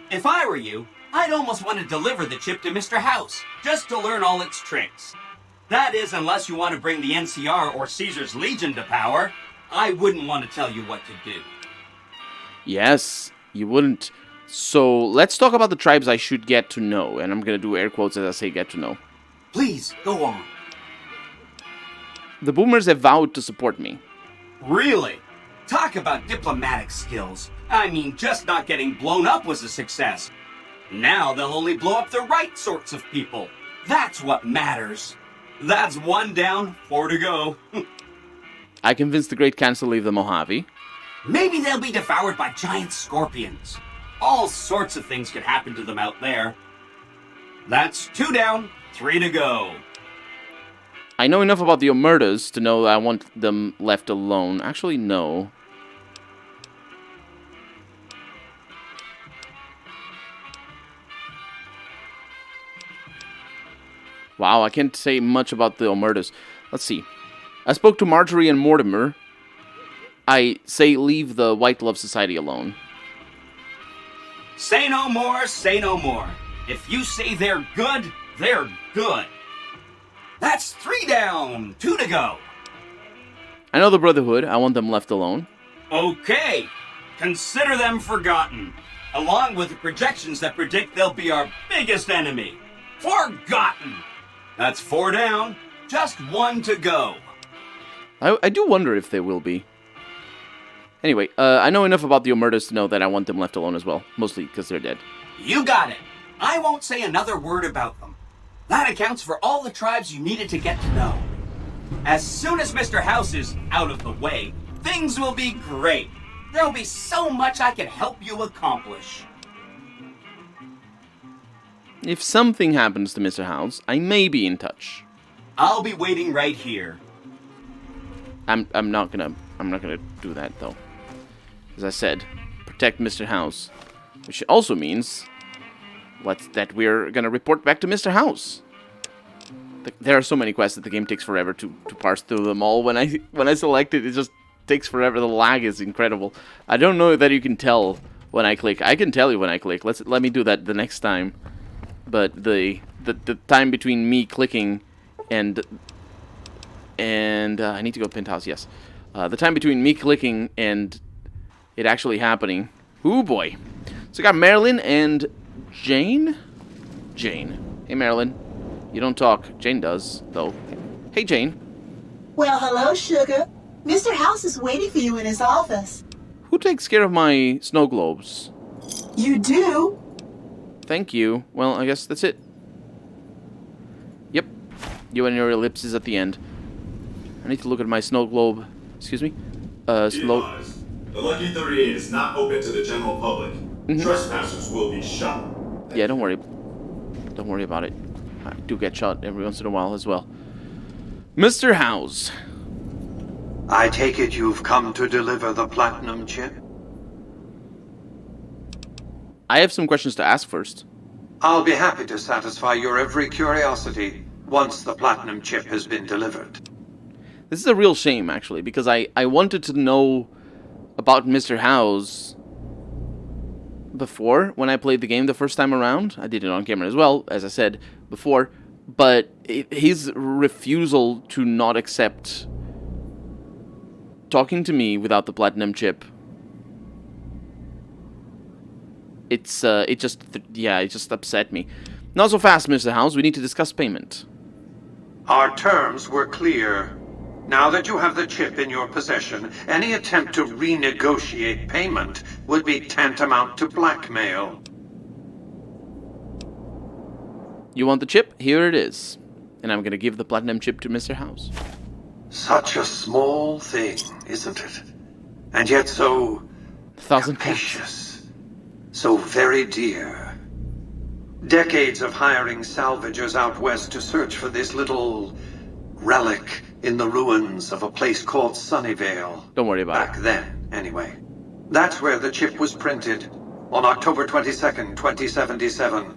If I were you, I'd almost want to deliver the chip to Mr. House, just to learn all its tricks. That is, unless you want to bring the NCR or Caesar's Legion to power. I wouldn't want to tell you what to do. Yes, you wouldn't. So, let's talk about the tribes I should get to know. And I'm going to do air quotes as I say get to know. Please, go on. The Boomers have vowed to support me. Really? Talk about diplomatic skills. I mean, just not getting blown up was a success. Now they'll only blow up the right sorts of people. That's what matters. That's 1 down, 4 to go. I convinced the Great Khans to leave the Mojave. Maybe they'll be devoured by giant scorpions. All sorts of things could happen to them out there. That's 2 down, 3 to go. I know enough about the Omertas to know that I want them left alone. Actually, no. Wow, I can't say much about the Omertas. Let's see. I spoke to Marjorie and Mortimer. I say leave the White Glove Society alone. Say no more, say no more. If you say they're good, they're good. That's 3 down, 2 to go. I know the Brotherhood. I want them left alone. Okay, consider them forgotten, along with the projections that predict they'll be our biggest enemy. Forgotten! That's 4 down, just 1 to go. I do wonder if they will be. Anyway, I know enough about the Omertas to know that I want them left alone as well. Mostly because they're dead. You got it. I won't say another word about them. That accounts for all the tribes you needed to get to know. As soon as Mr. House is out of the way, things will be great. There'll be so much I can help you accomplish. If something happens to Mr. House, I may be in touch. I'll be waiting right here. I'm not gonna do that though. As I said, protect Mr. House, which also means that we're gonna report back to Mr. House. There are so many quests that the game takes forever to parse through them all. When I select it, it just takes forever. The lag is incredible. I don't know that you can tell when I click. I can tell you when I click. Let me do that the next time. But the time between me clicking and I need to go Penthouse. Yes, the time between me clicking and it actually happening. Ooh boy. So I got Marilyn and Jane. Hey Marilyn. You don't talk. Jane does, though. Hey, Jane. Well, hello, Sugar. Mr. House is waiting for you in his office. Who takes care of my snow globes? You do? Thank you. Well, I guess that's it. Yep. You and your ellipses at the end. I need to look at my snow globe. Excuse me? The Lucky 38 is not open to the general public. Trespassers will be shot. Yeah, don't worry. Don't worry about it. I do get shot every once in a while as well. Mr. House. I take it you've come to deliver the platinum chip? I have some questions to ask first. I'll be happy to satisfy your every curiosity once the platinum chip has been delivered. This is a real shame, actually, because I wanted to know about Mr. House before, when I played the game the first time around. I did it on camera as well, as I said before, but his refusal to not accept talking to me without the platinum chip, it just upset me. Not so fast, Mr. House. We need to discuss payment. Our terms were clear. Now that you have the chip in your possession, any attempt to renegotiate payment would be tantamount to blackmail. You want the chip? Here it is. And I'm gonna give the platinum chip to Mr. House. Such a small thing, isn't it? And yet so capacious, so very dear. Decades of hiring salvagers out west to search for this little relic in the ruins of a place called Sunnyvale. Don't worry about it. Back then, anyway. That's where the chip was printed, on October 22nd, 2077.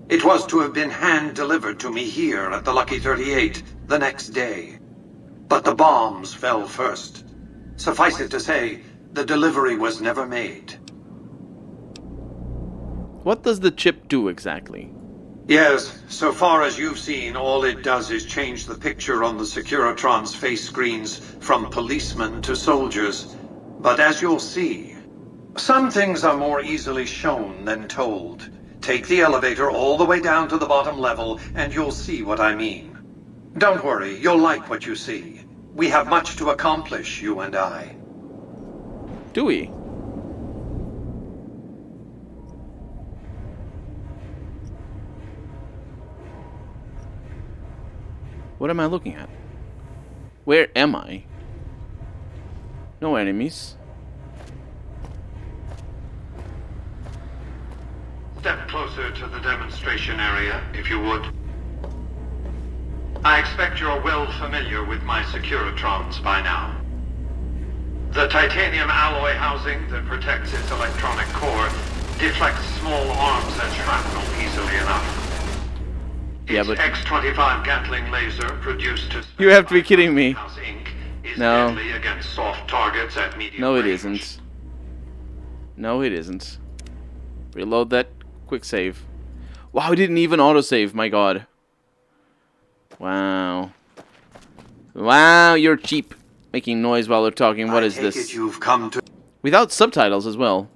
It was to have been hand-delivered to me here at the Lucky 38 the next day. But the bombs fell first. Suffice it to say, the delivery was never made. What does the chip do exactly? Yes, so far as you've seen, all it does is change the picture on the Securitrons' face screens from policemen to soldiers. But as you'll see, some things are more easily shown than told. Take the elevator all the way down to the bottom level, and you'll see what I mean. Don't worry, you'll like what you see. We have much to accomplish, you and I. Do we? What am I looking at? Where am I? No enemies. Step closer to the demonstration area, if you would. I expect you're well familiar with my Securitrons by now. The titanium alloy housing that protects its electronic core deflects small arms and shrapnel easily enough. Yeah, but X-25 Gatling laser produced to... You have to be kidding me. No. deadly against soft targets at medium No, it range. isn't. No, it isn't. Reload that quick save. Wow, it didn't even autosave, my god. Wow. Wow, you're cheap. Making noise while they're talking. What is this? You've come to... Without subtitles as well.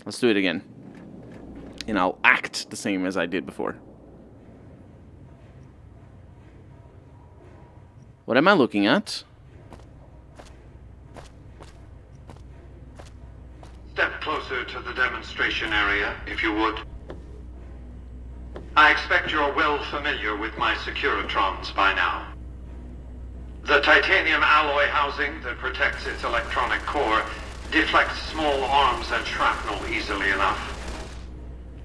Let's do it again. And I'll act the same as I did before. What am I looking at? Step closer to the demonstration area, if you would. I expect you're well familiar with my Securitrons by now. The titanium alloy housing that protects its electronic core deflects small arms and shrapnel easily enough.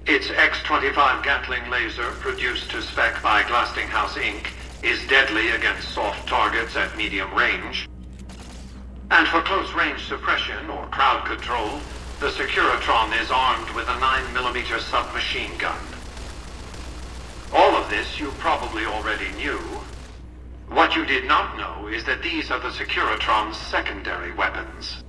Its X-25 Gatling laser, produced to spec by Glastinghouse Inc., is deadly against soft targets at medium range. And for close-range suppression or crowd control, the Securitron is armed with a 9mm submachine gun. All of this you probably already knew. What you did not know is that these are the Securitron's secondary weapons.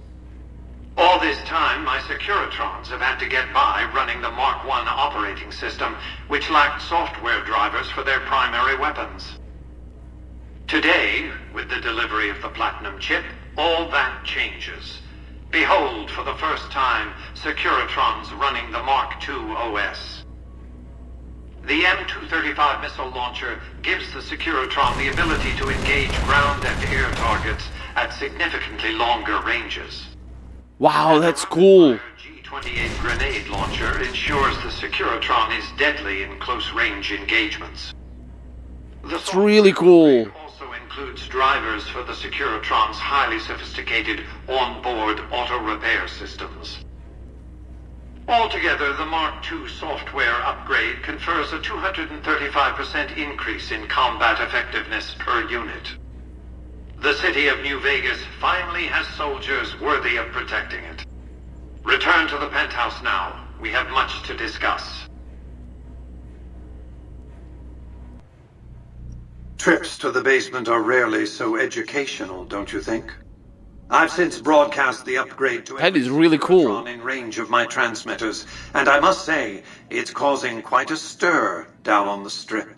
All this time, my Securitrons have had to get by running the Mark I operating system, which lacked software drivers for their primary weapons. Today, with the delivery of the Platinum chip, all that changes. Behold, for the first time, Securitrons running the Mark II OS. The M235 missile launcher gives the Securitron the ability to engage ground and air targets at significantly longer ranges. Wow, that's cool. G28 grenade launcher ensures the Securitron is deadly in close-range engagements. That's really cool. Also includes drivers for the Securitron's highly sophisticated on-board auto-repair systems. Altogether, the Mark II software upgrade confers a 235% increase in combat effectiveness per unit. The city of New Vegas finally has soldiers worthy of protecting it. Return to the penthouse now. We have much to discuss. Trips to the basement are rarely so educational, don't you think? I've since broadcast the upgrade to that is really cool. In range of my transmitters, and I must say, it's causing quite a stir down on the strip.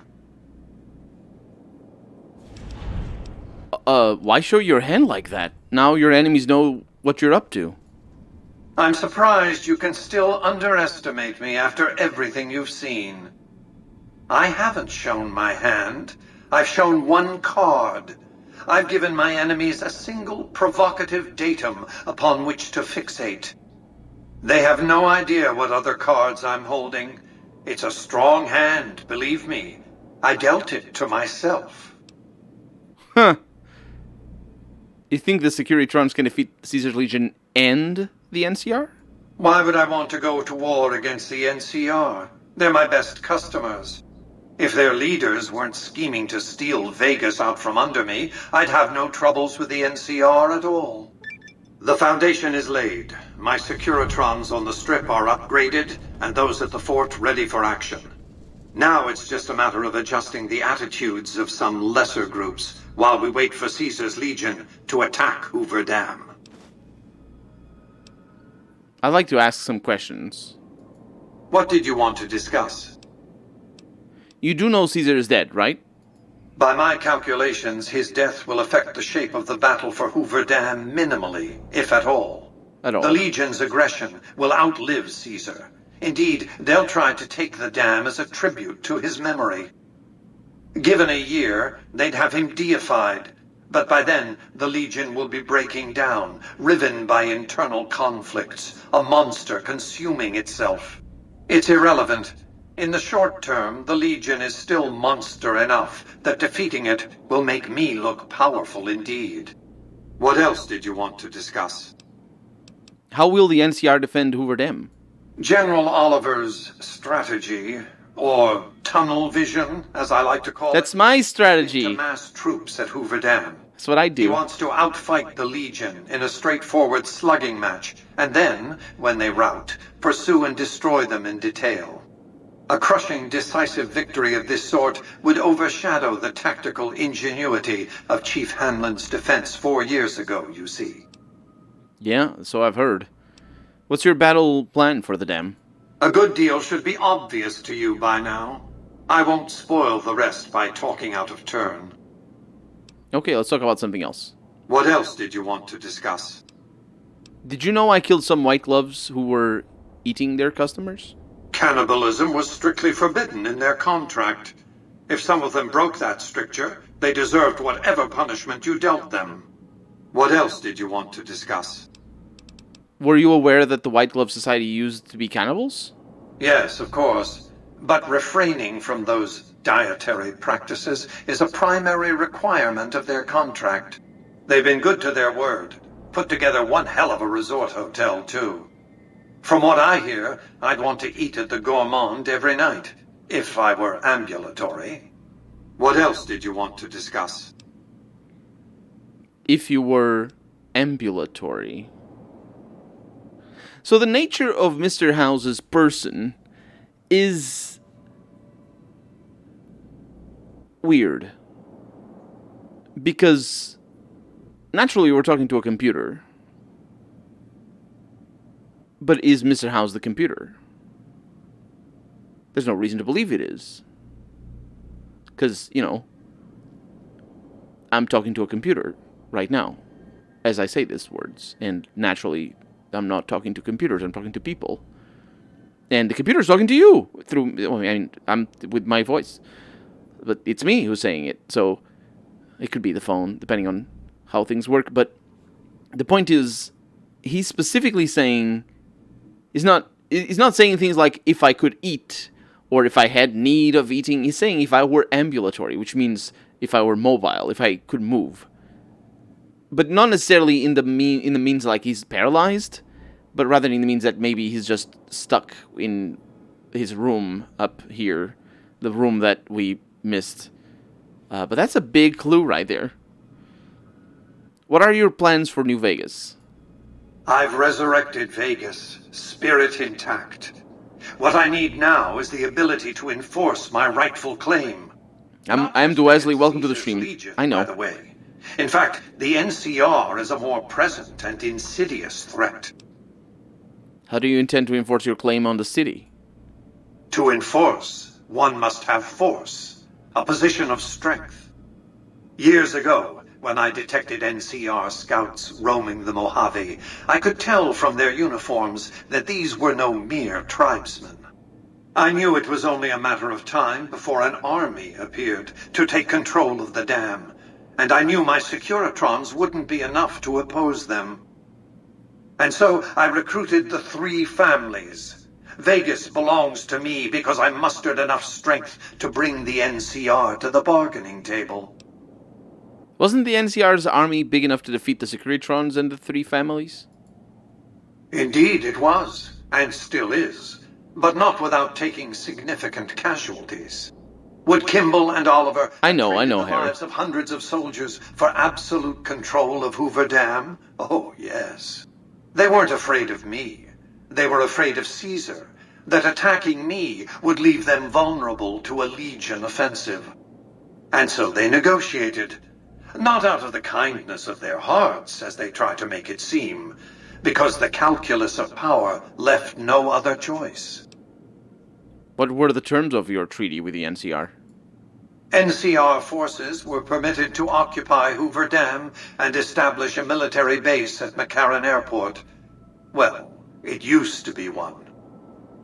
Why show your hand like that? Now your enemies know what you're up to. I'm surprised you can still underestimate me after everything you've seen. I haven't shown my hand. I've shown one card. I've given my enemies a single provocative datum upon which to fixate. They have no idea what other cards I'm holding. It's a strong hand, believe me. I dealt it to myself. Huh. You think the Securitrons can defeat Caesar's Legion and the NCR? Why would I want to go to war against the NCR? They're my best customers. If their leaders weren't scheming to steal Vegas out from under me, I'd have no troubles with the NCR at all. The foundation is laid. My Securitrons on the strip are upgraded, and those at the fort ready for action. Now it's just a matter of adjusting the attitudes of some lesser groups while we wait for Caesar's Legion to attack Hoover Dam. I'd like to ask some questions. What did you want to discuss? You do know Caesar is dead, right? By my calculations, his death will affect the shape of the battle for Hoover Dam minimally, if at all. At all. The Legion's aggression will outlive Caesar. Indeed, they'll try to take the dam as a tribute to his memory. Given a year, they'd have him deified. But by then, the Legion will be breaking down, riven by internal conflicts, a monster consuming itself. It's irrelevant. In the short term, the Legion is still monster enough that defeating it will make me look powerful indeed. What else did you want to discuss? How will the NCR defend Hoover Dam? General Oliver's strategy, or tunnel vision, as I like to call That's my strategy. To mass troops at Hoover Dam. That's what I do. He wants to outfight the Legion in a straightforward slugging match, and then, when they rout, pursue and destroy them in detail. A crushing, decisive victory of this sort would overshadow the tactical ingenuity of Chief Hanlon's defense 4 years ago, you see. Yeah, so I've heard. What's your battle plan for the dam? A good deal should be obvious to you by now. I won't spoil the rest by talking out of turn. Okay, let's talk about something else. What else did you want to discuss? Did you know I killed some white gloves who were eating their customers? Cannibalism was strictly forbidden in their contract. If some of them broke that stricture, they deserved whatever punishment you dealt them. What else did you want to discuss? Were you aware that the White Glove Society used to be cannibals? Yes, of course. But refraining from those dietary practices is a primary requirement of their contract. They've been good to their word. Put together one hell of a resort hotel, too. From what I hear, I'd want to eat at the Gourmand every night, if I were ambulatory. What else did you want to discuss? If you were ambulatory. So the nature of Mr. House's person is weird. Because naturally we're talking to a computer. But is Mr. House the computer? There's no reason to believe it is. Because, you know, I'm talking to a computer right now as I say these words. And naturally, I'm not talking to computers, I'm talking to people. And the computer's talking to you through, I mean, I'm with my voice. But it's me who's saying it. So it could be the phone, depending on how things work. But the point is, he's specifically saying, he's not saying things like, if I could eat, or if I had need of eating. He's saying if I were ambulatory, which means if I were mobile, if I could move. But not necessarily in the means like he's paralyzed, but rather in the means that maybe he's just stuck in his room up here, the room that we missed. But that's a big clue right there. What are your plans for New Vegas? I've resurrected Vegas, spirit intact. What I need now is the ability to enforce my rightful claim. I'm Duesley, welcome to the stream. Legion, I know. By the way. In fact, the NCR is a more present and insidious threat. How do you intend to enforce your claim on the city? To enforce, one must have force, a position of strength. Years ago, when I detected NCR scouts roaming the Mojave, I could tell from their uniforms that these were no mere tribesmen. I knew it was only a matter of time before an army appeared to take control of the dam, and I knew my Securitrons wouldn't be enough to oppose them. And so I recruited the 3 families. Vegas belongs to me because I mustered enough strength to bring the NCR to the bargaining table. Wasn't the NCR's army big enough to defeat the Securitrons and the 3 families? Indeed it was, and still is, but not without taking significant casualties. Would Kimball and Oliver I know, the Harry. lives of hundreds of soldiers for absolute control of Hoover Dam? Oh, yes. They weren't afraid of me. They were afraid of Caesar, that attacking me would leave them vulnerable to a Legion offensive. And so they negotiated. Not out of the kindness of their hearts, as they try to make it seem, because the calculus of power left no other choice. What were the terms of your treaty with the NCR? NCR forces were permitted to occupy Hoover Dam and establish a military base at McCarran Airport. Well, it used to be one.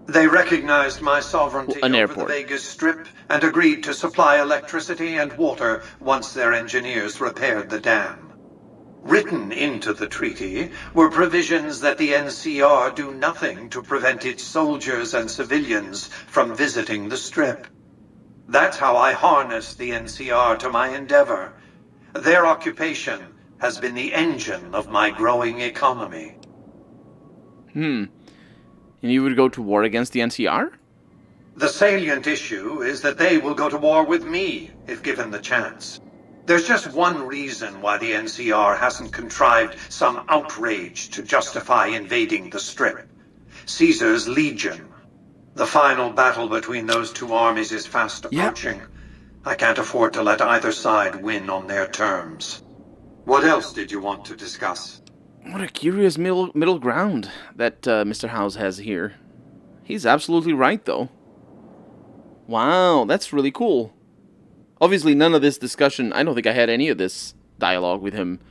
They recognized my sovereignty over the Vegas Strip and agreed to supply electricity and water once their engineers repaired the dam. Written into the treaty were provisions that the NCR do nothing to prevent its soldiers and civilians from visiting the Strip. That's how I harnessed the NCR to my endeavor. Their occupation has been the engine of my growing economy. And you would go to war against the NCR? The salient issue is that they will go to war with me, if given the chance. There's just one reason why the NCR hasn't contrived some outrage to justify invading the Strip. Caesar's Legion. The final battle between those two armies is fast approaching. I can't afford to let either side win on their terms. What else did you want to discuss? What a curious middle ground that Mr. House has here. He's absolutely right, though. Wow, that's really cool. Obviously, none of this discussion, I don't think I had any of this dialogue with him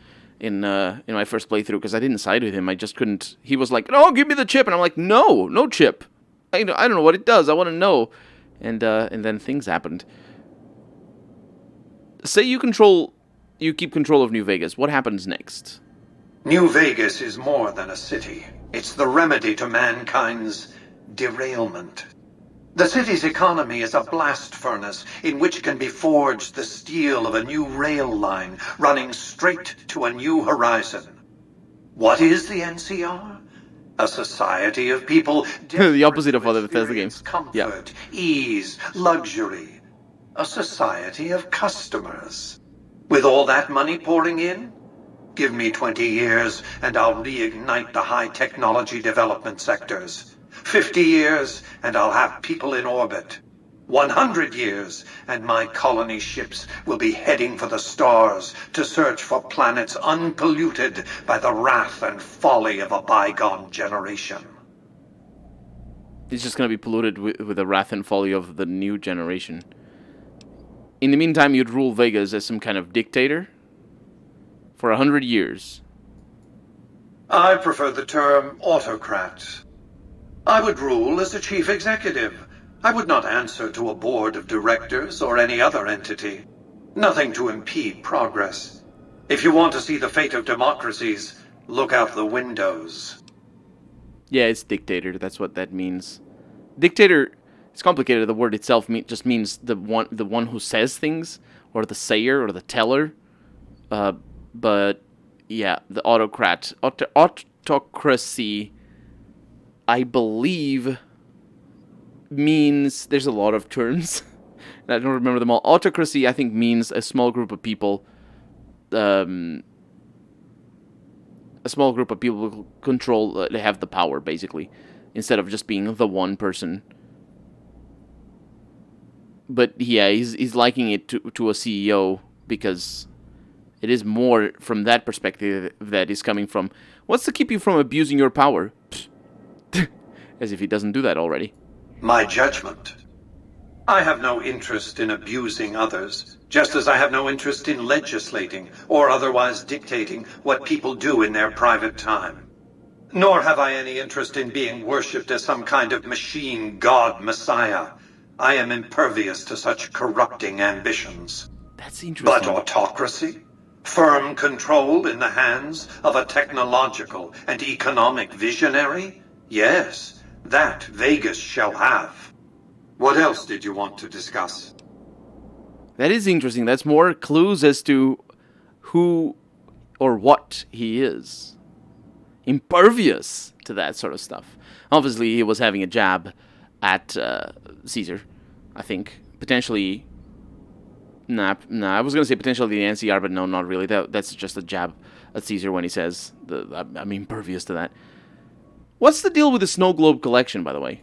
in my first playthrough, because I didn't side with him. I just couldn't. He was like, "No, give me the chip," and I'm like, "No, no chip. I don't know what it does. I want to know." And then things happened. Say you keep control of New Vegas. What happens next? New Vegas is more than a city. It's the remedy to mankind's derailment. The city's economy is a blast furnace in which can be forged the steel of a new rail line running straight to a new horizon. What is the NCR? A society of people the opposite of other Bethesda games. Comfort, ease, luxury. A society of customers. With all that money pouring in, give me 20 years and I'll reignite the high technology development sectors. 50 years and I'll have people in orbit. 100 years and my colony ships will be heading for the stars to search for planets unpolluted by the wrath and folly of a bygone generation. It's just going to be polluted with the wrath and folly of the new generation. In the meantime, you'd rule Vegas as some kind of dictator for 100 years. I prefer the term autocrat. I would rule as a chief executive. I would not answer to a board of directors or any other entity. Nothing to impede progress. If you want to see the fate of democracies, look out the windows. Yeah, it's dictator. That's what that means. Dictator, it's complicated. The word itself just means the one who says things, or the sayer, or the teller. But yeah, the autocrat, autocracy, I believe, means, there's a lot of terms, and I don't remember them all. Autocracy, I think, means a small group of people, who control, they have the power, basically, instead of just being the one person. But yeah, he's liking it to a CEO, because it is more from that perspective that is coming from, what's to keep you from abusing your power? As if he doesn't do that already. My judgment. I have no interest in abusing others, just as I have no interest in legislating or otherwise dictating what people do in their private time. Nor have I any interest in being worshipped as some kind of machine god messiah. I am impervious to such corrupting ambitions. That's interesting. But autocracy? Firm control in the hands of a technological and economic visionary? Yes. That Vegas shall have. What else did you want to discuss? That is interesting. That's more clues as to who or what he is. Impervious to that sort of stuff. Obviously, he was having a jab at Caesar, I think. Potentially... Nah, I was going to say potentially the NCR, but no, not really. That's just a jab at Caesar when he says, I'm impervious to that. What's the deal with the snow globe collection, by the way?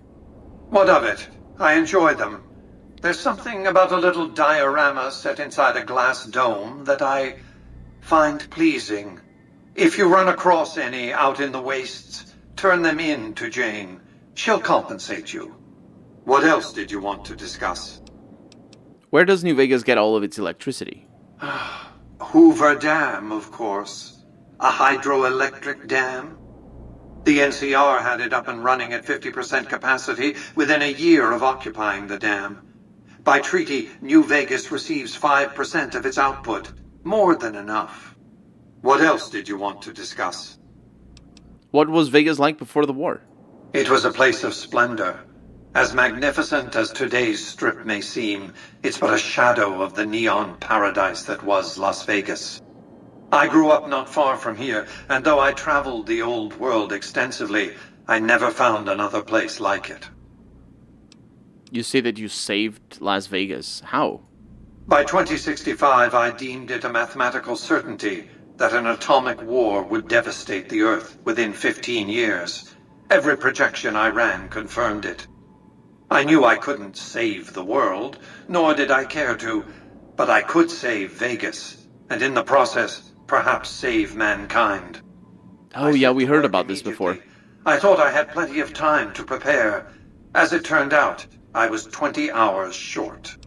What of it? I enjoy them. There's something about a little diorama set inside a glass dome that I find pleasing. If you run across any out in the wastes, turn them in to Jane. She'll compensate you. What else did you want to discuss? Where does New Vegas get all of its electricity? Hoover Dam, of course. A hydroelectric dam. The NCR had it up and running at 50% capacity within a year of occupying the dam. By treaty, New Vegas receives 5% of its output. More than enough. What else did you want to discuss? What was Vegas like before the war? It was a place of splendor. As magnificent as today's Strip may seem, it's but a shadow of the neon paradise that was Las Vegas. I grew up not far from here, and though I traveled the old world extensively, I never found another place like it. You say that you saved Las Vegas. How? By 2065, I deemed it a mathematical certainty that an atomic war would devastate the Earth within 15 years. Every projection I ran confirmed it. I knew I couldn't save the world, nor did I care to, but I could save Vegas, and in the process, perhaps save mankind. Oh yeah, we heard about this before. I thought I had plenty of time to prepare. As it turned out, I was 20 hours short.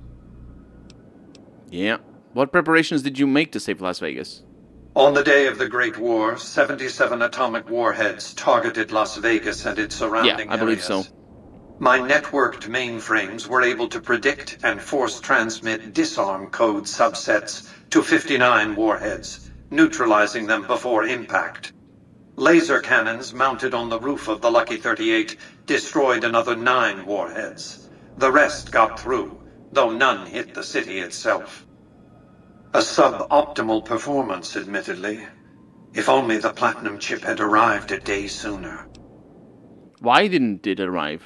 Yeah. What preparations did you make to save Las Vegas? On the day of the Great War, 77 atomic warheads targeted Las Vegas and its surrounding areas. Yeah, I believe so. My networked mainframes were able to predict and force transmit disarm code subsets to 59 warheads, neutralizing them before impact. Laser cannons mounted on the roof of the Lucky 38 destroyed another 9 warheads. The rest got through, though none hit the city itself. A suboptimal performance, admittedly. If only the platinum chip had arrived a day sooner. Why didn't it arrive?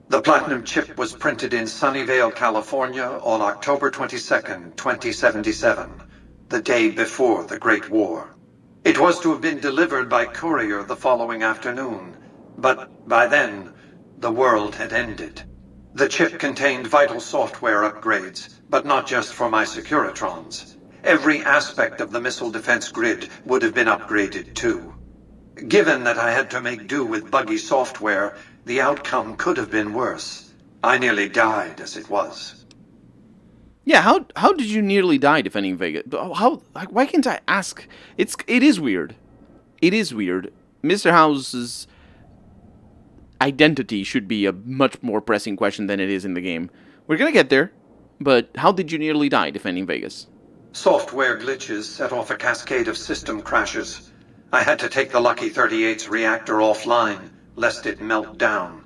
The platinum chip was printed in Sunnyvale, California on October 22nd, 2077, the day before the Great War. It was to have been delivered by courier the following afternoon, but by then, the world had ended. The chip contained vital software upgrades, but not just for my Securitrons. Every aspect of the missile defense grid would have been upgraded too. Given that I had to make do with buggy software, the outcome could have been worse. I nearly died as it was. Yeah, how did you nearly die defending Vegas? Why can't I ask? It is weird. It is weird. Mr. House's identity should be a much more pressing question than it is in the game. We're gonna get there, but how did you nearly die defending Vegas? Software glitches set off a cascade of system crashes. I had to take the Lucky 38's reactor offline, lest it melt down.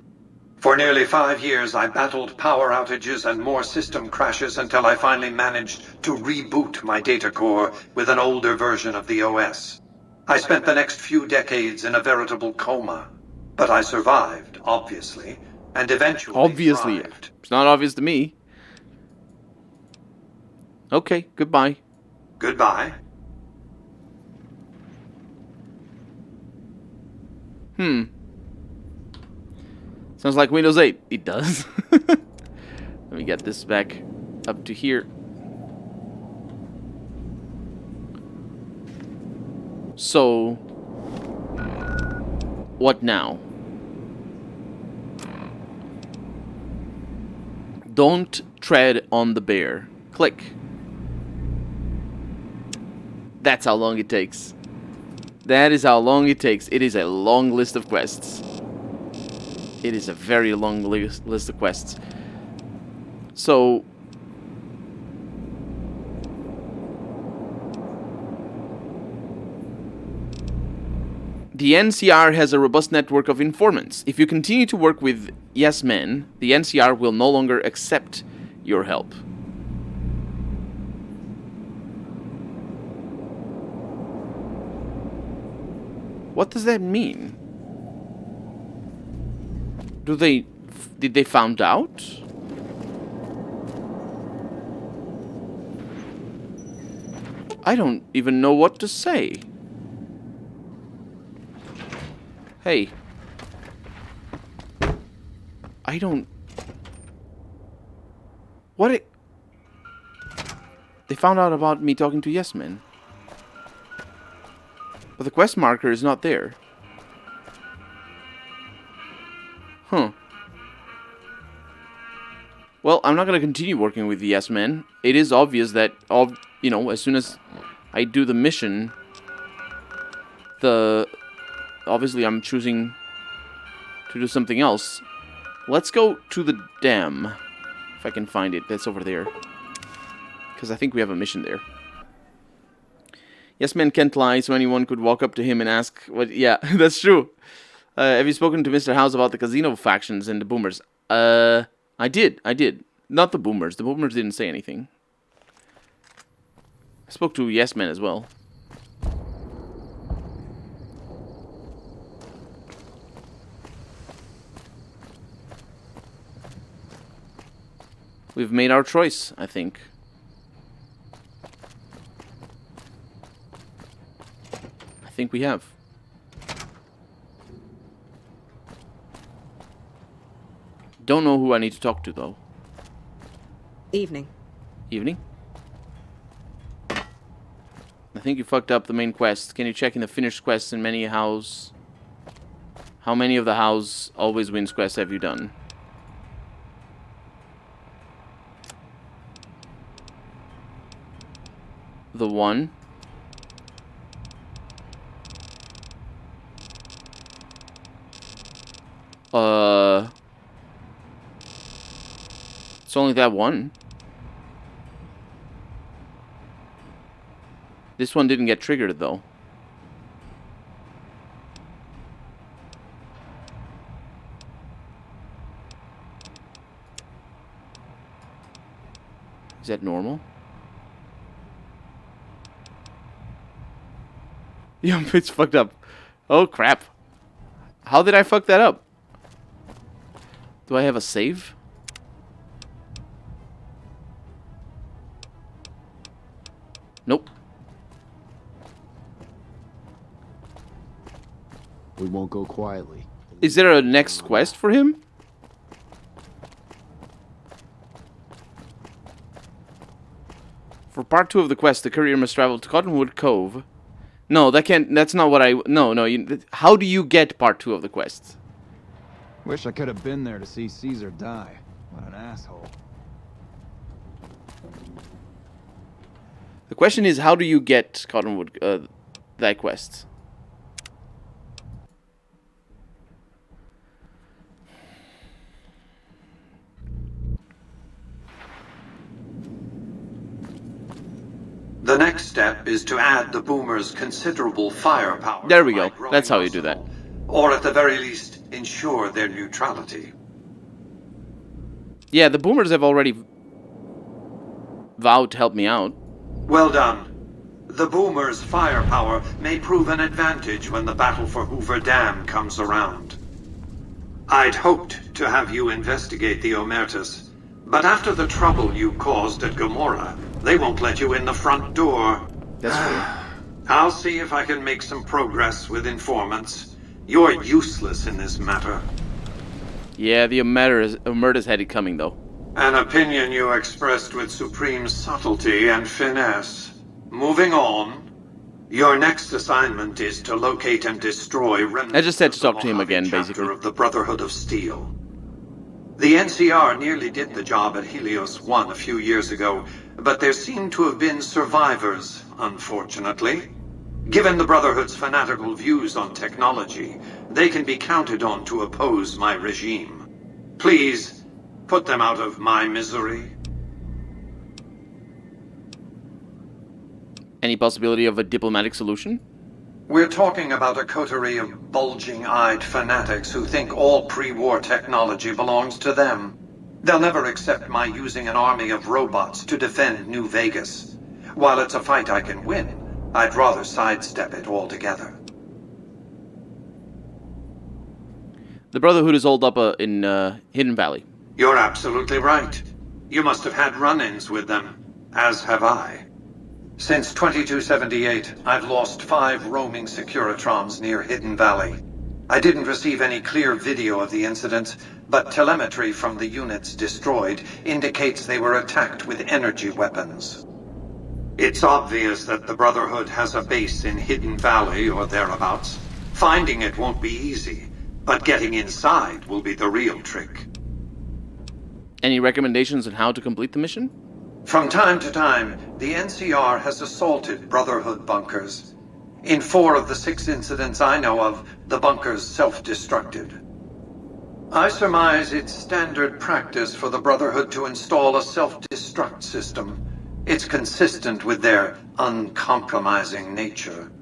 For nearly 5 years, I battled power outages and more system crashes until I finally managed to reboot my data core with an older version of the OS. I spent the next few decades in a veritable coma, but I survived, obviously, and eventually Obviously. thrived. It's not obvious to me. Okay, goodbye. Goodbye. Sounds like Windows 8. It does. Let me get this back up to here. So, what now? Don't tread on the bear. Click. That's how long it takes. That is how long it takes. It is a long list of quests. It is a very long list of quests. So, the NCR has a robust network of informants. If you continue to work with yes men, the NCR will no longer accept your help. What does that mean? Did they found out? I don't even know what to say. Hey. I don't... What They found out about me talking to yes men. But the quest marker is not there. Huh. Well, I'm not going to continue working with the yes men. It is obvious that, as soon as I do the mission, obviously I'm choosing to do something else. Let's go to the dam. If I can find it. That's over there. Because I think we have a mission there. Yes, man can't lie, so anyone could walk up to him and ask what... Yeah, that's true. Have you spoken to Mr. House about the casino factions and the boomers? I did. Not the boomers. The boomers didn't say anything. I spoke to yes men as well. We've made our choice, I think. I think we have. Don't know who I need to talk to, though. Evening. Evening? I think you fucked up the main quest. Can you check in the finished quests in many house? How many of the house always wins quests have you done? The one. It's only that one. This one didn't get triggered, though. Is that normal? Yeah, it's fucked up. Oh, crap. How did I fuck that up? Do I have a save? Nope. We won't go quietly. Is there a next quest for him? For part 2 of the quest, the courier must travel to Cottonwood Cove. No, that can't. That's not what I. No. How do you get part 2 of the quest? Wish I could have been there to see Caesar die. What an asshole. The question is, how do you get Cottonwood, that quest? The next step is to add the boomer's considerable firepower. There we go. That's how you do that. Or at the very least, ensure their neutrality. Yeah, the boomers have already vowed to help me out. Well done. The boomer's firepower may prove an advantage when the battle for Hoover Dam comes around. I'd hoped to have you investigate the Omertas, but after the trouble you caused at Gomorrah, they won't let you in the front door. That's true. I'll see if I can make some progress with informants. You're useless in this matter. Yeah, the Omertas had it coming, though. An opinion you expressed with supreme subtlety and finesse. Moving on. Your next assignment is to locate and destroy remnants I just had to of the talk to him again, Mojave basically. chapter of the Brotherhood of Steel. The NCR nearly did the job at Helios 1 a few years ago, but there seem to have been survivors, unfortunately. Given the Brotherhood's fanatical views on technology, they can be counted on to oppose my regime. Please, put them out of my misery. Any possibility of a diplomatic solution? We're talking about a coterie of bulging-eyed fanatics who think all pre-war technology belongs to them. They'll never accept my using an army of robots to defend New Vegas. While it's a fight I can win, I'd rather sidestep it altogether. The Brotherhood is holed up in Hidden Valley. You're absolutely right. You must have had run-ins with them, as have I. Since 2278, I've lost 5 roaming Securitrons near Hidden Valley. I didn't receive any clear video of the incident, but telemetry from the units destroyed indicates they were attacked with energy weapons. It's obvious that the Brotherhood has a base in Hidden Valley or thereabouts. Finding it won't be easy, but getting inside will be the real trick. Any recommendations on how to complete the mission? From time to time, the NCR has assaulted Brotherhood bunkers. In 4 of the 6 incidents I know of, the bunkers self-destructed. I surmise it's standard practice for the Brotherhood to install a self-destruct system. It's consistent with their uncompromising nature.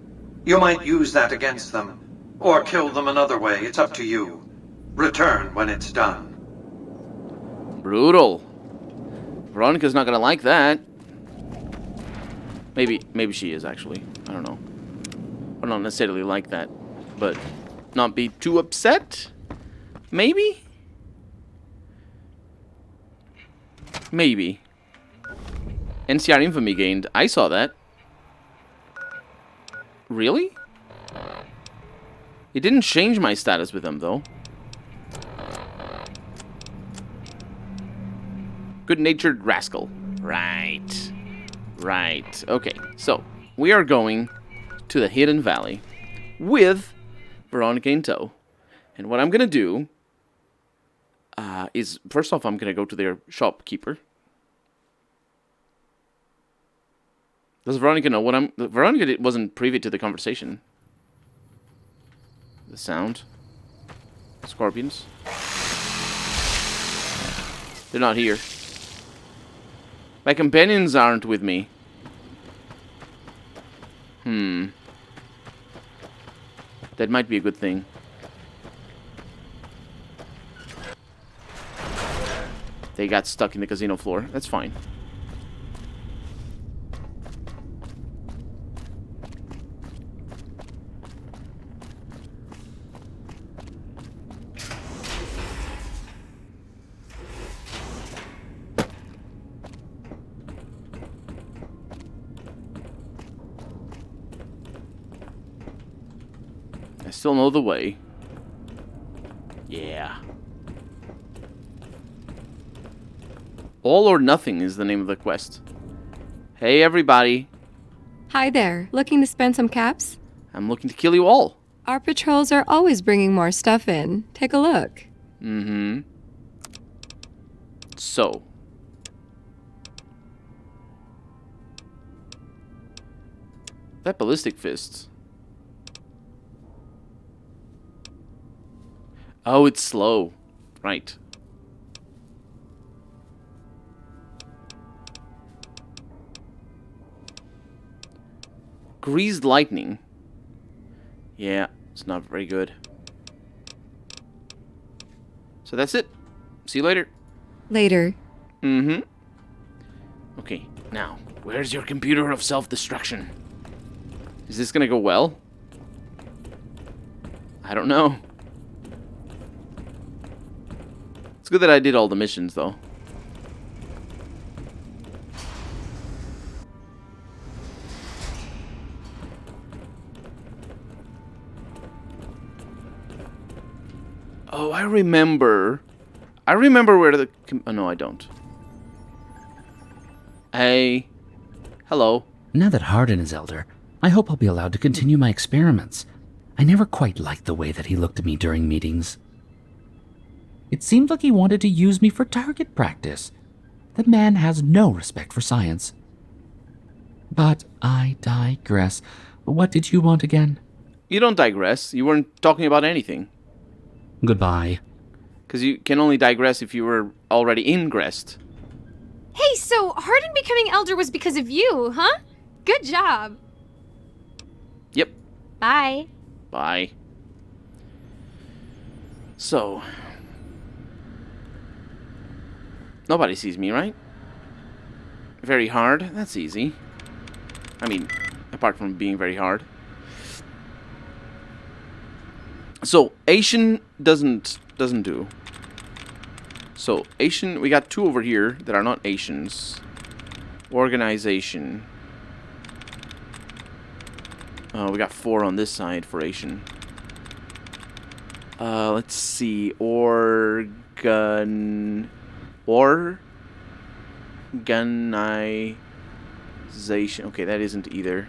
You might use that against them, or kill them another way. It's up to you. Return when it's done. Brutal. Veronica's not gonna like that. Maybe she is, actually. I don't know. I don't necessarily like that, but not be too upset? Maybe? Maybe. NCR infamy gained. I saw that. Really? It didn't change my status with them, though. good-natured rascal. Right. Right. Okay, so we are going to the Hidden Valley with Veronica in tow. And what I'm going to do is, first off, I'm going to go to their shopkeeper. Does Veronica know what I'm... Veronica wasn't privy to the conversation. The sound. Scorpions. They're not here. My companions aren't with me. That might be a good thing. They got stuck in the casino floor. That's fine. I still know the way. Yeah. All or Nothing is the name of the quest. Hey, everybody. Hi there. Looking to spend some caps? I'm looking to kill you all. Our patrols are always bringing more stuff in. Take a look. Mm-hmm. So. That ballistic fist. Oh, it's slow. Right. Greased lightning. Yeah, it's not very good. So that's it. See you later. Later. Mm-hmm. Okay, now, where's your computer of self-destruction? Is this gonna go well? I don't know. It's good that I did all the missions, though. Oh, I remember. I remember where the... Oh, no, I don't. Hey. Hello. Now that Hardin is elder, I hope I'll be allowed to continue my experiments. I never quite liked the way that he looked at me during meetings. It seemed like he wanted to use me for target practice. The man has no respect for science. But I digress. What did you want again? You don't digress. You weren't talking about anything. Goodbye. Because you can only digress if you were already ingressed. Hey, so Hardin becoming elder was because of you, huh? Good job. Yep. Bye. Bye. So. Nobody sees me, right? Very hard. That's easy. I mean, apart from being very hard. So, Asian doesn't do. So, Asian, we got two over here that are not Asians. Organization. We got 4 on this side for Asian. Let's see. Organization. Okay, that isn't either.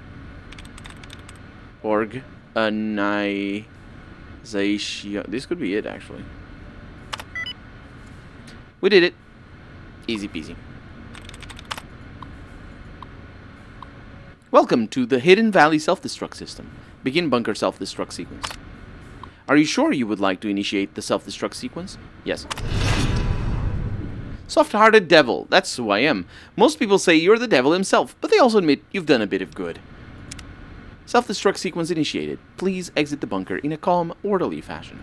Organization. This could be it, actually. We did it. Easy peasy. Welcome to the Hidden Valley self-destruct system. Begin bunker self-destruct sequence. Are you sure you would like to initiate the self-destruct sequence? Yes. Soft-hearted devil. That's who I am. Most people say you're the devil himself, but they also admit you've done a bit of good. Self-destruct sequence initiated. Please exit the bunker in a calm, orderly fashion.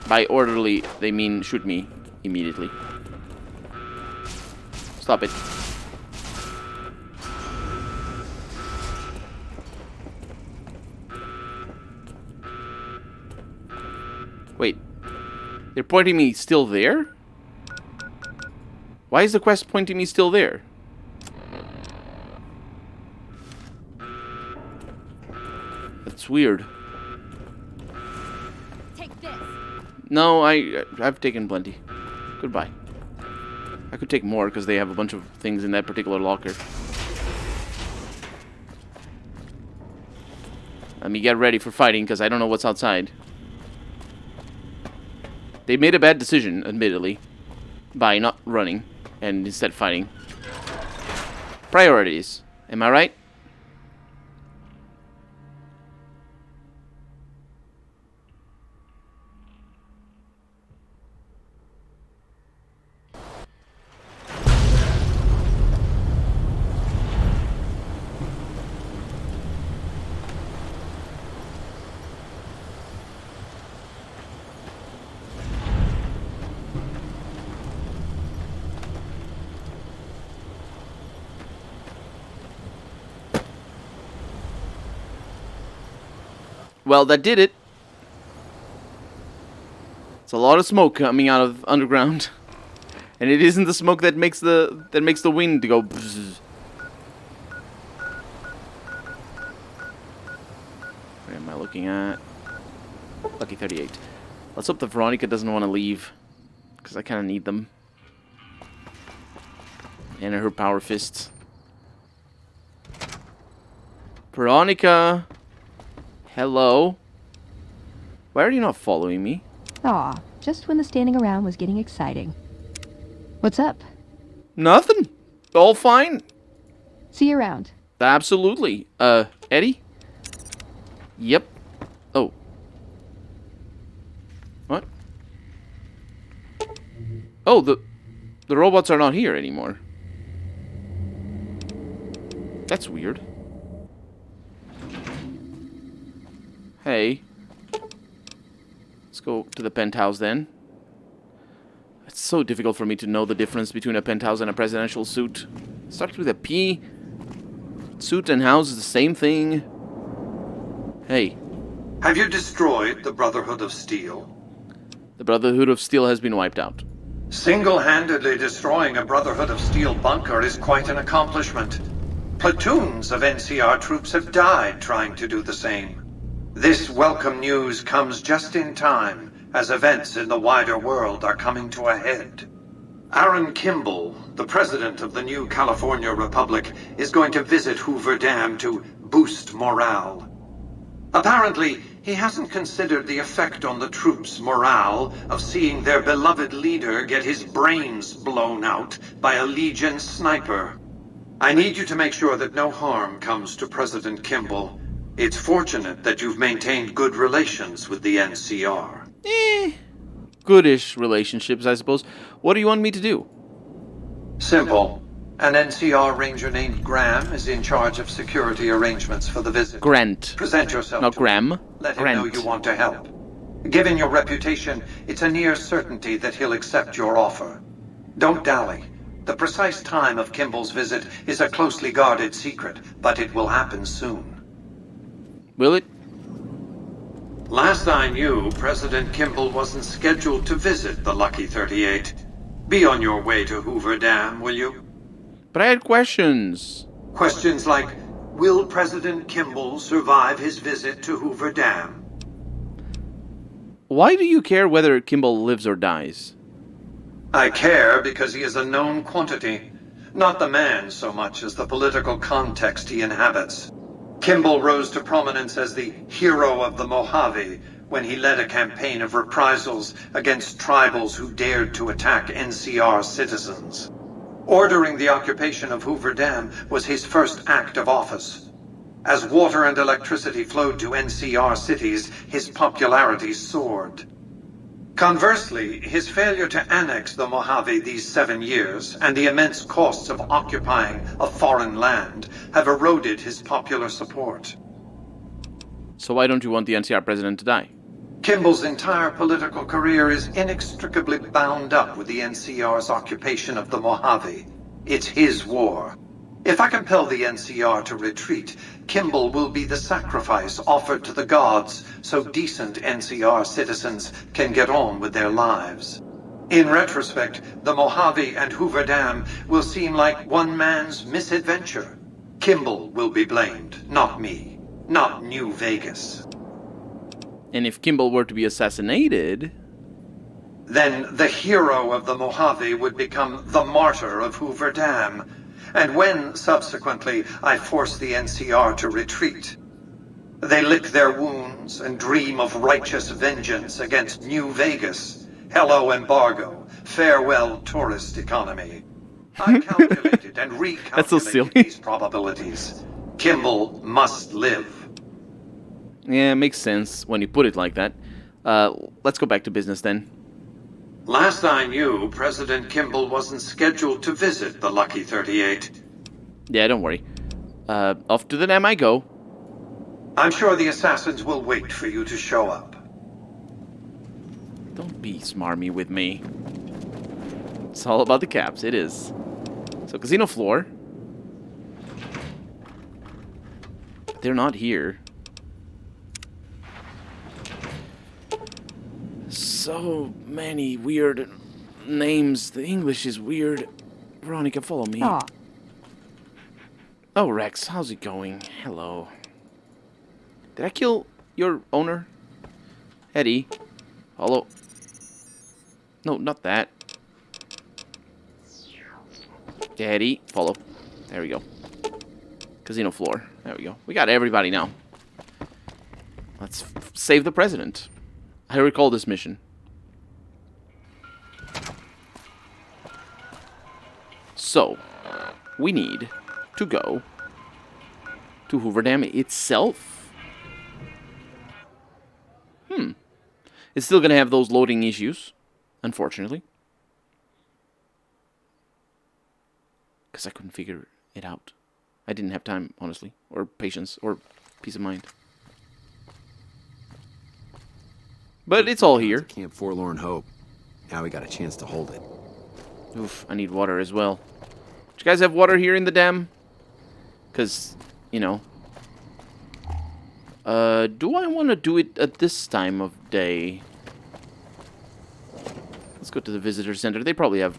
By orderly, they mean shoot me immediately. Stop it. Wait. They're pointing me still there? Why is the quest pointing me still there? That's weird. Take this. No, I've taken plenty. Goodbye. I could take more because they have a bunch of things in that particular locker. Let me get ready for fighting because I don't know what's outside. They made a bad decision, admittedly, by not running and instead fighting. Priorities. Am I right? Well, that did it. It's a lot of smoke coming out of underground, and it isn't the smoke that makes the wind go. Bzz. What am I looking at? Lucky 38. Let's hope that Veronica doesn't want to leave, because I kind of need them. And her power fists. Veronica. Hello? Why are you not following me? Aw, just when the standing around was getting exciting. What's up? Nothing. All fine. See you around. Absolutely. Eddie? Yep. Oh. What? Oh, the robots are not here anymore. That's weird. Hey. Let's go to the penthouse then. It's so difficult for me to know the difference between a penthouse and a presidential suite. Starts with a P. Suit and house is the same thing. Hey. Have you destroyed the Brotherhood of Steel? The Brotherhood of Steel has been wiped out. Single-handedly destroying a Brotherhood of Steel bunker is quite an accomplishment. Platoons of NCR troops have died trying to do the same. This welcome news comes just in time, as events in the wider world are coming to a head. Aaron Kimball, the president of the new California Republic, is going to visit Hoover Dam to boost morale. Apparently, he hasn't considered the effect on the troops' morale of seeing their beloved leader get his brains blown out by a Legion sniper. I need you to make sure that no harm comes to President Kimball. It's fortunate that you've maintained good relations with the NCR. Goodish relationships, I suppose. What do you want me to do? Simple. An NCR ranger named Graham is in charge of security arrangements for the visit. Grant. Present yourself. Not Graham. Let him Grant. know you want to help. Given your reputation, it's a near certainty that he'll accept your offer. Don't dally. The precise time of Kimball's visit is a closely guarded secret, but it will happen soon. Will it? Last I knew, President Kimball wasn't scheduled to visit the Lucky 38. Be on your way to Hoover Dam, will you? But I had questions. Questions like, will President Kimball survive his visit to Hoover Dam? Why do you care whether Kimball lives or dies? I care because he is a known quantity. Not the man so much as the political context he inhabits. Kimball rose to prominence as the hero of the Mojave when he led a campaign of reprisals against tribals who dared to attack NCR citizens. Ordering the occupation of Hoover Dam was his first act of office. As water and electricity flowed to NCR cities, his popularity soared. Conversely, his failure to annex the Mojave these 7 years and the immense costs of occupying a foreign land have eroded his popular support. So why don't you want the NCR president to die? Kimball's entire political career is inextricably bound up with the NCR's occupation of the Mojave. It's his war. If I compel the NCR to retreat, Kimball will be the sacrifice offered to the gods so decent NCR citizens can get on with their lives. In retrospect, the Mojave and Hoover Dam will seem like one man's misadventure. Kimball will be blamed, not me, not New Vegas. And if Kimball were to be assassinated... then the hero of the Mojave would become the martyr of Hoover Dam. And when, subsequently, I force the NCR to retreat, they lick their wounds and dream of righteous vengeance against New Vegas. Hello, embargo. Farewell, tourist economy. I calculated and recalculated That's so silly. these probabilities. Kimball must live. Yeah, it makes sense when you put it like that. Let's go back to business then. Last I knew, President Kimball wasn't scheduled to visit the Lucky 38. Yeah, don't worry. Off to the dam I go. I'm sure the assassins will wait for you to show up. Don't be smarmy with me. It's all about the caps, it is. So, casino floor. They're not here. So many weird names. The English is weird. Veronica, follow me. Aw. Oh, Rex, how's it going? Hello. Did I kill your owner? Eddie, follow. No, not that. Eddie, follow. There we go. Casino floor. There we go. We got everybody now. Let's save the president. I recall this mission. So, we need to go to Hoover Dam itself. It's still going to have those loading issues, unfortunately. Because I couldn't figure it out. I didn't have time, honestly. Or patience, or peace of mind. But it's all here. Camp Forlorn Hope. Now we got a chance to hold it. Oof, I need water as well. Do you guys have water here in the dam? Because, you know. Do I want to do it at this time of day? Let's go to the visitor center. They probably have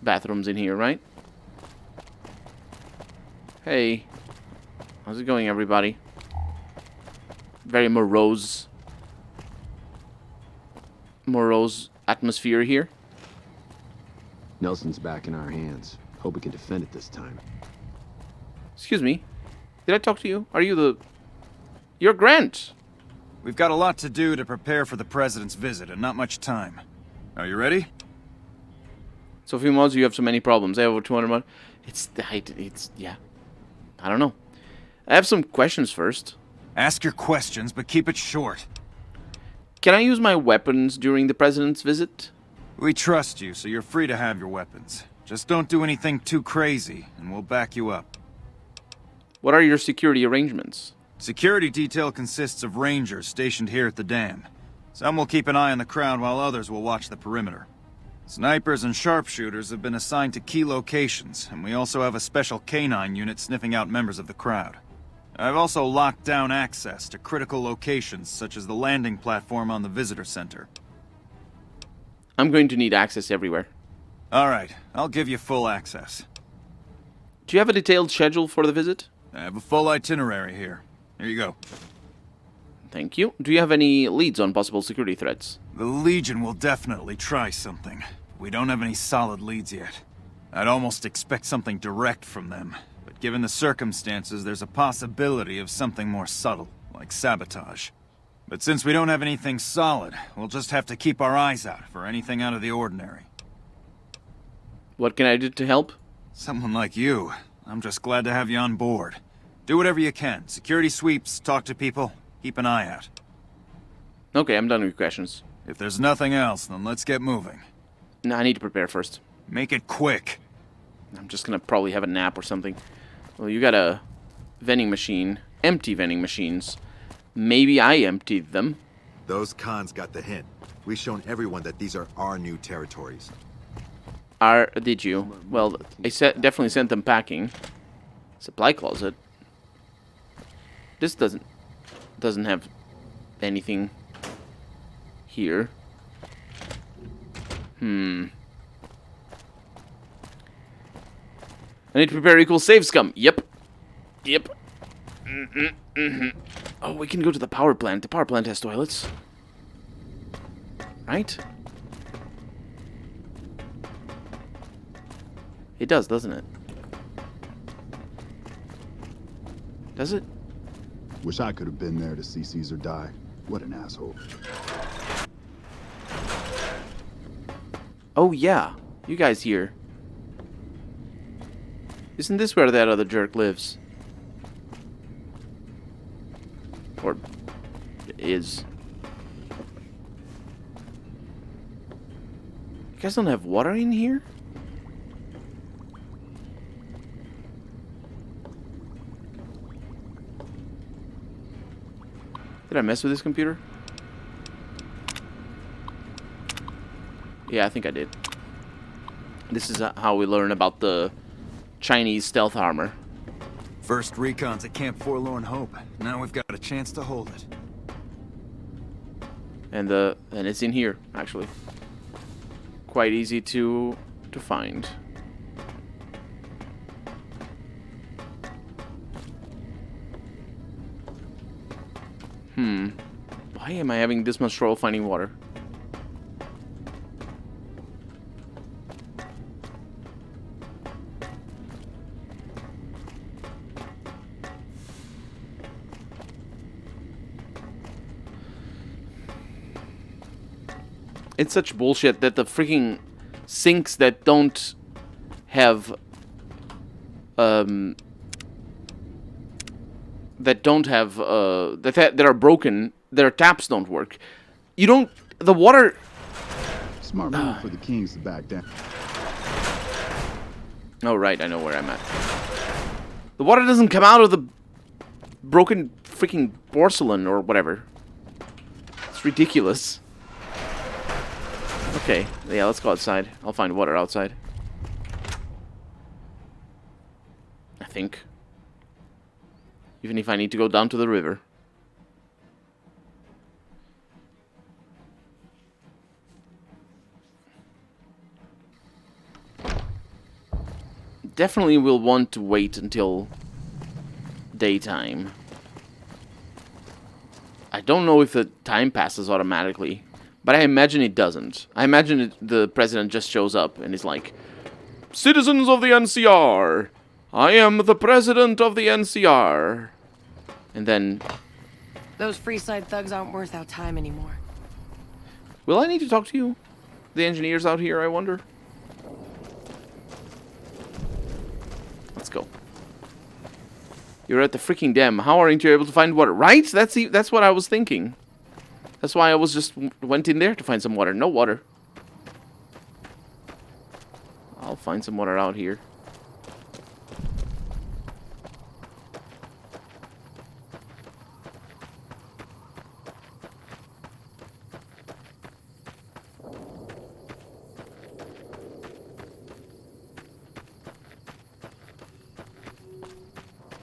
bathrooms in here, right? Hey. How's it going, everybody? Very morose atmosphere here. Nelson's back in our hands. Hope we can defend it this time. Excuse me. Did I talk to you? Are you the... You're Grant. We've got a lot to do to prepare for the president's visit and not much time. Are you ready? So, few mods, you have so many problems. I have over 200 mods. Yeah. I don't know. I have some questions first. Ask your questions, but keep it short. Can I use my weapons during the president's visit? We trust you, so you're free to have your weapons. Just don't do anything too crazy, and we'll back you up. What are your security arrangements? Security detail consists of rangers stationed here at the dam. Some will keep an eye on the crowd while others will watch the perimeter. Snipers and sharpshooters have been assigned to key locations, and we also have a special canine unit sniffing out members of the crowd. I've also locked down access to critical locations, such as the landing platform on the visitor center. I'm going to need access everywhere. Alright, I'll give you full access. Do you have a detailed schedule for the visit? I have a full itinerary here. Here you go. Thank you. Do you have any leads on possible security threats? The Legion will definitely try something. We don't have any solid leads yet. I'd almost expect something direct from them. But given the circumstances, there's a possibility of something more subtle, like sabotage. But since we don't have anything solid, we'll just have to keep our eyes out for anything out of the ordinary. What can I do to help? Someone like you. I'm just glad to have you on board. Do whatever you can. Security sweeps, talk to people, keep an eye out. Okay, I'm done with questions. If there's nothing else, then let's get moving. No, I need to prepare first. Make it quick. I'm just gonna probably have a nap or something. Well, you got a vending machine. Empty vending machines. Maybe I emptied them. Those cons got the hint. We've shown everyone that these are our new territories. Did you? Well, I definitely sent them packing. Supply closet. This doesn't have anything here. I need to prepare equal save scum. Yep. Oh, we can go to the power plant. The power plant has toilets. Right? It does, doesn't it? Does it? Wish I could have been there to see Caesar die. What an asshole. Oh yeah, you guys here. Isn't this where that other jerk lives? Or is? You guys don't have water in here? Did I mess with this computer? Yeah, I think I did. This is how we learn about the Chinese stealth armor. First recon's at Camp Forlorn Hope. Now we've got a chance to hold it. And it's in here, actually. Quite easy to find. Why am I having this much trouble finding water? It's such bullshit that the freaking sinks that don't have that are broken, their taps don't work. You don't, the water. Smart move for the Kings to back down. Oh right, I know where I'm at. The water doesn't come out of the broken freaking porcelain or whatever. It's ridiculous. Okay, yeah, let's go outside. I'll find water outside. I think. Even if I need to go down to the river. Definitely will want to wait until daytime. I don't know if the time passes automatically. But I imagine it doesn't. I imagine the president just shows up and is like, "Citizens of the NCR, I am the president of the NCR." And then... Those Freeside thugs aren't worth our time anymore. Will I need to talk to you? The engineers out here, I wonder? Let's go. You're at the freaking dam. How aren't you able to find water? Right? That's what I was thinking. That's why I was just went in there to find some water. No water. I'll find some water out here.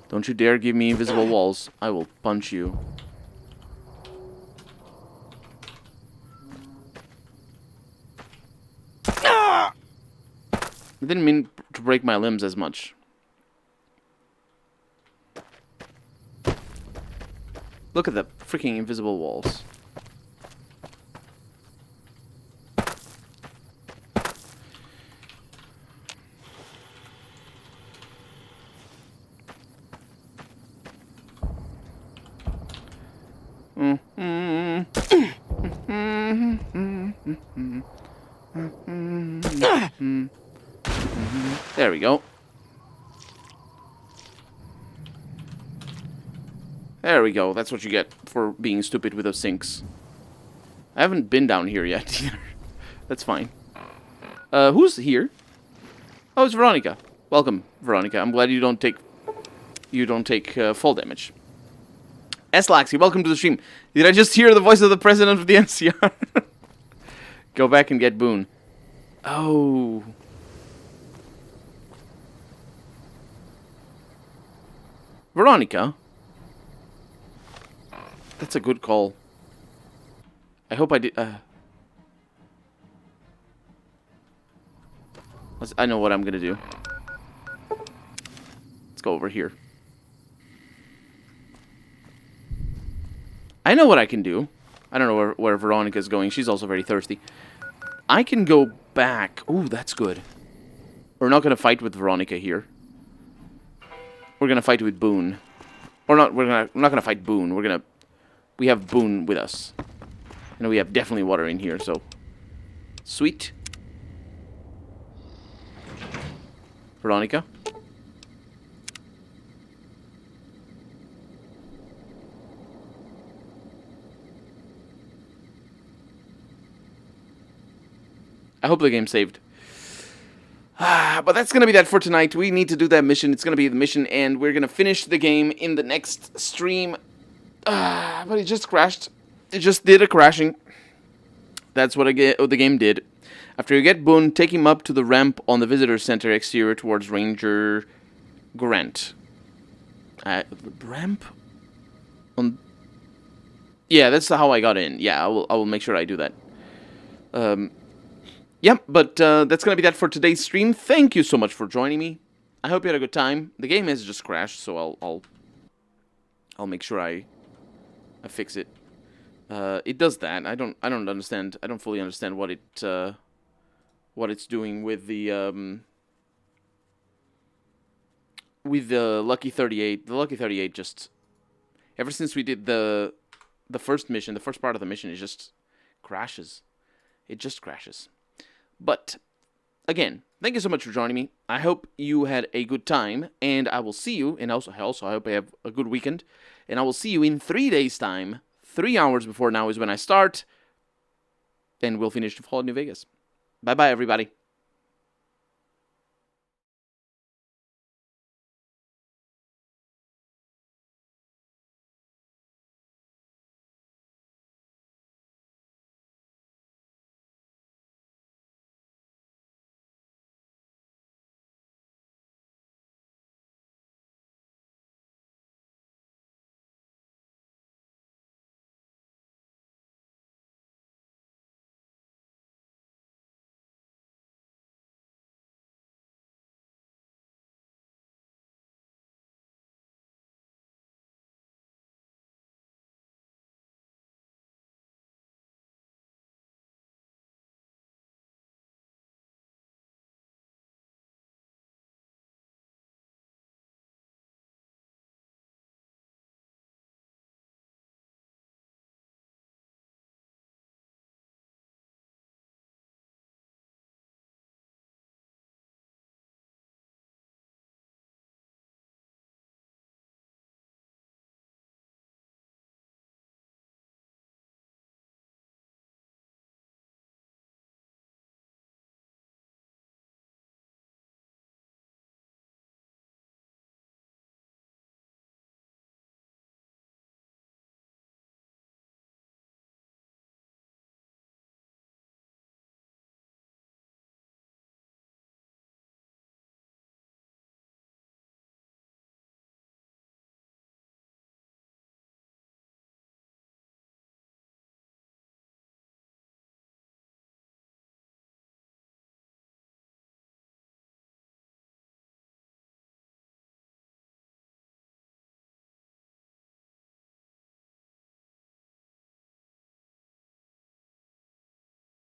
Don't you dare give me invisible walls. I will punch you. I didn't mean to break my limbs as much. Look at the freaking invisible walls. There we go. There we go. That's what you get for being stupid with those sinks. I haven't been down here yet either. That's fine. Who's here? Oh, it's Veronica. Welcome, Veronica. I'm glad you don't take fall damage. S-Laxy, welcome to the stream. Did I just hear the voice of the president of the NCR? Go back and get Boone. Oh. Veronica? That's a good call. I hope I did... I know what I'm gonna do. Let's go over here. I know what I can do. I don't know where Veronica's going. She's also very thirsty. I can go back. Ooh, that's good. We're not gonna fight with Veronica here. We're gonna fight with Boone. Or not, we're not gonna fight Boone. We have Boone with us. And we have definitely water in here, so... Sweet. Veronica? I hope the game saved. But that's gonna be that for tonight. We need to do that mission. It's gonna be the mission, and we're gonna finish the game in the next stream. But it just crashed. It just did a crashing. That's what the game did. After you get Boone, take him up to the ramp on the visitor center exterior towards Ranger Grant. The ramp? Yeah, that's how I got in. Yeah, I will make sure I do that. Yep, but that's gonna be that for today's stream. Thank you so much for joining me. I hope you had a good time. The game has just crashed, so I'll make sure I fix it. It does that. I don't understand. I don't fully understand what it's doing with the Lucky 38. The Lucky 38 just, ever since we did the first mission, the first part of the mission, it just crashes. It just crashes. But again, thank you so much for joining me. I hope you had a good time, and I will see you. And also I hope you have a good weekend. And I will see you in 3 days' time. 3 hours before now is when I start. And we'll finish the Fallout New Vegas. Bye-bye, everybody.